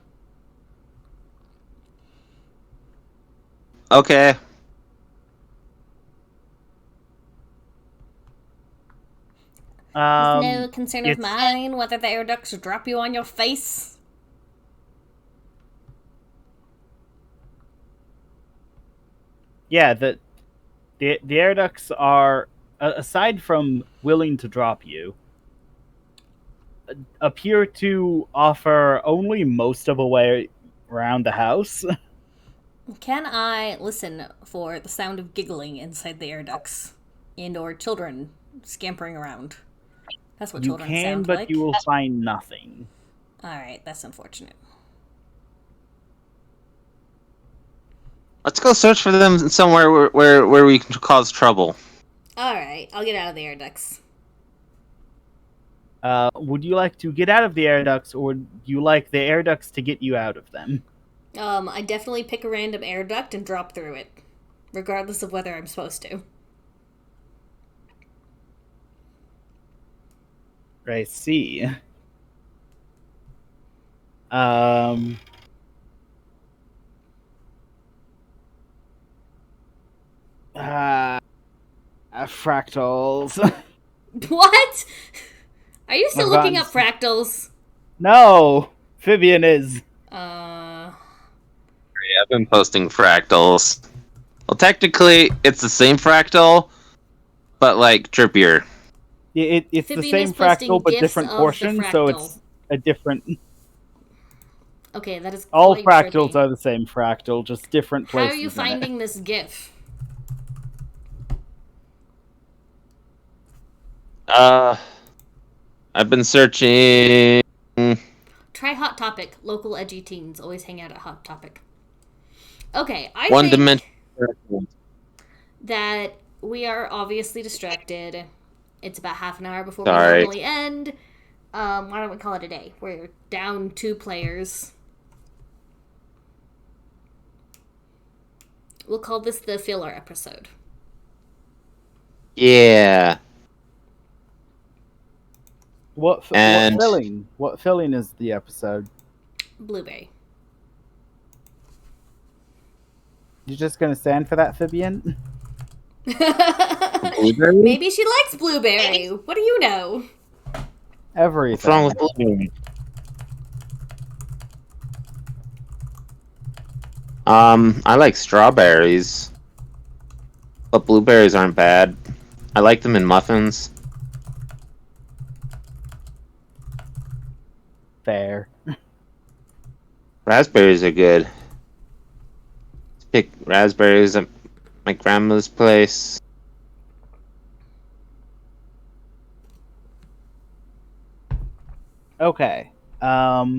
C: Okay.
B: It's no concern of
A: it's-
B: mine whether the air ducts drop you on your face.
A: Yeah, the air ducts are, aside from willing to drop you, appear to offer only most of a way around the house.
B: Can I listen for the sound of giggling inside the air ducts and or children scampering around? That's what
A: You
B: children
A: can,
B: sound
A: but
B: like.
A: you will find nothing.
B: Alright, that's unfortunate.
C: Let's go search for them somewhere where we can cause trouble.
B: Alright, I'll get out of the air ducts.
A: Would you like to get out of the air ducts, or would you like the air ducts to get you out of them?
B: I definitely pick a random air duct and drop through it, regardless of whether I'm supposed to.
A: I see. Fractals.
B: What? Are you still
A: I've
B: looking
A: gotten
B: up fractals?
A: No, Phibian is.
C: I've been posting fractals. Well, technically, it's the same fractal, but like trippier.
A: It's the
B: Phibian
A: same
B: is posting
A: fractal, but
B: gifs
A: different
B: of the
A: portion, so
B: fractal.
A: it's a different.
B: Okay, that is
A: All
B: quite
A: fractals
B: trippy.
A: are the same fractal, just different
B: How are
A: places
B: you
A: in it.
B: finding this gif?
C: I've been searching.
B: Try Hot Topic. Local edgy teens always hang out at Hot Topic. Okay, I
C: One
B: think
C: dimension.
B: that we are obviously distracted. It's about half an hour before we
C: Sorry.
B: normally end. Why don't we call it a day? We're down 2 players. We'll call this the filler episode.
C: Yeah.
A: What
C: And-
A: filling? What filling is the episode?
B: Blueberry.
A: You just gonna stand for that, Phibian?
C: Blueberry?
B: Maybe she likes blueberry. What do you know?
A: Everything.
C: What's wrong with blueberry? I like strawberries, but blueberries aren't bad. I like them in muffins.
A: Fair.
C: Raspberries are good. Let's pick raspberries at my grandma's place.
A: Okay. I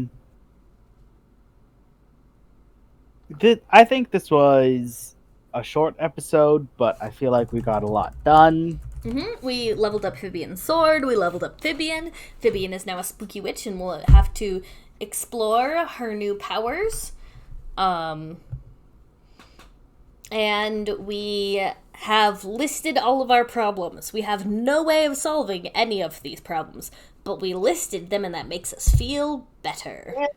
A: think this was a short episode, but I feel like we got a lot done.
B: We leveled up Phibian's sword. We leveled up Phibian. Phibian is now a spooky witch and will have to explore her new powers. And we have listed all of our problems. We have no way of solving any of these problems, but we listed them, and that makes us feel better.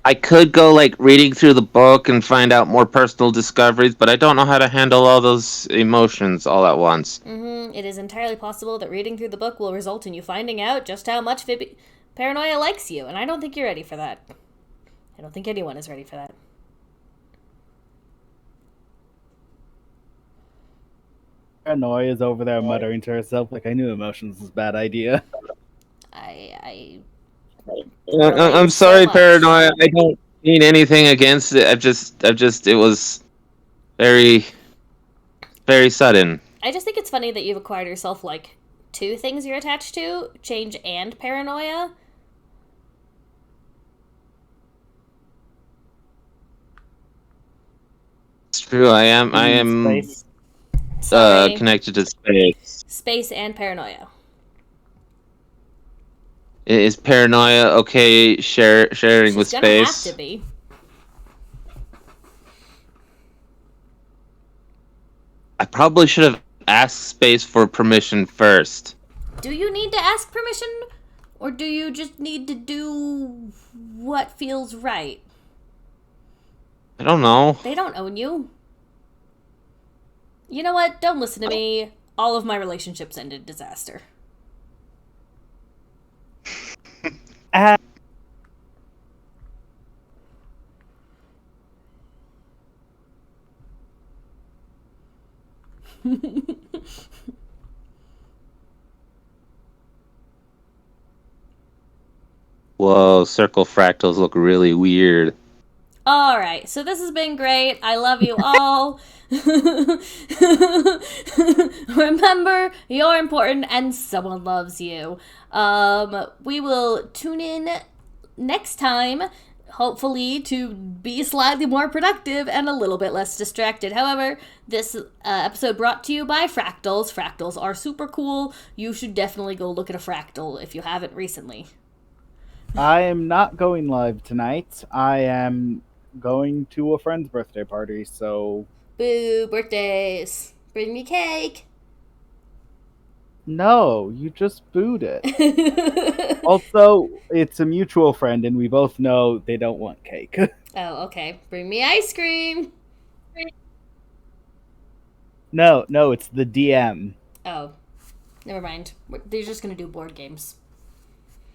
C: I could go like reading through the book and find out more personal discoveries, but I don't know how to handle all those emotions all at once.
B: It is entirely possible that reading through the book will result in you finding out just how much Paranoia likes you, and I don't think you're ready for that. I don't think anyone is ready for that.
A: Paranoia is over there muttering to herself like, I knew emotions was a bad idea.
B: I'm
C: I'm sorry, Paranoia. I don't mean anything against it. It was very, very sudden.
B: I just think it's funny that you've acquired yourself, like, 2 things you're attached to, change and paranoia.
C: It's true. I am
A: Space.
B: Sorry.
C: connected to space.
B: Space and paranoia.
C: Is paranoia okay sharing with
B: She's gonna have
C: space?
B: to be.
C: I probably should have asked space for permission first.
B: Do you need to ask permission? Or do you just need to do what feels right?
C: I don't know.
B: They don't own you. You know what? Don't listen to me. All of my relationships ended disaster.
C: Whoa, circle fractals look really weird.
B: Alright, so this has been great. I love you all. Remember, you're important and someone loves you. We will tune in next time, hopefully, to be slightly more productive and a little bit less distracted. However, this episode brought to you by fractals. Fractals are super cool. You should definitely go look at a fractal if you haven't recently.
A: I am not going live tonight. I am going to a friend's birthday party, so...
B: Boo, birthdays. Bring me cake.
A: No, you just booed it. Also, it's a mutual friend, and we both know they don't want cake.
B: Oh, okay. Bring me ice cream.
A: No, it's the DM.
B: Oh. Never mind. They're just gonna do board games.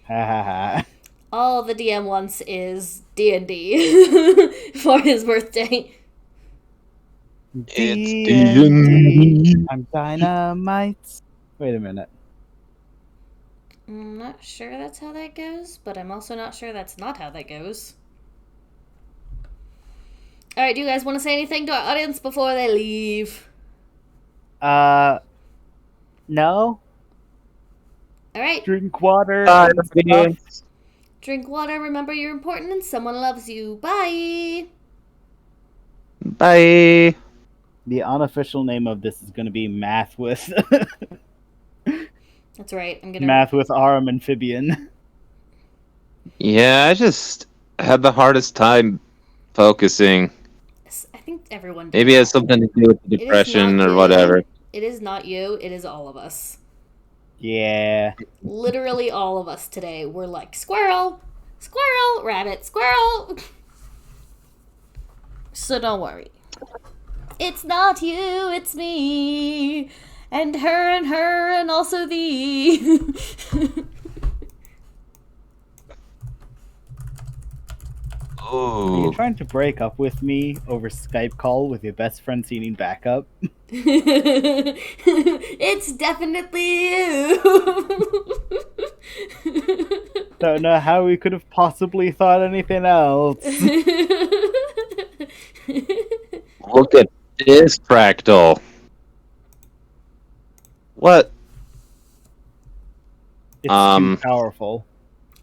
A: Ha ha ha.
B: All the DM wants is D&D for his birthday.
C: It's
A: D&D. I'm dynamite. Wait a minute.
B: I'm not sure that's how that goes, but I'm also not sure that's not how that goes. Alright, do you guys want to say anything to our audience before they leave?
A: No.
B: Alright,
A: Drink water.
C: Bye,
A: and
C: everybody.
A: stuff.
B: drink water, remember you're important, and someone loves you. Bye!
C: Bye.
A: The unofficial name of this is going to be Math with
B: That's right, I'm gonna...
A: Math with Aram and Phibian.
C: Yeah, I just had the hardest time focusing.
B: I think everyone did.
C: Maybe it has something to do with the
B: It is
C: depression
B: not
C: or
B: you.
C: whatever.
B: It is not you, it is all of us.
A: Yeah.
B: Literally all of us today were like, squirrel, squirrel, rabbit, squirrel. So don't worry. It's not you, it's me. And her, and also thee.
A: Are you
C: Ooh.
A: trying to break up with me over Skype call with your best friend needing backup?
B: It's definitely you.
A: Don't know how we could have possibly thought anything else.
C: Look at this fractal. What?
A: It's
C: Um,
A: too powerful.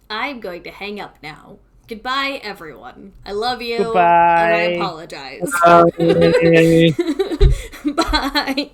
B: I'm going to hang up now. Goodbye, everyone. I love you.
A: Goodbye.
B: And I apologize.
C: Bye.
B: Bye.